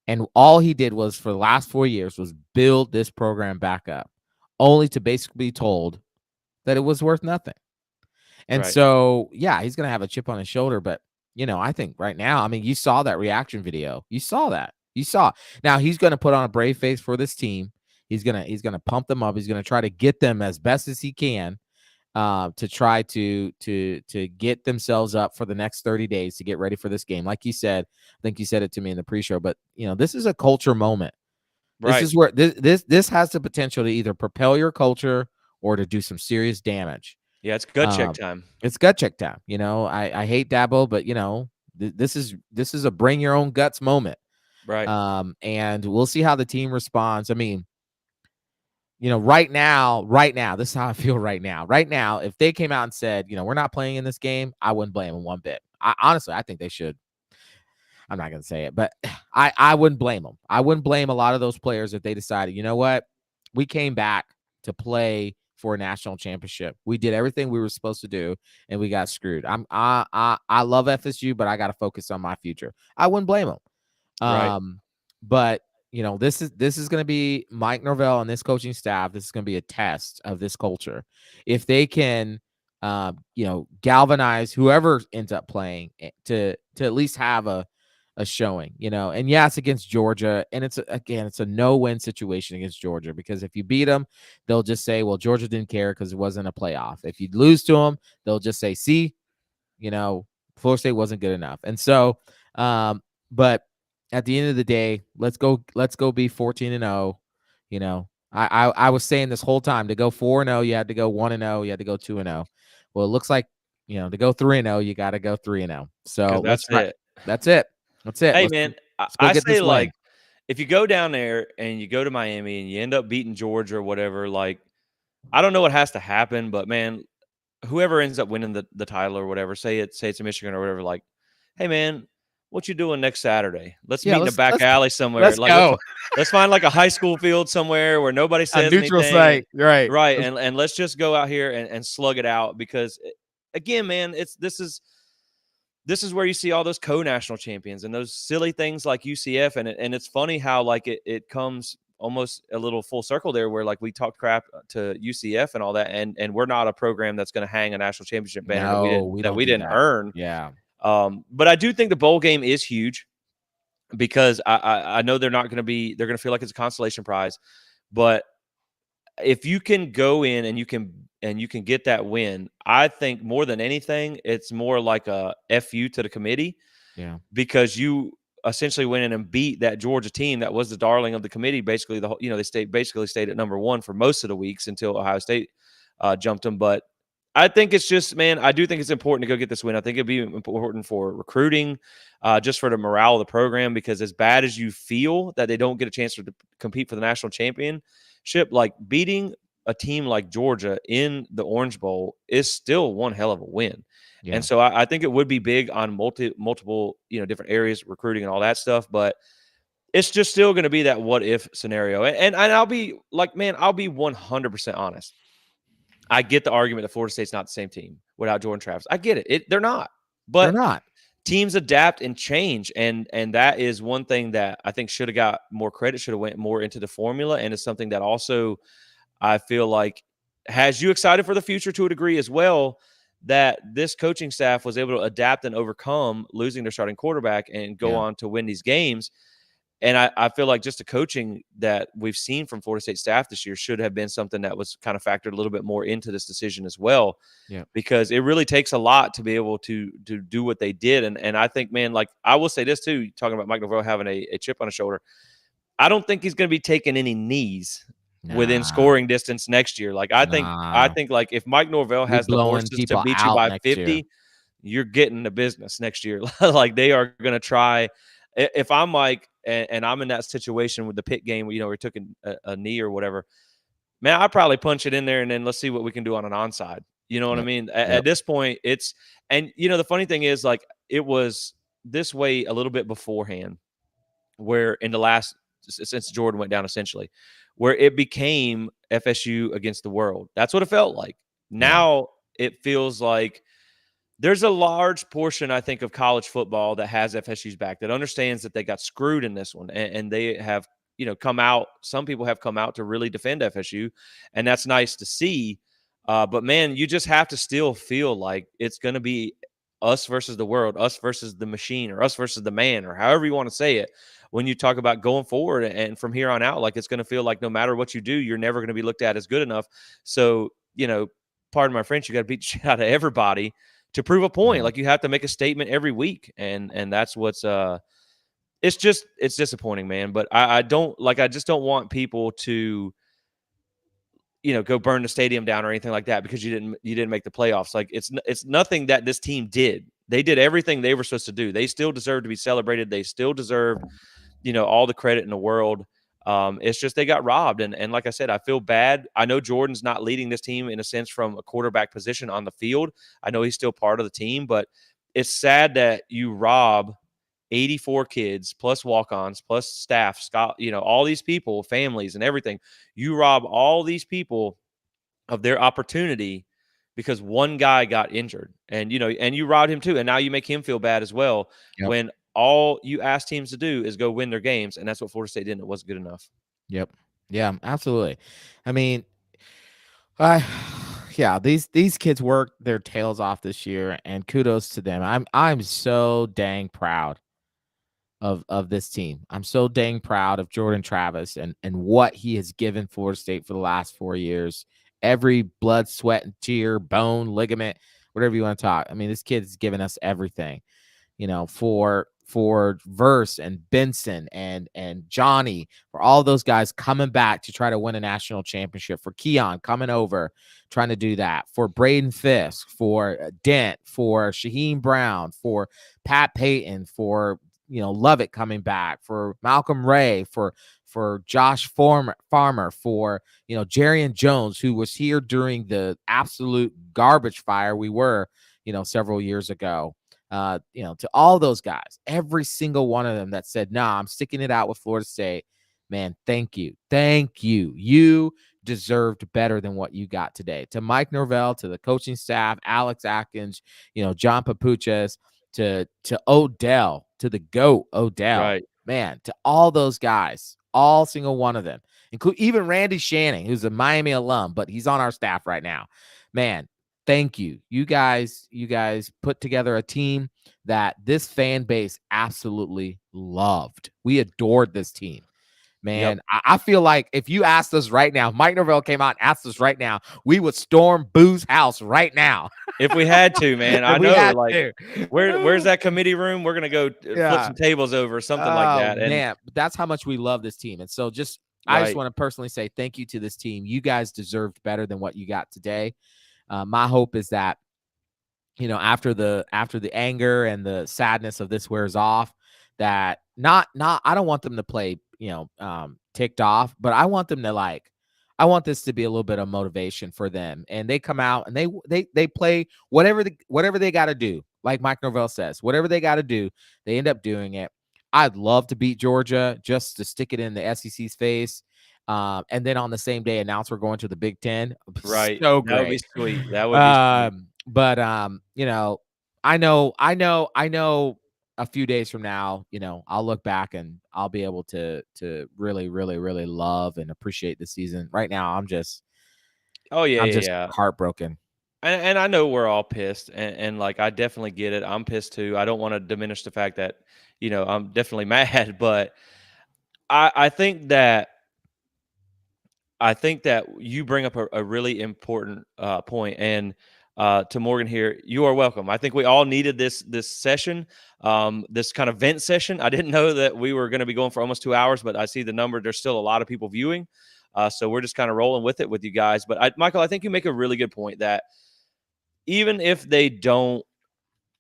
[SPEAKER 2] And all he did was, for the last 4 years, was build this program back up, only to basically be told that it was worth nothing. And so, yeah, he's going to have a chip on his shoulder. But, I think right now, I mean, you saw that reaction video. You saw that. Now he's going to put on a brave face for this team. He's going to pump them up. He's going to try to get them as best as he can to try to get themselves up for the next 30 days to get ready for this game. Like you said, I think you said it to me in the pre-show, but, this is a culture moment. Right. This is where this has the potential to either propel your culture or to do some serious damage.
[SPEAKER 1] Yeah, it's gut check time.
[SPEAKER 2] It's gut check time. I hate Dabo, but this is a bring your own guts moment.
[SPEAKER 1] Right.
[SPEAKER 2] And we'll see how the team responds. I mean, right now, this is how I feel right now. Right now, if they came out and said, we're not playing in this game, I wouldn't blame them one bit. Honestly, I think they should. I'm not going to say it, but I wouldn't blame them. I wouldn't blame a lot of those players if they decided, you know what, we came back to play for a national championship. We did everything we were supposed to do, and we got screwed. I love FSU, but I got to focus on my future. I wouldn't blame them.
[SPEAKER 1] Right.
[SPEAKER 2] But this is going to be Mike Norvell and this coaching staff. This is going to be a test of this culture. If they can, galvanize whoever ends up playing to at least have a showing, and yeah, it's against Georgia, and it's a no-win situation against Georgia, because if you beat them, they'll just say, well, Georgia didn't care because it wasn't a playoff. If you lose to them, they'll just say, see, Florida State wasn't good enough. And so, but at the end of the day, let's go be 14-0. I was saying this whole time, to go 4-0, you had to go 1-0, you had to go 2-0. Well, it looks like, to go 3-0, you got to go 3-0. So
[SPEAKER 1] that's it.
[SPEAKER 2] That's it.
[SPEAKER 1] Hey, man, I say, like, if you go down there and you go to Miami and you end up beating Georgia or whatever, like, I don't know what has to happen, but, man, whoever ends up winning the title or whatever, say it's a Michigan or whatever, like, hey, man, what you doing next Saturday? Let's meet in a back alley somewhere.
[SPEAKER 2] Let's go.
[SPEAKER 1] Let's find like a high school field somewhere where nobody says
[SPEAKER 2] a neutral
[SPEAKER 1] anything.
[SPEAKER 2] Site, right?
[SPEAKER 1] Right, and let's just go out here and slug it out, because, again, man, this is where you see all those co-national champions and those silly things like UCF, and it's funny how, like, it comes almost a little full circle there, where like we talked crap to UCF and all that, and we're not a program that's going to hang a national championship banner that
[SPEAKER 2] No, we don't
[SPEAKER 1] we
[SPEAKER 2] do
[SPEAKER 1] didn't
[SPEAKER 2] that.
[SPEAKER 1] earn.
[SPEAKER 2] Yeah.
[SPEAKER 1] But I do think the bowl game is huge because I know they're going to feel like it's a consolation prize, but if you can go in and you can get that win, I think more than anything, it's more like a FU to the committee.
[SPEAKER 2] Yeah.
[SPEAKER 1] Because you essentially went in and beat that Georgia team that was the darling of the committee. Basically, they basically stayed at number one for most of the weeks until Ohio State jumped them. But I think it's just, man, I do think it's important to go get this win. I think it'd be important for recruiting, just for the morale of the program, because as bad as you feel that they don't get a chance to compete for the national championship, like beating a team like Georgia in the Orange Bowl is still one hell of a win.
[SPEAKER 2] Yeah.
[SPEAKER 1] And so I think it would be big on multiple, different areas, recruiting and all that stuff. But it's just still going to be that what if scenario. And I'll be like, man, I'll be 100% honest. I get the argument that Florida State's not the same team without Jordan Travis. I get it. They're not.
[SPEAKER 2] They're
[SPEAKER 1] But
[SPEAKER 2] not.
[SPEAKER 1] teams adapt and change, and that is one thing that I think should have got more credit, should have went more into the formula, and it's something that also I feel like has you excited for the future to a degree as well, that this coaching staff was able to adapt and overcome losing their starting quarterback and go
[SPEAKER 2] Yeah.
[SPEAKER 1] on to win these games. And I feel like just the coaching that we've seen from Florida State staff this year should have been something that was kind of factored a little bit more into this decision as well,
[SPEAKER 2] Yeah.
[SPEAKER 1] because it really takes a lot to be able to do what they did. And I think, man, like I will say this too, talking about Mike Norvell having a chip on his shoulder, I don't think he's going to be taking any knees within
[SPEAKER 2] Nah.
[SPEAKER 1] scoring distance next year. Like I
[SPEAKER 2] Nah.
[SPEAKER 1] think like if Mike Norvell
[SPEAKER 2] We
[SPEAKER 1] has the
[SPEAKER 2] blowing
[SPEAKER 1] horses to
[SPEAKER 2] people
[SPEAKER 1] beat you
[SPEAKER 2] out
[SPEAKER 1] by
[SPEAKER 2] next year.
[SPEAKER 1] 50, you're getting the business next year. Like they are going to try. If I'm Mike and I'm in that situation with the Pitt game, where we took a knee or whatever, man, I'd probably punch it in there and then let's see what we can do on an onside. You know what I
[SPEAKER 2] Yep.
[SPEAKER 1] mean?
[SPEAKER 2] Yep.
[SPEAKER 1] At this point, and the funny thing is, like, it was this way a little bit beforehand, where in the last, since Jordan went down, essentially, where it became FSU against the world. That's what it felt like.
[SPEAKER 2] Yeah.
[SPEAKER 1] Now it feels like there's a large portion, I think, of college football that has FSU's back, that understands that they got screwed in this one, and they have, come out. Some people have come out to really defend FSU, and that's nice to see. But man, you just have to still feel like it's going to be us versus the world, us versus the machine, or us versus the man, or however you want to say it. When you talk about going forward and from here on out, like it's going to feel like no matter what you do, you're never going to be looked at as good enough. So, pardon my French, you got to beat the shit out of everybody to prove a point.
[SPEAKER 2] Yeah.
[SPEAKER 1] Like you have to make a statement every week. And that's what's it's disappointing, man. But I just don't want people to, go burn the stadium down or anything like that because you didn't make the playoffs. Like it's nothing that this team did. They did everything they were supposed to do. They still deserve to be celebrated. They still deserve, all the credit in the world. It's just they got robbed. And like I said, I feel bad. I know Jordan's not leading this team in a sense from a quarterback position on the field. I know he's still part of the team, but it's sad that you rob 84 kids plus walk-ons plus staff, all these people, families and everything. You rob all these people of their opportunity because one guy got injured, and you robbed him too, and now you make him feel bad as well.
[SPEAKER 2] Yep.
[SPEAKER 1] When all you ask teams to do is go win their games, and that's what Florida State did, and it wasn't good enough.
[SPEAKER 2] Yep. Yeah, absolutely. I mean, yeah, these kids worked their tails off this year, and kudos to them. I'm so dang proud of this team. I'm so dang proud of Jordan Travis and what he has given Florida State for the last 4 years. Every blood, sweat, and tear, bone, ligament, whatever you want to talk. I mean, this kid's given us everything. For Verse and Benson and Johnny, for all those guys coming back to try to win a national championship, for Keon coming over, trying to do that, for Braden Fisk, for Dent, for Shaheem Brown, for Pat Payton, for Lovett coming back, for Malcolm Ray, for Josh Farmer, for Jarian Jones, who was here during the absolute garbage fire we were several years ago. To all those guys, every single one of them that said, nah, I'm sticking it out with Florida State, man, thank you. You deserved better than what you got today. To Mike Norvell, to the coaching staff, Alex Atkins, John Papuchas, to Odell, to the GOAT Odell.
[SPEAKER 1] Right.
[SPEAKER 2] man, to all those guys, all single one of them, include even Randy Shanning, who's a Miami alum, but he's on our staff right now. Man, thank you. You guys put together a team that this fan base absolutely loved. We adored this team.
[SPEAKER 1] Yep.
[SPEAKER 2] Man, I feel like if you asked us right now, Mike Norvell came out and asked us right now, we would storm Boo's house right now
[SPEAKER 1] If we had to, man, I
[SPEAKER 2] if we
[SPEAKER 1] know.
[SPEAKER 2] had
[SPEAKER 1] Like,
[SPEAKER 2] to.
[SPEAKER 1] where's that committee room? We're gonna go flip
[SPEAKER 2] Yeah.
[SPEAKER 1] some tables over or something like
[SPEAKER 2] Oh
[SPEAKER 1] that. And
[SPEAKER 2] man, that's how much we love this team. And so I just
[SPEAKER 1] right,
[SPEAKER 2] want to personally say thank you to this team. You guys deserved better than what you got today. My hope is that after the anger and the sadness of this wears off, that not I don't want them to play ticked off, but I want this to be a little bit of motivation for them, and they come out and they play whatever they got to do. Like Mike Norvell says, whatever they got to do, they end up doing it. I'd love to beat Georgia just to stick it in the SEC's face. And then on the same day announce we're going to the Big Ten.
[SPEAKER 1] right.
[SPEAKER 2] So
[SPEAKER 1] That would be
[SPEAKER 2] great.
[SPEAKER 1] sweet. That would be sweet.
[SPEAKER 2] But I know a few days from now, I'll look back and I'll be able to really, really, really love and appreciate the season. Right now,
[SPEAKER 1] Oh yeah,
[SPEAKER 2] I'm
[SPEAKER 1] yeah,
[SPEAKER 2] just
[SPEAKER 1] yeah.
[SPEAKER 2] heartbroken.
[SPEAKER 1] And I know we're all pissed, and like I definitely get it. I'm pissed too. I don't want to diminish the fact that I'm definitely mad, but I think that you bring up a really important point. And to Morgan here, you are welcome. I think we all needed this session, this kind of vent session. I didn't know that we were going to be going for almost 2 hours, but I see the number. There's still a lot of people viewing, so we're just kind of rolling with it with you guys. But Michael, I think you make a really good point that even if they don't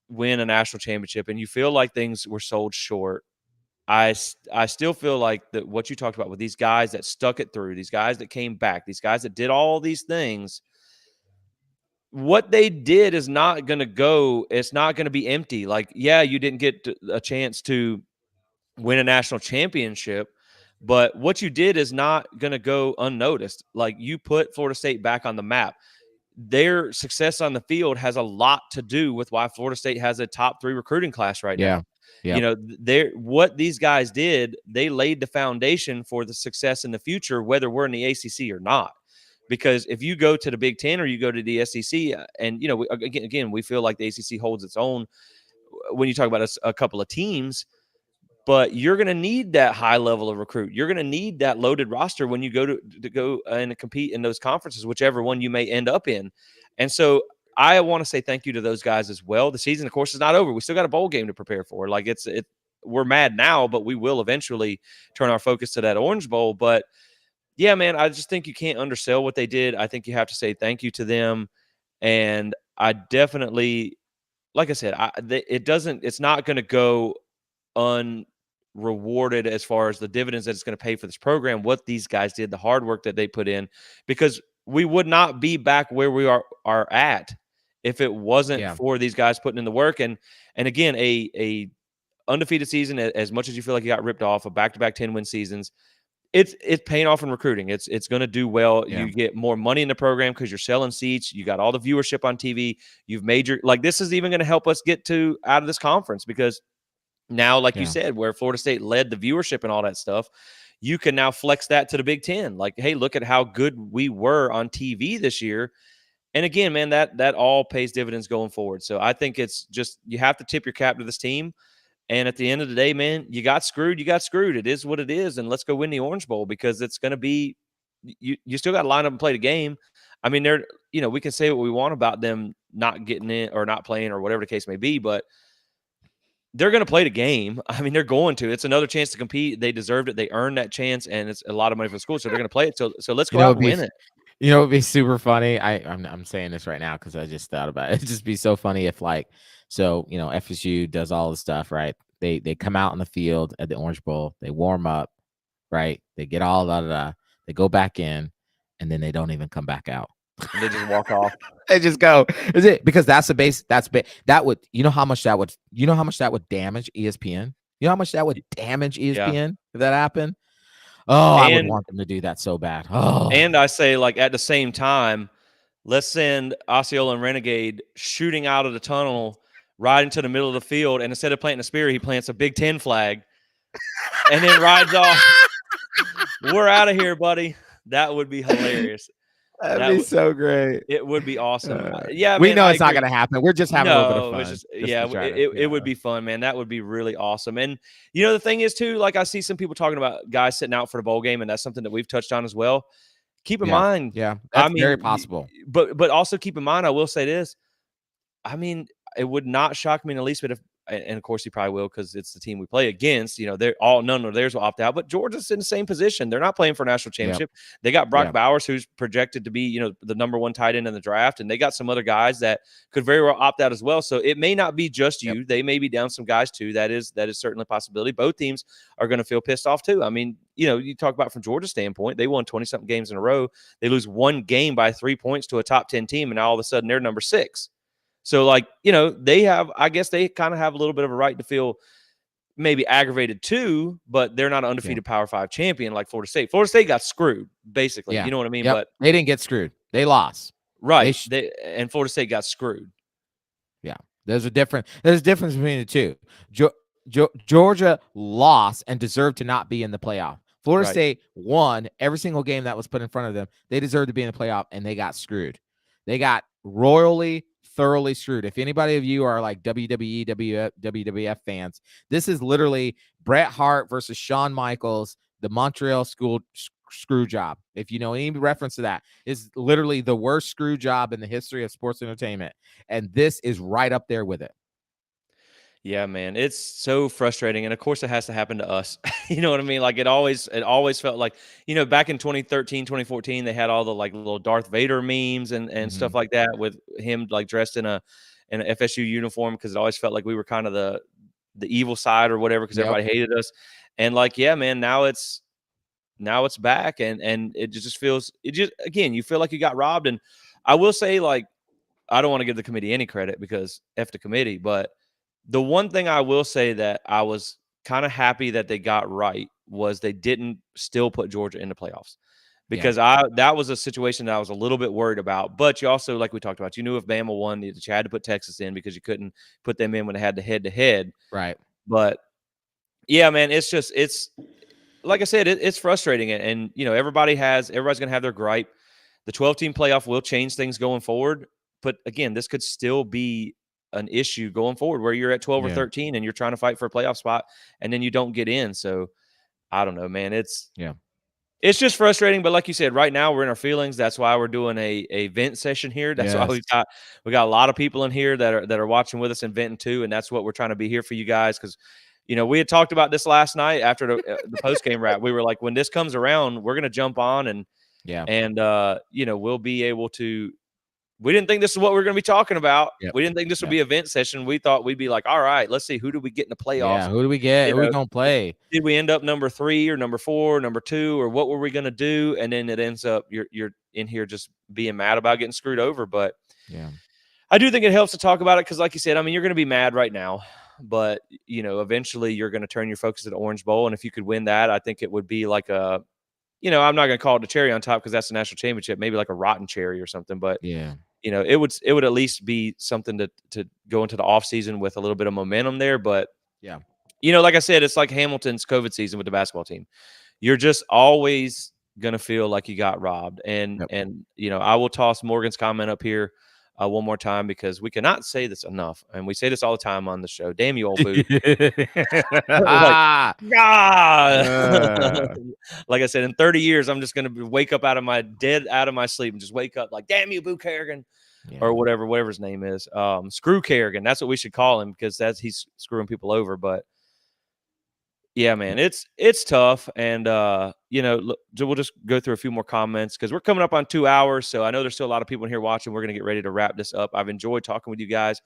[SPEAKER 1] win a national championship and you feel like things were sold short, I still feel like that what you talked about with these guys that stuck it through, these guys that came back, these guys that did all these things, what they did is not going to go, it's not going to be empty. Like, yeah, you didn't get a chance to win a national championship, but what you did is not going to go unnoticed. Like, you put Florida State back on the map. Their success on the field has a lot to do with why Florida State has a top 3 recruiting class right
[SPEAKER 2] Yeah.
[SPEAKER 1] now.
[SPEAKER 2] Yeah.
[SPEAKER 1] What these guys did, they laid the foundation for the success in the future, whether we're in the ACC or not. Because if you go to the Big Ten or you go to the SEC, and again, we feel like the ACC holds its own when you talk about a couple of teams. But you're going to need that high level of recruit. You're going to need that loaded roster when you go to go and compete in those conferences, whichever one you may end up in. And so I want to say thank you to those guys as well. The season, of course, is not over. We still got a bowl game to prepare for. Like we're mad now, but we will eventually turn our focus to that Orange Bowl. But yeah, man, I just think you can't undersell what they did. I think you have to say thank you to them. And I definitely, like I said, it's not going to go unrewarded as far as the dividends that it's going to pay for this program, what these guys did, the hard work that they put in, because we would not be back where we are at if it wasn't
[SPEAKER 2] Yeah.
[SPEAKER 1] for these guys putting in the work. And again, a undefeated season, as much as you feel like you got ripped off, of back-to-back 10-win seasons, it's paying off in recruiting. It's going to do well.
[SPEAKER 2] Yeah.
[SPEAKER 1] You get more money in the program because you're selling seats. You got all the viewership on TV. You've made this is even going to help us get out of this conference, because now, like you
[SPEAKER 2] Yeah.
[SPEAKER 1] said, where Florida State led the viewership and all that stuff, you can now flex that to the Big Ten. Like, hey, look at how good we were on TV this year. And again, man, that all pays dividends going forward. So I think it's just, you have to tip your cap to this team. And at the end of the day, man, you got screwed. You got screwed. It is what it is. And let's go win the Orange Bowl, because it's going to be, you still got to line up and play the game. I mean, we can say what we want about them not getting in or not playing or whatever the case may be, but they're going to play the game. I mean, they're going to. It's another chance to compete. They deserved it. They earned that chance, and it's a lot of money for the school, so they're going to play it. So let's go out and win it.
[SPEAKER 2] It'd be super funny. I'm saying this right now because I just thought about it. It'd just be so funny if FSU does all the stuff, right? They come out in the field at the Orange Bowl, they warm up, right? They get all they go back in, and then they don't even come back out.
[SPEAKER 1] And they just walk off.
[SPEAKER 2] They just go. Is it because that's the base? That would how much that would damage ESPN. You know how much that would damage ESPN if that happened. Oh, I would want them to do that so bad. Oh,
[SPEAKER 1] and I say, like, at the same time, let's send Osceola and Renegade shooting out of the tunnel right into the middle of the field, and instead of planting a spear, he plants a Big Ten flag. and then rides off. We're out of here, buddy. That would be hilarious.
[SPEAKER 2] That'd
[SPEAKER 1] That
[SPEAKER 2] be
[SPEAKER 1] would
[SPEAKER 2] so great.
[SPEAKER 1] it would be awesome. Yeah,
[SPEAKER 2] We
[SPEAKER 1] man,
[SPEAKER 2] know
[SPEAKER 1] I
[SPEAKER 2] it's not
[SPEAKER 1] agree.
[SPEAKER 2] gonna happen. We're just having a little bit of
[SPEAKER 1] No, it's
[SPEAKER 2] fun,
[SPEAKER 1] just
[SPEAKER 2] just
[SPEAKER 1] yeah,
[SPEAKER 2] to try to,
[SPEAKER 1] it would be fun, man. That would be really awesome. And the thing is too, like I see some people talking about guys sitting out for the bowl game, and that's something that we've touched on as well. Keep in
[SPEAKER 2] yeah,
[SPEAKER 1] mind,
[SPEAKER 2] yeah.
[SPEAKER 1] I
[SPEAKER 2] That's very
[SPEAKER 1] mean,
[SPEAKER 2] possible.
[SPEAKER 1] but also keep in mind, I will say this. I mean, it would not shock me in the least bit if, and of course he probably will because it's the team we play against. They're all none of theirs will opt out, but Georgia's in the same position. They're not playing for a national
[SPEAKER 2] Yep,
[SPEAKER 1] championship. They got Brock
[SPEAKER 2] yep,
[SPEAKER 1] Bowers, who's projected to be, the number one tight end in the draft, and they got some other guys that could very well opt out as well. So it may not be just
[SPEAKER 2] yep.
[SPEAKER 1] you. They may be down some guys too. That is certainly a possibility. Both teams are going to feel pissed off too. I mean, you talk about from Georgia's standpoint, they won 20-something games in a row. They lose one game by 3 points to a top 10 team, and now all of a sudden they're number 6. So, like, they have, I guess they kind of have a little bit of a right to feel maybe aggravated too, but they're not an
[SPEAKER 2] Yeah,
[SPEAKER 1] undefeated Power 5 champion like Florida State. Florida State got screwed, basically.
[SPEAKER 2] yeah,
[SPEAKER 1] You know what I mean?
[SPEAKER 2] yep.
[SPEAKER 1] But
[SPEAKER 2] They didn't get screwed. They lost. They
[SPEAKER 1] right,
[SPEAKER 2] sh
[SPEAKER 1] and Florida State got screwed.
[SPEAKER 2] Yeah, there's a difference between the two. Georgia lost and deserved to not be in the playoff. Florida
[SPEAKER 1] Right.
[SPEAKER 2] State won every single game that was put in front of them. They deserved to be in the playoff, and they got screwed. They got royally, thoroughly screwed. If anybody of you are like WWE, WWF fans, this is literally Bret Hart versus Shawn Michaels, the Montreal School screw job. If you know any reference to that, is literally the worst screw job in the history of sports entertainment, and this is right up there with it.
[SPEAKER 1] Yeah, man, it's so frustrating, and of course, it has to happen to us. You know what I mean? Like it always felt like back in 2013, 2014, they had all the like little Darth Vader memes and
[SPEAKER 2] Mm-hmm.
[SPEAKER 1] stuff like that with him like dressed in an FSU uniform because it always felt like we were kind of the evil side or whatever because
[SPEAKER 2] Yep.
[SPEAKER 1] everybody hated us. And like, yeah, man, now it's back, and it just feels it just again you feel like you got robbed. And I will say, like, I don't want to give the committee any credit because F the committee, but the one thing I will say that I was kind of happy that they got right was they didn't still put Georgia in the playoffs
[SPEAKER 2] Yeah.
[SPEAKER 1] because that was a situation that I was a little bit worried about. But you also, like we talked about, you knew if Bama won, that you had to put Texas in because you couldn't put them in when they had the head-to-head.
[SPEAKER 2] Right.
[SPEAKER 1] But yeah, man, it's like I said, it's frustrating, and everybody's gonna have their gripe. The 12-team playoff will change things going forward, but again, this could still be an issue going forward where you're at 12 or
[SPEAKER 2] Yeah.
[SPEAKER 1] 13 and you're trying to fight for a playoff spot, and then you don't get in. So I don't know, man.
[SPEAKER 2] Yeah.
[SPEAKER 1] It's just frustrating, but like you said, right now we're in our feelings. That's why we're doing a vent session here. That's why
[SPEAKER 2] Yes.
[SPEAKER 1] we got a lot of people in here that are watching with us and venting too, and that's what we're trying to be here for you guys because we had talked about this last night after the post game wrap. We were like, when this comes around, we're gonna jump on
[SPEAKER 2] Yeah.
[SPEAKER 1] and we'll be able to. We didn't think this is what we are going to be talking about.
[SPEAKER 2] Yep.
[SPEAKER 1] We didn't think this would
[SPEAKER 2] Yep.
[SPEAKER 1] be a vent session. We thought we'd be like, all right, let's see who do we get in the playoffs.
[SPEAKER 2] Yeah. Who do we get?
[SPEAKER 1] You
[SPEAKER 2] Who we
[SPEAKER 1] know,
[SPEAKER 2] gonna play?
[SPEAKER 1] did we end up number 3 or number 4, or number 2, or what were we going to do? And then it ends up you're in here just being mad about getting screwed over. But
[SPEAKER 2] Yeah.
[SPEAKER 1] I do think it helps to talk about it because, like you said, I mean, you're going to be mad right now, but eventually you're going to turn your focus to the Orange Bowl, and if you could win that, I think it would be like I'm not going to call it a cherry on top because that's the national championship, maybe like a rotten cherry or something, but
[SPEAKER 2] Yeah.
[SPEAKER 1] it would at least be something to go into the offseason with a little bit of momentum there. But
[SPEAKER 2] Yeah.
[SPEAKER 1] like I said, it's like Hamilton's COVID season with the basketball team. You're just always gonna feel like you got robbed. And
[SPEAKER 2] Yep.
[SPEAKER 1] and I will toss Morgan's comment up here one more time because we cannot say this enough, and we say this all the time on the show. Damn you, old boo! Like, God.
[SPEAKER 2] Uh,
[SPEAKER 1] Like I said, in 30 years, I'm just gonna wake up out of my sleep and just wake up like, damn you, Boo Kerrigan,
[SPEAKER 2] yeah.
[SPEAKER 1] or whatever his name is. Screw Kerrigan. That's what we should call him because he's screwing people over. But yeah, man, it's tough. And look, we'll just go through a few more comments because we're coming up on 2 hours. So I know there's still a lot of people in here watching. We're gonna get ready to wrap this up. I've enjoyed talking with you guys.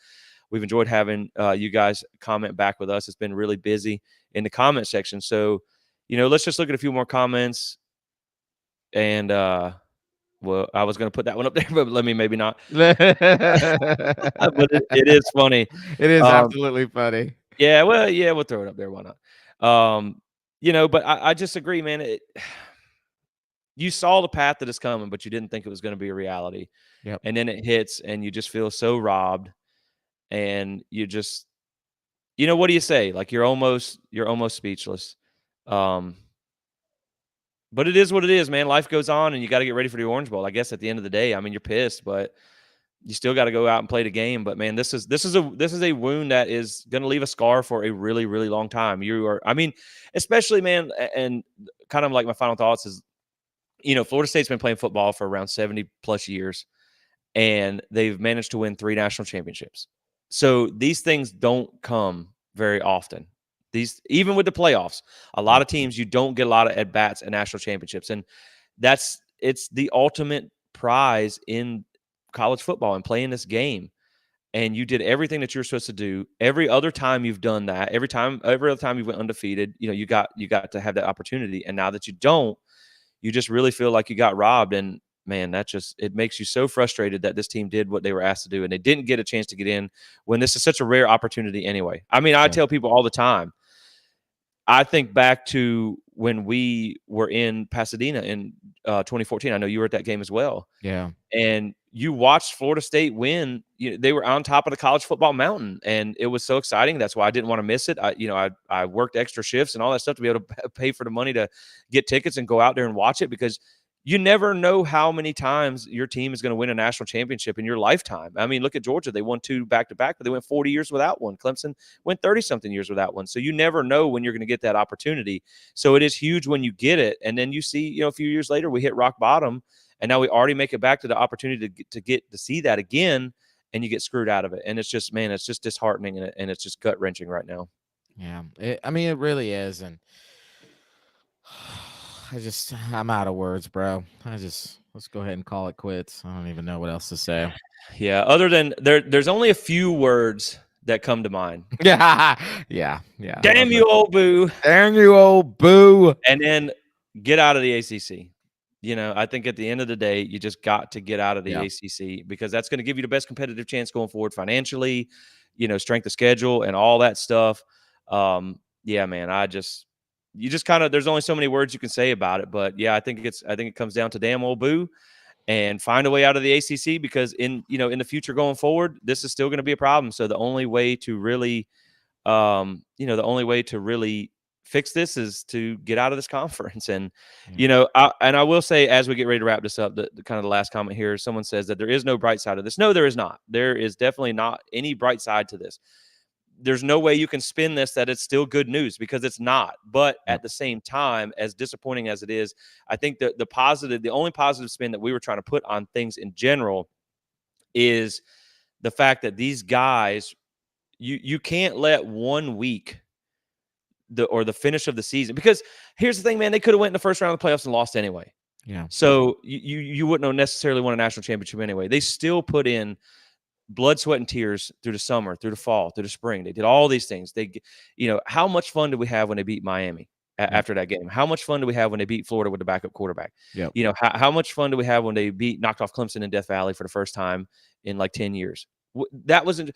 [SPEAKER 1] We've enjoyed having you guys comment back with us. It's been really busy in the comment section. So, let's just look at a few more comments. And well, I was going to put that one up there, but let me maybe not. But it is funny.
[SPEAKER 2] It is
[SPEAKER 1] Um,
[SPEAKER 2] absolutely funny.
[SPEAKER 1] yeah, well, yeah, we'll throw it up there. Why not? But I just agree, man. You saw the path that is coming, but you didn't think it was going to be a reality.
[SPEAKER 2] Yep.
[SPEAKER 1] And then it hits, and you just feel so robbed. And you just, what do you say? Like you're almost speechless. Um, but it is what it is, man. Life goes on, and you got to get ready for the Orange Bowl. I guess at the end of the day, I mean, you're pissed, but you still got to go out and play the game. But man, this is a wound that is going to leave a scar for a really, really long time. I mean, especially, man, and kind of like my final thoughts is, Florida State's been playing football for around 70 plus years, and they've managed to win 3 national championships. So these things don't come very often. Even with the playoffs, a lot of teams, you don't get a lot of at bats at national championships, and it's the ultimate prize in college football and playing this game. And you did everything that you're supposed to do. Every other time you've done that, every other time you went undefeated, you got to have that opportunity. And now that you don't, you just really feel like you got robbed. And man, it makes you so frustrated that this team did what they were asked to do and they didn't get a chance to get in when this is such a rare opportunity anyway. I mean, I tell people all the time, I think back to when we were in Pasadena in 2014. I know you were at that game as well.
[SPEAKER 2] Yeah.
[SPEAKER 1] And you watched Florida State win. They were on top of the college football mountain, and it was so exciting. That's why I didn't want to miss it. I worked extra shifts and all that stuff to be able to pay for the money to get tickets and go out there and watch it, because you never know how many times your team is going to win a national championship in your lifetime. I mean, look at Georgia. They won 2 back-to-back, but they went 40 years without one. Clemson went 30-something years without one. So you never know when you're going to get that opportunity. So it is huge when you get it. And then you see, a few years later, we hit rock bottom, and now we already make it back to the opportunity to get to see that again, and you get screwed out of it. And it's just, man, it's just disheartening, and it's just gut-wrenching right now.
[SPEAKER 2] Yeah. It really is. And I'm out of words, bro. Let's go ahead and call it quits. I don't even know what else to say.
[SPEAKER 1] Yeah, other than there's only a few words that come to mind.
[SPEAKER 2] Yeah.
[SPEAKER 1] Damn you, old boo.
[SPEAKER 2] Damn you, old boo.
[SPEAKER 1] And then get out of the ACC. I think at the end of the day, you just got to get out of the ACC, because that's going to give you the best competitive chance going forward financially, strength of schedule and all that stuff. Yeah, man, you just kind of, there's only so many words you can say about it. But yeah, I think it comes down to damn old boo, and find a way out of the ACC, because in the future going forward, this is still going to be a problem. So the only way to really, fix this is to get out of this conference. And, I will say, as we get ready to wrap this up, the kind of the last comment here, someone says that there is no bright side of this. No, there is not. There is definitely not any bright side to this. There's no way you can spin this that it's still good news, because it's not. But at the same time, as disappointing as it is, I think that the only positive spin that we were trying to put on things in general is the fact that these guys, you can't let 1 week the finish of the season, because here's the thing, man, they could have went in the first round of the playoffs and lost anyway.
[SPEAKER 2] Yeah.
[SPEAKER 1] So you wouldn't have necessarily won a national championship anyway. They still put in blood, sweat, and tears through the summer, through the fall, through the spring. They did all these things. How much fun did we have when they beat Miami after that game? How much fun do we have when they beat Florida with the backup quarterback?
[SPEAKER 2] Yep.
[SPEAKER 1] How much fun do we have when they knocked off Clemson in Death Valley for the first time in like 10 years? That wasn't.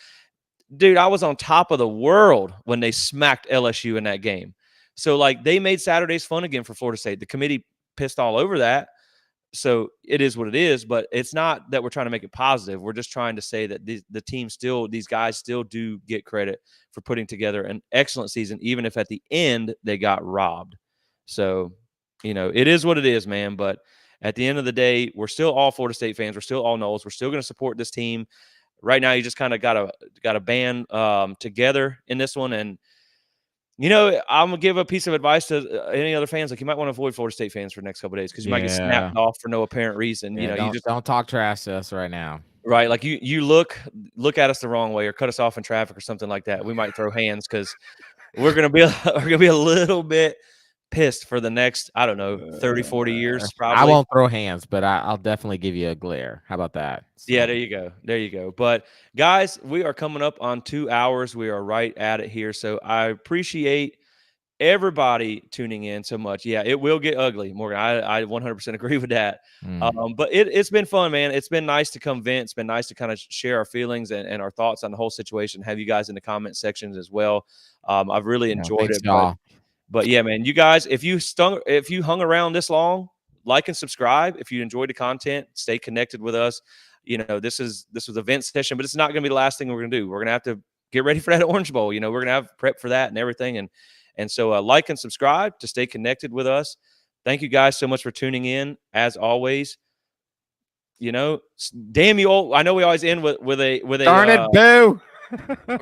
[SPEAKER 1] Dude, I was on top of the world when they smacked LSU in that game. So, they made Saturdays fun again for Florida State. The committee pissed all over that. So it is what it is, but it's not that we're trying to make it positive. We're just trying to say that the team these guys still do get credit for putting together an excellent season, even if at the end they got robbed. So, it is what it is, man. But at the end of the day, we're still all Florida State fans. We're still all Noles. We're still going to support this team. Right now, you just kind of got to band together in this one. And, I'm going to give a piece of advice to any other fans. You might want to avoid Florida State fans for the next couple of days, because you might get snapped off for no apparent reason.
[SPEAKER 2] Yeah, don't talk trash to us right now.
[SPEAKER 1] Right. You look at us the wrong way or cut us off in traffic or something like that. We might throw hands, because we're going to be a little bit pissed for the next, I don't know, 30, 40 years probably.
[SPEAKER 2] I won't throw hands, but I'll definitely give you a glare. How about that?
[SPEAKER 1] So. Yeah, there you go. But guys, we are coming up on 2 hours. We are right at it here. So I appreciate everybody tuning in so much. Yeah, it will get ugly, Morgan. I 100% agree with that. But it's been fun, man. It's been nice to come vent. It's been nice to kind of share our feelings and our thoughts on the whole situation. Have you guys in the comment sections as well. I've really enjoyed it. But yeah, man, you guys, if you hung around this long, like and subscribe. If you enjoyed the content, stay connected with us. This was a vent session, but it's not going to be the last thing we're going to do. We're going to have to get ready for that Orange Bowl. We're going to have prep for that and everything. And so like and subscribe to stay connected with us. Thank you guys so much for tuning in. As always, damn you all. I know we always end with a
[SPEAKER 2] Darn it, boo.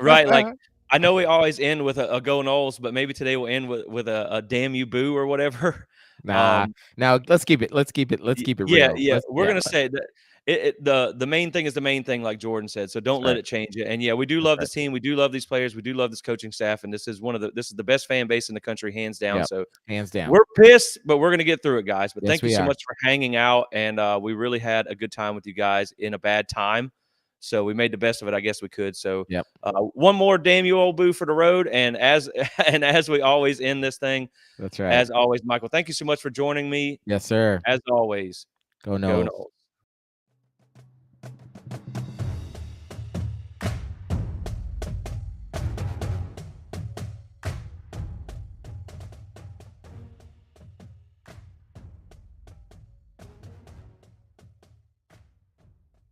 [SPEAKER 1] right. Like, I know we always end with a Go Noles, but maybe today we'll end with a damn you boo or whatever.
[SPEAKER 2] Nah, now let's keep it
[SPEAKER 1] Yeah,
[SPEAKER 2] real.
[SPEAKER 1] yeah. We're gonna say that the main thing is the main thing, like Jordan said. So don't let
[SPEAKER 2] right.
[SPEAKER 1] it change it. And yeah, we do
[SPEAKER 2] That's
[SPEAKER 1] love
[SPEAKER 2] right.
[SPEAKER 1] this team. We do love these players. We do love this coaching staff. And this is the best fan base in the country, hands down.
[SPEAKER 2] Yep.
[SPEAKER 1] So
[SPEAKER 2] Hands down.
[SPEAKER 1] we're pissed, but we're gonna get through it, guys. But
[SPEAKER 2] Yes,
[SPEAKER 1] thank you
[SPEAKER 2] we
[SPEAKER 1] so
[SPEAKER 2] are.
[SPEAKER 1] much for hanging out. And we really had a good time with you guys in a bad time. So we made the best of it, I guess we could. So
[SPEAKER 2] Yep.
[SPEAKER 1] one more damn you old boo for the road. And as we always end this thing,
[SPEAKER 2] That's right.
[SPEAKER 1] as always, Michael, thank you so much for joining me.
[SPEAKER 2] Yes, sir.
[SPEAKER 1] As always,
[SPEAKER 2] Go
[SPEAKER 1] go
[SPEAKER 2] Noles.
[SPEAKER 1] Noles.